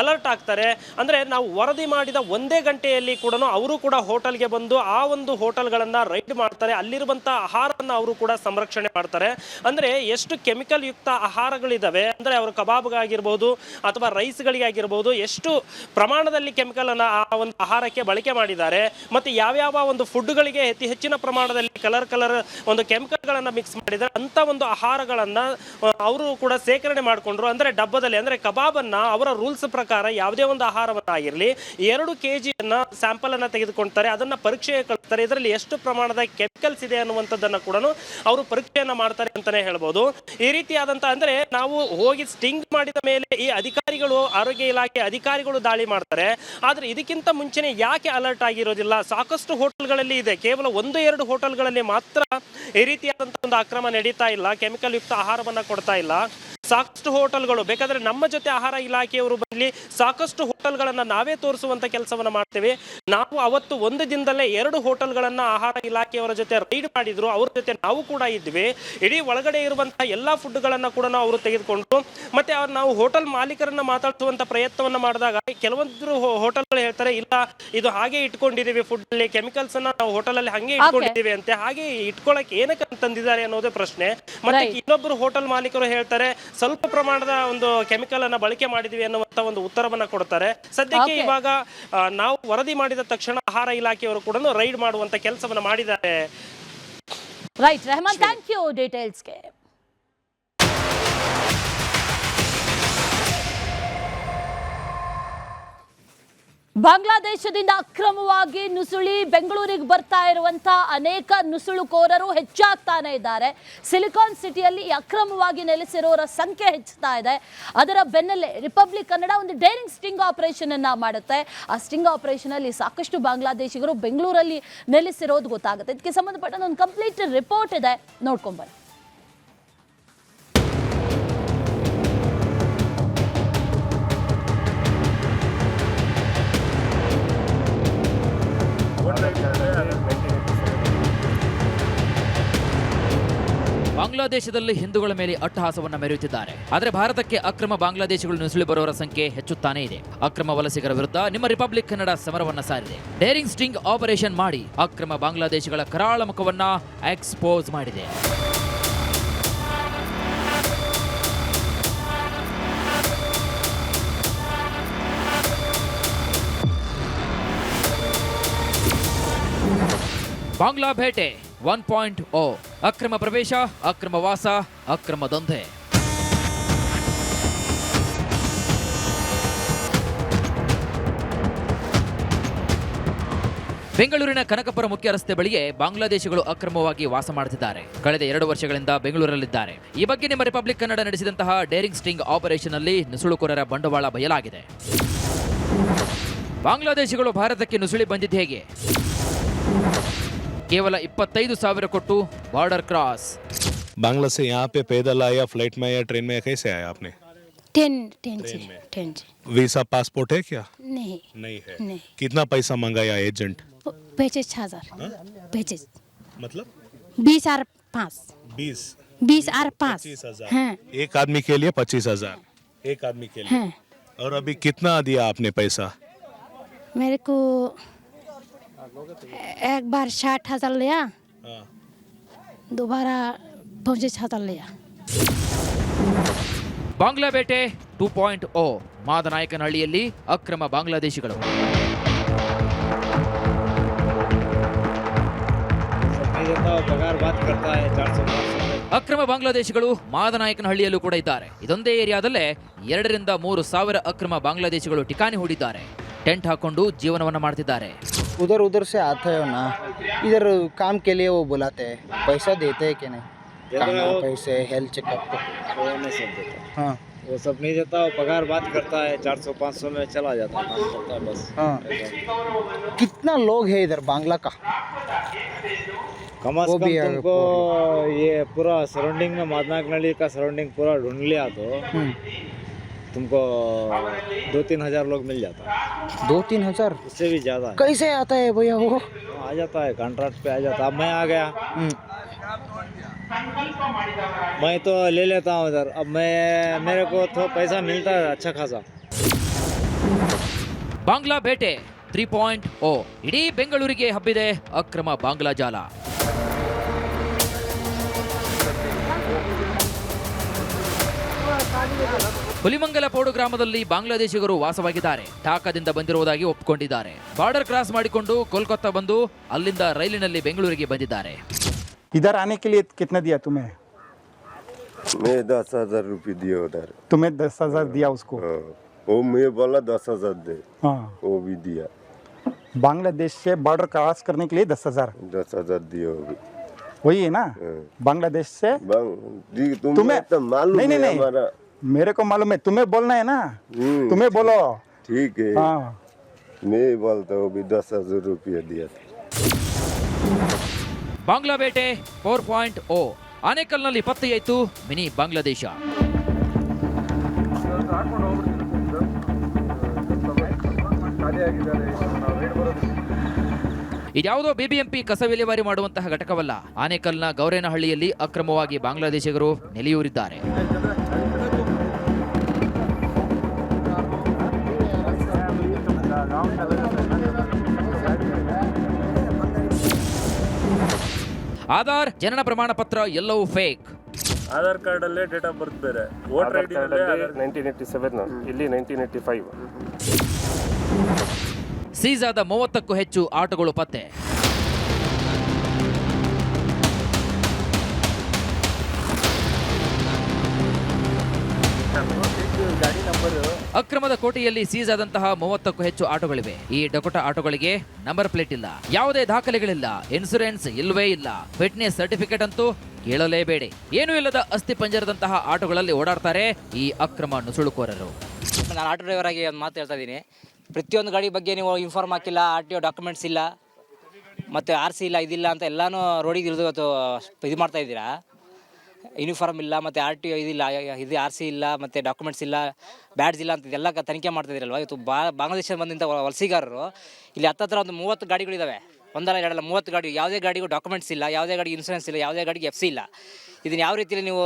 ಅಲರ್ಟ್ ಆಗ್ತಾರೆ. ಅಂದ್ರೆ ನಾವು ವರದಿ ಮಾಡಿದ ಒಂದೇ ಗಂಟೆಯಲ್ಲಿ ಕೂಡ ಅವರು ಕೂಡ ಹೋಟೆಲ್ಗೆ ಬಂದು ಆ ಒಂದು ಹೋಟೆಲ್ಗಳನ್ನ ರೈಡ್ ಮಾಡ್ತಾರೆ, ಅಲ್ಲಿರುವಂತ ಆಹಾರವನ್ನ ಅವರು ಕೂಡ ಸಂರಕ್ಷಣೆ ಮಾಡ್ತಾರೆ. ಅಂದ್ರೆ ಎಷ್ಟು ಕೆಮಿಕಲ್ ಯುಕ್ತ ಆಹಾರಗಳಿದಾವೆ ಅಂದ್ರೆ ಅವರು ಕಬಾಬ್ಗಾಗಿರ್ಬೋದು ಅಥವಾ ರೈಸ್ಗಳಿಗಾಗಿರ್ಬೋದು ಎಷ್ಟು ಪ್ರಮಾಣದಲ್ಲಿ ಕೆಮಿಕಲ್ ಅನ್ನ ಆ ಒಂದು ಆಹಾರಕ್ಕೆ ಬಳಕೆ ಮಾಡಿದ್ದಾರೆ, ಮತ್ತೆ ಯಾವ್ಯಾವ ಒಂದು ಫುಡ್ಗಳಿಗೆ ಹೆಚ್ಚಿನ ಪ್ರಮಾಣದಲ್ಲಿ ಕಲರ್ ಒಂದು ಕೆಮಿಕಲ್ಗಳನ್ನ ಮಿಕ್ಸ್ ಮಾಡಿದ್ದಾರೆ ಅಂತ ಒಂದು ಆಹಾರಗಳನ್ನ ಅವರು ಕೂಡ ಸೇಕರಣೆ ಮಾಡಿಕೊಂಡ್ರು. ಅಂದ್ರೆ ಡಬ್ಬದಲ್ಲಿ ಅಂದ್ರೆ ಕಬಾಬನ್ನ ಅವರ ರೂಲ್ಸ್ ಪ್ರಕಾರ ಯಾವುದೇ ಒಂದು ಆಹಾರವನ್ನ ಆಗಿರಲಿ 2 kg ಸ್ಯಾಂಪಲ್ ಅನ್ನ ತೆಗೆದುಕೊಳ್ತಾರೆ, ಅದನ್ನ ಪರೀಕ್ಷೆಗೆ ಕಳಿಸ್ತಾರೆ. ಇದರಲ್ಲಿ ಎಷ್ಟು ಪ್ರಮಾಣದ ಕೆಮಿಕಲ್ಸ್ ಇದೆ ಅನ್ನುವಂಥದ್ದನ್ನ ಕೂಡ ಅವರು ಪರೀಕ್ಷೆಯನ್ನ ಮಾಡ್ತಾರೆ ಅಂತಾನೆ ಹೇಳ್ಬೋದು. ಈ ರೀತಿಯಾದಂತ ಅಂದ್ರೆ ನಾವು ಹೋಗಿ ಸ್ಟಿಂಗ್ ಮಾಡಿದ ಮೇಲೆ ಈ ಅಧಿಕಾರಿಗಳು, ಆರೋಗ್ಯ ಇಲಾಖೆ ಅಧಿಕಾರಿಗಳು ದಾಳಿ ಮಾಡ್ತಾರೆ. ಆದ್ರೆ ಇದಕ್ಕಿಂತ ಮುಂಚೆನೆ ಯಾಕೆ ಅಲರ್ಟ್ ಆಗಿರೋದಿಲ್ಲ? ಸಾಕಷ್ಟು ಹೋಟೆಲ್ಗಳಲ್ಲಿ ಇದೆ, ಕೇವಲ 1-2 ಹೋಟೆಲ್ಗಳಲ್ಲಿ ಮಾತ್ರ ಈ ರೀತಿಯಾದಂತಹ ಒಂದು ಅಕ್ರಮ ನಡೀತಾ ಇಲ್ಲ, ಕೆಮಿಕಲ್ ಯುಕ್ತ ಆಹಾರವನ್ನ ಕೊಡ್ತಾ ಇಲ್ಲ. ಸಾಕಷ್ಟು ಹೋಟೆಲ್ಗಳು ಬೇಕಾದ್ರೆ ನಮ್ಮ ಜೊತೆ ಆಹಾರ ಇಲಾಖೆಯವರು ಬರಲಿ, ಸಾಕಷ್ಟು ಹೋಟೆಲ್ಗಳನ್ನ ನಾವೇ ತೋರಿಸುವಂತ ಕೆಲಸವನ್ನ ಮಾಡ್ತೇವೆ. ನಾವು ಅವತ್ತು ಒಂದು ದಿನದಲ್ಲೇ 2 ಹೋಟೆಲ್ಗಳನ್ನ ಆಹಾರ ಇಲಾಖೆಯವರ ಜೊತೆ ರೈಡ್ ಮಾಡಿದ್ರು, ಅವ್ರ ಜೊತೆ ನಾವು ಕೂಡ ಇದ್ವಿ. ಇಡೀ ಒಳಗಡೆ ಇರುವಂತಹ ಎಲ್ಲಾ ಫುಡ್ಗಳನ್ನ ಕೂಡ ಅವರು ತೆಗೆದುಕೊಂಡು ಮತ್ತೆ ನಾವು ಹೋಟೆಲ್ ಮಾಲೀಕರನ್ನ ಮಾತಾಡಿಸುವಂತ ಪ್ರಯತ್ನವನ್ನ ಮಾಡಿದಾಗ ಕೆಲವೊಂದು ಹೋಟೆಲ್ಗಳು ಹೇಳ್ತಾರೆ, ಇಲ್ಲ ಇದು ಹಾಗೆ ಇಟ್ಕೊಂಡಿದೀವಿ, ಫುಡ್ ಅಲ್ಲಿ ಕೆಮಿಕಲ್ಸ್ ಅನ್ನ ನಾವು ಹೋಟೆಲ್ ಅಲ್ಲಿ ಹಂಗೆ ಇಟ್ಕೊಂಡಿದೀವಿ ಅಂತೆ, ಹಾಗೆ ಇಟ್ಕೊಳಕ್ಕೆ ಏನಕ್ಕೆ ತಂದಿದ್ದಾರೆ ಅನ್ನೋದೇ ಪ್ರಶ್ನೆ. ಮತ್ತೆ ಇನ್ನೊಬ್ಬರು ಹೋಟೆಲ್ ಮಾಲೀಕರು ಹೇಳ್ತಾರೆ ಸ್ವಲ್ಪ ಪ್ರಮಾಣದ ಒಂದು ಕೆಮಿಕಲ್ ಅನ್ನ ಬಳಕೆ ಮಾಡಿದೀವಿ ಅನ್ನುವಂತ ಒಂದು ಉತ್ತರವನ್ನ ಕೊಡ್ತಾರೆ. ಸದ್ಯಕ್ಕೆ ಇವಾಗ ನಾವು ವರದಿ ಮಾಡಿದ ತಕ್ಷಣ ಆಹಾರ ಇಲಾಖೆಯವರು ಕೂಡ ರೈಡ್ ಮಾಡುವಂತ ಕೆಲಸವನ್ನ ಮಾಡಿದ್ದಾರೆ. ರೈಟ್ ರೆಹಮಾನ್, ಥ್ಯಾಂಕ್ ಯು ಡೀಟೇಲ್ಸ್ಗೆ. ಬಾಂಗ್ಲಾದೇಶದಿಂದ ಅಕ್ರಮವಾಗಿ ನುಸುಳಿ ಬೆಂಗಳೂರಿಗೆ ಬರ್ತಾ ಇರುವಂತ ಅನೇಕ ನುಸುಳುಕೋರರು ಹೆಚ್ಚಾಗ್ತಾನೆ ಇದ್ದಾರೆ. ಸಿಲಿಕಾನ್ ಸಿಟಿಯಲ್ಲಿ ಅಕ್ರಮವಾಗಿ ನೆಲೆಸಿರೋರ ಸಂಖ್ಯೆ ಹೆಚ್ಚುತ್ತಾ ಇದೆ. ಅದರ ಬೆನ್ನಲ್ಲೇ ರಿಪಬ್ಲಿಕ್ ಕನ್ನಡ ಒಂದು ಡೇರಿಂಗ್ ಸ್ಟಿಂಗ್ ಆಪರೇಷನ್ ಅನ್ನ ಮಾಡುತ್ತೆ. ಆ ಸ್ಟಿಂಗ್ ಆಪರೇಷನ್ ಅಲ್ಲಿ ಸಾಕಷ್ಟು ಬಾಂಗ್ಲಾದೇಶಿಗರು ಬೆಂಗಳೂರಲ್ಲಿ ನೆಲೆಸಿರೋದು ಗೊತ್ತಾಗುತ್ತೆ. ಇದಕ್ಕೆ ಸಂಬಂಧಪಟ್ಟ ಒಂದು ಕಂಪ್ಲೀಟ್ ರಿಪೋರ್ಟ್ ಇದೆ, ನೋಡ್ಕೊಂಡ್ಬನ್ನಿ. ಬಾಂಗ್ಲಾದೇಶದಲ್ಲಿ ಹಿಂದೂಗಳ ಮೇಲೆ ಅಟ್ಟಹಾಸವನ್ನ ಮೆರೆಯುತ್ತಿದ್ದಾರೆ. ಆದರೆ ಭಾರತಕ್ಕೆ ಅಕ್ರಮ ಬಾಂಗ್ಲಾದೇಶಿಗಳು ನುಸುಳಿ ಬರುವವರ ಸಂಖ್ಯೆ ಹೆಚ್ಚುತ್ತಾನೇ ಇದೆ. ಅಕ್ರಮ ವಲಸಿಗರ ವಿರುದ್ಧ ನಿಮ್ಮ ರಿಪಬ್ಲಿಕ್ ಕನ್ನಡ ಸಮರವನ್ನ ಸಾರಿದೆ. ಡೇರಿಂಗ್ ಸ್ಟಿಂಗ್ ಆಪರೇಷನ್ ಮಾಡಿ ಅಕ್ರಮ ಬಾಂಗ್ಲಾದೇಶಿಗಳ ಕರಾಳ ಮುಖವನ್ನ ಎಕ್ಸ್ಪೋಸ್ ಮಾಡಿದೆ. ಬಾಂಗ್ಲಾ ಭೇಟೆ 1.0 ಅಕ್ರಮ ಪ್ರವೇಶ, ಅಕ್ರಮ ವಾಸ, ಅಕ್ರಮ ದಂಧೆ. ಬೆಂಗಳೂರಿನ ಕನಕಪುರ ಮುಖ್ಯ ರಸ್ತೆ ಬಳಿಯೇ ಬಾಂಗ್ಲಾದೇಶಿಗಳು ಅಕ್ರಮವಾಗಿ ವಾಸ ಮಾಡುತ್ತಿದ್ದಾರೆ. ಕಳೆದ 2 ವರ್ಷಗಳಿಂದ ಬೆಂಗಳೂರಲ್ಲಿದ್ದಾರೆ. ಈ ಬಗ್ಗೆ ನಿಮ್ಮ ರಿಪಬ್ಲಿಕ್ ಕನ್ನಡ ನಡೆಸಿದಂತಹ ಡೇರಿಂಗ್ ಸ್ಟಿಂಗ್ ಆಪರೇಷನ್ ಅಲ್ಲಿ ನುಸುಳುಕೋರರ ಬಂಡವಾಳ ಬಯಲಾಗಿದೆ. ಬಾಂಗ್ಲಾದೇಶಿಗಳು ಭಾರತಕ್ಕೆ ನುಸುಳಿ ಬಂದಿದ್ದು ಹೇಗೆ? केवल 25,000 ಕೊಟ್ಟು बॉर्डर क्रॉस। बांग्ला से यहाँ पे पैदल आया, फ्लाइट में या ट्रेन में, कैसे आया आपने? ट्रेन से। वीसा पासपोर्ट है क्या? नहीं है। नहीं। कितना पैसा मंगाया एजेंट? 25,000 भेजे। मतलब 20 और 5 20 और 5 25,000। हाँ। एक आदमी के लिए 25,000 एक आदमी के लिए। हाँ। और अभी कितना दिया आपने पैसा? मेरे को एक बार 60,000 लिया, दोबारा 25,000 लिया। ಬಾಂಗ್ಲಾ ಬೇಟೆ 2.0 ಮಾದನಾಯಕನಹಳ್ಳಿಯಲ್ಲಿ ಅಕ್ರಮ ಬಾಂಗ್ಲಾದೇಶಿಗಳು. ಅಕ್ರಮ ಬಾಂಗ್ಲಾದೇಶಿಗಳು ಮಾದನಾಯಕನಹಳ್ಳಿಯಲ್ಲೂ ಕೂಡ ಇದ್ದಾರೆ. ಇದೊಂದೇ ಏರಿಯಾದಲ್ಲೇ 2 ರಿಂದ 3 ಸಾವಿರ ಅಕ್ರಮ ಬಾಂಗ್ಲಾದೇಶಿಗಳು ಠಿಕಾಣಿ ಹೂಡಿದ್ದಾರೆ. ಟೆಂಟ್ ಹಾಕೊಂಡು ಜೀವನವನ್ನ ಮಾಡ್ತಿದ್ದಾರೆ. उधर से आते हो ना, इधर काम के लिए वो बुलाते हैं, पैसा देते हैं कि नहीं? खाना, पैसे, हेल्थ चेकअप नहीं सब देता। हाँ वो सब नहीं देता, वो पगार बात करता है 400-500 में चला जाता है, करता है बस। हाँ। कितना लोग है इधर बांग्ला का? कम से कम तुमको ये पूरा सराउंडिंग में मादनाक नली का सराउंडिंग पूरा ढूंढ लिया तो तुमको 2-3 हज़ार लोग मिल जाता है। 2-3 हज़ार उससे भी ज़्यादा है। कैसे आता है भैया वो? आ जाता है कॉन्ट्रैक्ट पे आ जाता है। अब मैं आ गया, मैं तो ले लेता हूँ उधर। अब मेरे को तो पैसा मिलता है अच्छा खासा। ಬಾಂಗ್ಲಾ ಬೇಟೆ 3.0 ಇಡೀ ಬೆಂಗಳೂರಿಗೆ ಹಬ್ಬಿದೆ ಅಕ್ರಮ ಬಾಂಗ್ಲಾ ಜಾಲ. ಹುಲಿಮಂಗಲ ಪೋಡು ಗ್ರಾಮದಲ್ಲಿ ಬಾಂಗ್ಲಾದೇಶಿಗರು ವಾಸವಾಗಿದ್ದಾರೆ. ಢಾಕಾದಿಂದ ಬಂದಿರುವುದಾಗಿ ಒಪ್ಪಿಕೊಂಡಿದ್ದಾರೆ. ಬಾರ್ಡರ್ ಕ್ರಾಸ್ ಮಾಡಿಕೊಂಡು ಕೋಲ್ಕತ್ತಾ ಬಂದು ಅಲ್ಲಿಂದ ರೈಲಿನಲ್ಲಿ ಬೆಂಗಳೂರಿಗೆ ಬಂದಿದ್ದಾರೆ. इधर आने के लिए कितना दिया तुम्हें? मैं 10,000 रुपये दिया उधर। तुम्हें 10,000 दिया उसको? वो मैं बोला 10,000 दे। हाँ, वो भी दिया। बांग्लादेश से बॉर्डर क्रॉस करने के लिए 10,000 दिया वो भी। वही है ना? बांग्लादेश से तुम्हें तो मालूम है हमारा। मेरे को मालूम है, तुम्हें बोलना है ना, तुम्हें बोलो। ठीक है, हाँ मैं बोलता हूँ भी 10,000 रुपया दिया था। ಬಾಂಗ್ಲಾ ಬೇಟೆ 4.0 ಆನೇಕಲ್ನಲ್ಲಿ ಪತ್ತೆಯಾಯಿತು ಮಿನಿ ಬಾಂಗ್ಲಾದೇಶ. ಇದ್ಯಾವುದೋ ಬಿಬಿಎಂಪಿ ಕಸ ವಿಲೇವಾರಿ ಮಾಡುವಂತಹ ಘಟಕವಲ್ಲ. ಆನೇಕಲ್ನ ಗೌರೇನಹಳ್ಳಿಯಲ್ಲಿ ಅಕ್ರಮವಾಗಿ ಬಾಂಗ್ಲಾದೇಶಿಗರು ನೆಲೆಯೂರಿದ್ದಾರೆ. ಆಧಾರ್, ಜನನ ಪ್ರಮಾಣ ಪತ್ರ ಎಲ್ಲವೂ ಫೇಕ್. ಆಧಾರ್ ಕಾರ್ಡ್ ಅಲ್ಲೇ ಡೇಟ್ ಆಫ್ ಬರ್ತ್ ಬೇರೆ, ವೋಟರ್ ಐಡಿ 1987, ಇಲ್ಲಿ 1985. ಸೀಸ್ ಆದ 30ಕ್ಕೂ ಹೆಚ್ಚು ಆಟೋಗಳು ಪತ್ತೆ. ಅಕ್ರಮದ ಕೋಟೆಯಲ್ಲಿ ಸೀಸ್ ಆದಂತಹ 30ಕ್ಕೂ ಹೆಚ್ಚು ಆಟೋಗಳಿವೆ. ಈ ಡಕೋಟ ಆಟೋಗಳಿಗೆ ನಂಬರ್ ಪ್ಲೇಟ್ ಇಲ್ಲ, ಯಾವುದೇ ದಾಖಲೆಗಳಿಲ್ಲ, ಇನ್ಸೂರೆನ್ಸ್ ಇಲ್ಲವೇ ಇಲ್ಲ, ಫಿಟ್ನೆಸ್ ಸರ್ಟಿಫಿಕೇಟ್ ಅಂತೂ ಕೇಳಲೇಬೇಡಿ. ಏನೂ ಇಲ್ಲದ ಅಸ್ಥಿ ಪಂಜರದಂತಹ ಆಟೋಗಳಲ್ಲಿ ಓಡಾಡ್ತಾರೆ ಈ ಅಕ್ರಮ ನುಸುಳುಕೋರರು. ನಾನು ಆಟೋ ಡ್ರೈವರ್ ಆಗಿ ಒಂದು ಮಾತು ಹೇಳ್ತಾ ಇದ್ದೀನಿ. ಪ್ರತಿಯೊಂದು ಗಾಡಿ ಬಗ್ಗೆ ನೀವು ಇನ್ಫಾರ್ಮ್ ಹಾಕಿಲ್ಲ, RTO ಡಾಕ್ಯುಮೆಂಟ್ಸ್ ಇಲ್ಲ, ಮತ್ತು RC ಇಲ್ಲ, ಇದಿಲ್ಲ ಅಂತ ಎಲ್ಲನೂ ರೋಡಿಗೆ ಇಳಿದು ಇದು ಮಾಡ್ತಾ ಇದ್ದೀರಾ. ಯೂನಿಫಾರ್ಮ್ ಇಲ್ಲ, ಮತ್ತು RTO ಇದಿಲ್ಲ, ಇದು RC ಇಲ್ಲ, ಮತ್ತು ಡಾಕ್ಯುಮೆಂಟ್ಸ್ ಇಲ್ಲ, ಬ್ಯಾಡ್ಜ್ ಇಲ್ಲ ಅಂತ ಇದೆಲ್ಲ ತನಿಖೆ ಮಾಡ್ತಾಯಿದ್ದೀರಲ್ವ. ಇವತ್ತು ಬಾಂಗ್ಲಾದೇಶದ ಬಂದಂಥ ವಲಸಿಗಾರರು ಇಲ್ಲಿ ಹತ್ತತ್ರ ಒಂದು 30 ಗಾಡಿಗಳಿದ್ದಾವೆ. ಒಂದಲ್ಲ ಎರಡಲ್ಲ 30 ಗಾಡಿ. ಯಾವುದೇ ಗಾಡಿಗೂ ಡಾಕ್ಯುಮೆಂಟ್ಸ್ ಇಲ್ಲ, ಯಾವುದೇ ಗಾಡಿಗೆ ಇನ್ಸೂರೆನ್ಸ್ ಇಲ್ಲ, ಯಾವುದೇ ಗಾಡಿಗೆ FC ಇಲ್ಲ. ಇದನ್ನು ಯಾವ ರೀತಿಯಲ್ಲಿ ನೀವು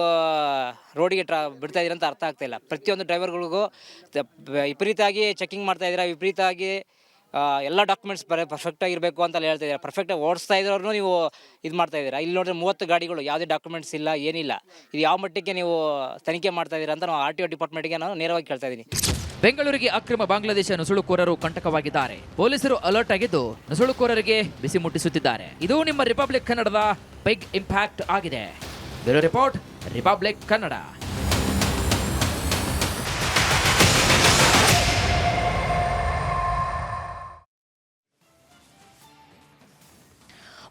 ರೋಡಿಗೆ ಬಿಡ್ತಾ ಇದ್ದೀರ ಅಂತ ಅರ್ಥ ಆಗ್ತಾಯಿಲ್ಲ. ಪ್ರತಿಯೊಂದು ಡ್ರೈವರ್ಗಳಿಗೂ ವಿಪರೀತವಾಗಿ ಚೆಕಿಂಗ್ ಮಾಡ್ತಾಯಿದ್ದೀರಾ, ವಿಪರೀತವಾಗಿ ಎಲ್ಲ ಡಾಕ್ಯುಮೆಂಟ್ಸ್ ಪರ್ಫೆಕ್ಟಾಗಿರಬೇಕು ಅಂತ ಹೇಳ್ತಾ ಇದ್ದೀರಾ. ಪರ್ಫೆಕ್ಟಾಗಿ ಓಡಿಸ್ತಾ ಇದ್ರೂ ನೀವು ಇದು ಮಾಡ್ತಾ ಇದ್ದೀರಾ. ಇಲ್ಲಿ ನೋಡಿದ್ರೆ 30 ಗಾಡಿಗಳು, ಯಾವುದೇ ಡಾಕ್ಯುಮೆಂಟ್ಸ್ ಇಲ್ಲ, ಏನಿಲ್ಲ. ಇದು ಯಾವ ಮಟ್ಟಿಗೆ ನೀವು ತನಿಖೆ ಮಾಡ್ತಾ ಇದ್ದೀರಾ ಅಂತ ನಾವು RTO ಡಿಪಾರ್ಟ್ಮೆಂಟ್ಗೆ ನಾನು ನೇರವಾಗಿ ಕೇಳ್ತಾ ಇದ್ದೀನಿ. ಬೆಂಗಳೂರಿಗೆ ಅಕ್ರಮ ಬಾಂಗ್ಲಾದೇಶ ನುಸುಳುಕೋರರು ಕಂಟಕವಾಗಿದ್ದಾರೆ. ಪೊಲೀಸರು ಅಲರ್ಟ್ ಆಗಿದ್ದು ನುಸುಳುಕೋರರಿಗೆ ಬಿಸಿ ಮುಟ್ಟಿಸುತ್ತಿದ್ದಾರೆ. ಇದು ನಿಮ್ಮ ರಿಪಬ್ಲಿಕ್ ಕನ್ನಡದ ಬಿಗ್ ಇಂಪ್ಯಾಕ್ಟ್ ಆಗಿದೆ. Bureau report, republic Kannada.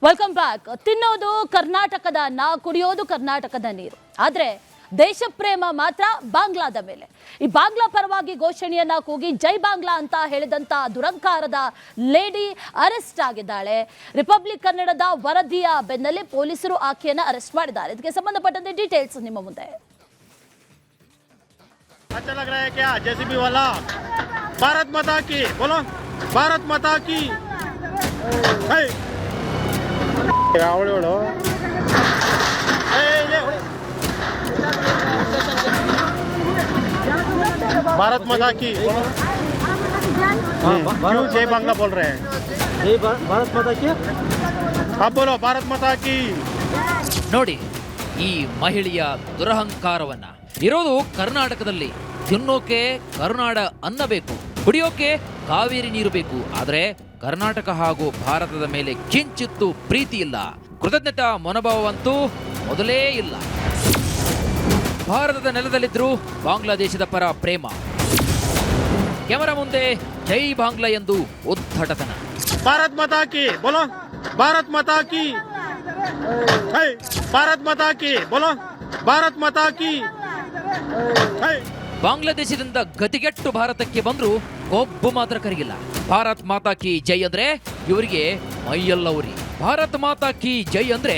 Welcome back. ತಿನ್ನೋದು ಕರ್ನಾಟಕದ ಅನ್ನ, ಕುಡಿಯೋದು ಕರ್ನಾಟಕದ ನೀರು. ಆದರೆ ದೇಶ ಪ್ರೇಮ ಮಾತ್ರ ಬಾಂಗ್ಲಾದ ಮೇಲೆ. ಈ ಬಾಂಗ್ಲಾ ಪರವಾಗಿ ಘೋಷಣೆಯನ್ನ ಕೂಗಿ ಜೈ ಬಾಂಗ್ಲಾ ಅಂತ ಹೇಳಿದಂತ ದುರಂಕಾರದ ಲೇಡಿ ಅರೆಸ್ಟ್ ಆಗಿದ್ದಾಳೆ. ರಿಪಬ್ಲಿಕ್ ಕನ್ನಡದ ವರದಿಯ ಬೆನ್ನಲ್ಲೇ ಪೊಲೀಸರು ಆಕೆಯನ್ನ ಅರೆಸ್ಟ್ ಮಾಡಿದ್ದಾರೆ. ಇದಕ್ಕೆ ಸಂಬಂಧಪಟ್ಟಂತೆ ಡೀಟೇಲ್ಸ್ ನಿಮ್ಮ ಮುಂದೆ. JCB वाला भारत माता की बोलो, भारत माता की भारत माता की क्यों जय बांग्ला बोल रहे हैं? जय भारत माता की, आप बोलो भारत माता की. ನೋಡಿ ಈ ಮಹಿಳೆಯ ದುರಹಂಕಾರವನ್ನ. ಇರೋದು ಕರ್ನಾಟಕದಲ್ಲಿ. ತಿನ್ನೋಕೆ ಕರುನಾಡ ಅನ್ನ ಬೇಕು, ಕುಡಿಯೋಕೆ ಕಾವೇರಿ ನೀರು ಬೇಕು. ಆದರೆ ಕರ್ನಾಟಕ ಹಾಗೂ ಭಾರತದ ಮೇಲೆ ಕಿಂಚಿತ್ತು ಪ್ರೀತಿ ಇಲ್ಲ, ಕೃತಜ್ಞತಾ ಮನೋಭಾವವಂತೂ ಮೊದಲೇ ಇಲ್ಲ. ಭಾರತದ ನೆಲದಲ್ಲಿದ್ದರೂ ಬಾಂಗ್ಲಾದೇಶದ ಪರ ಪ್ರೇಮ. ಕ್ಯಾಮರಾ ಮುಂದೆ ಜೈ ಬಾಂಗ್ಲಾ ಎಂದು ಉದ್ಧಟತನ. भारत माता की बोलो, भारत माता की, भारत माता की बोलो, भारत माता की. ಬಾಂಗ್ಲಾದೇಶದಿಂದ ಗತಿಗೆಟ್ಟು ಭಾರತಕ್ಕೆ ಬಂದ್ರು ಕೊಬ್ಬು ಮಾತ್ರ ಕರಗಿಲ್ಲ. ಭಾರತ್ ಮಾತಾ ಕಿ ಜೈ ಅಂದ್ರೆ ಇವರಿಗೆ ಮೈಯೆಲ್ಲ ಉರಿ. ಭಾರತ್ ಮಾತಾ ಕಿ ಜೈ ಅಂದ್ರೆ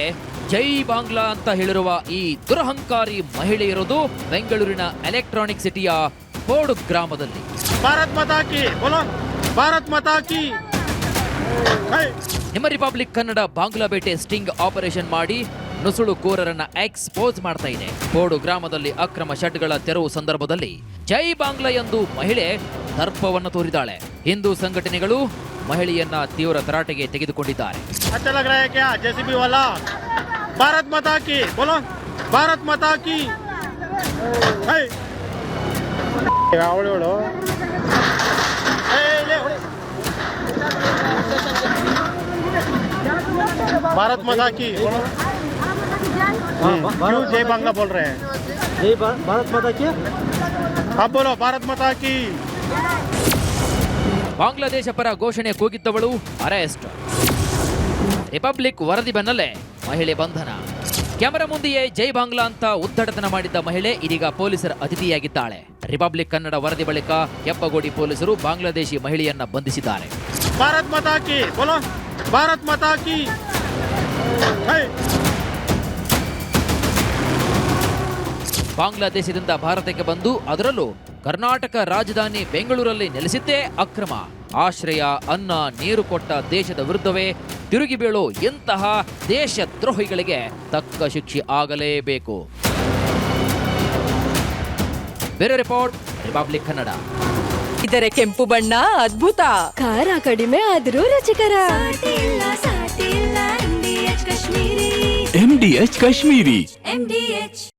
ಜೈ ಬಾಂಗ್ಲಾ ಅಂತ ಹೇಳಿರುವ ಈ ದುರಹಂಕಾರಿ ಮಹಿಳೆ ಇರೋದು ಬೆಂಗಳೂರಿನ ಎಲೆಕ್ಟ್ರಾನಿಕ್ ಸಿಟಿಯ ಬೋಡು ಗ್ರಾಮದಲ್ಲಿ. ಭಾರತ್ ಮಾತಾ ಕಿ ಬೋಲೋ, ಭಾರತ್ ಮಾತಾ ಕಿ. ನಿಮ್ಮ ರಿಪಬ್ಲಿಕ್ ಕನ್ನಡ ಬಾಂಗ್ಲಾ ಬೇಟೆ ಸ್ಟಿಂಗ್ ಆಪರೇಷನ್ ಮಾಡಿ ನುಸುಳುಕೋರರನ್ನ ಎಕ್ಸ್ಪೋಸ್ ಮಾಡ್ತಾ ಇದೆ. ಬೋಡು ಗ್ರಾಮದಲ್ಲಿ ಅಕ್ರಮ ಶೆಡ್ಗಳ ತೆರವು ಸಂದರ್ಭದಲ್ಲಿ ಜೈ ಬಾಂಗ್ಲಾ ಎಂದು ಮಹಿಳೆ ದರ್ಪವನ್ನು ತೋರಿದಾಳೆ. ಹಿಂದೂ ಸಂಘಟನೆಗಳು ಮಹಿಳೆಯನ್ನ ತೀವ್ರ ತರಾಟೆಗೆ ತೆಗೆದುಕೊಂಡಿದ್ದಾರೆ. ಜೆಸಿಬಿ ವಾಲಾ ಭಾರತ್ ಮಾತಾ ಕಿ ಬೋಲೋ, ಭಾರತ್ ಮಾತಾ ಕಿ. भारत माता की क्यों जय बांग्ला बोल रहे हैं? जय भारत माता की. अब बोलो भारत माता की. ಬಾಂಗ್ಲಾದೇಶ ಪರ ಘೋಷಣೆ ಕೂಗಿದ್ದವಳು ಅರೆಸ್ಟ್. ರಿಪಬ್ಲಿಕ್ ವರದಿ ಬೆನ್ನಲ್ಲೇ ಮಹಿಳೆ ಬಂಧನ. ಕ್ಯಾಮೆರಾ ಮುಂದೆಯೇ ಜೈ ಬಾಂಗ್ಲಾ ಅಂತ ಉದ್ದಟತನ ಮಾಡಿದ್ದ ಮಹಿಳೆ ಇದೀಗ ಪೊಲೀಸರ ಅತಿಥಿಯಾಗಿದ್ದಾಳೆ. ರಿಪಬ್ಲಿಕ್ ಕನ್ನಡ ವರದಿ ಬಳಿಕ ಹೆಬ್ಬಗೋಡಿ ಪೊಲೀಸರು ಬಾಂಗ್ಲಾದೇಶಿ ಮಹಿಳೆಯನ್ನ ಬಂಧಿಸಿದ್ದಾರೆ. ಭಾರತ್ ಮಾತಾ ಕಿ ಬೋಲೋ, ಭಾರತ್ ಮಾತಾ ಕಿ. ಬಾಂಗ್ಲಾದೇಶದಿಂದ ಭಾರತಕ್ಕೆ ಬಂದು ಅದರಲ್ಲೂ ಕರ್ನಾಟಕ ರಾಜಧಾನಿ ಬೆಂಗಳೂರಲ್ಲಿ ನೆಲೆಸಿದ್ದೇ ಅಕ್ರಮ. ಆಶ್ರಯ, ಅನ್ನ, ನೀರು ಕೊಟ್ಟ ದೇಶದ ವಿರುದ್ಧವೇ ತಿರುಗಿ ಬೀಳೋ ಇಂತಹ ದೇಶದ್ರೋಹಿಗಳಿಗೆ ತಕ್ಕ ಶಿಕ್ಷೆ ಆಗಲೇಬೇಕು. ಬೇರೆ ರಿಪೋರ್ಟ್, ರಿಪಬ್ಲಿಕ್ ಕನ್ನಡ. ಇದರ ಕೆಂಪು ಬಣ್ಣ ಅದ್ಭುತ, ಖಾರ ಕಡಿಮೆ ಆದರೂ ರುಚಿಕರ. MDH ಕಾಶ್ಮೀರಿ.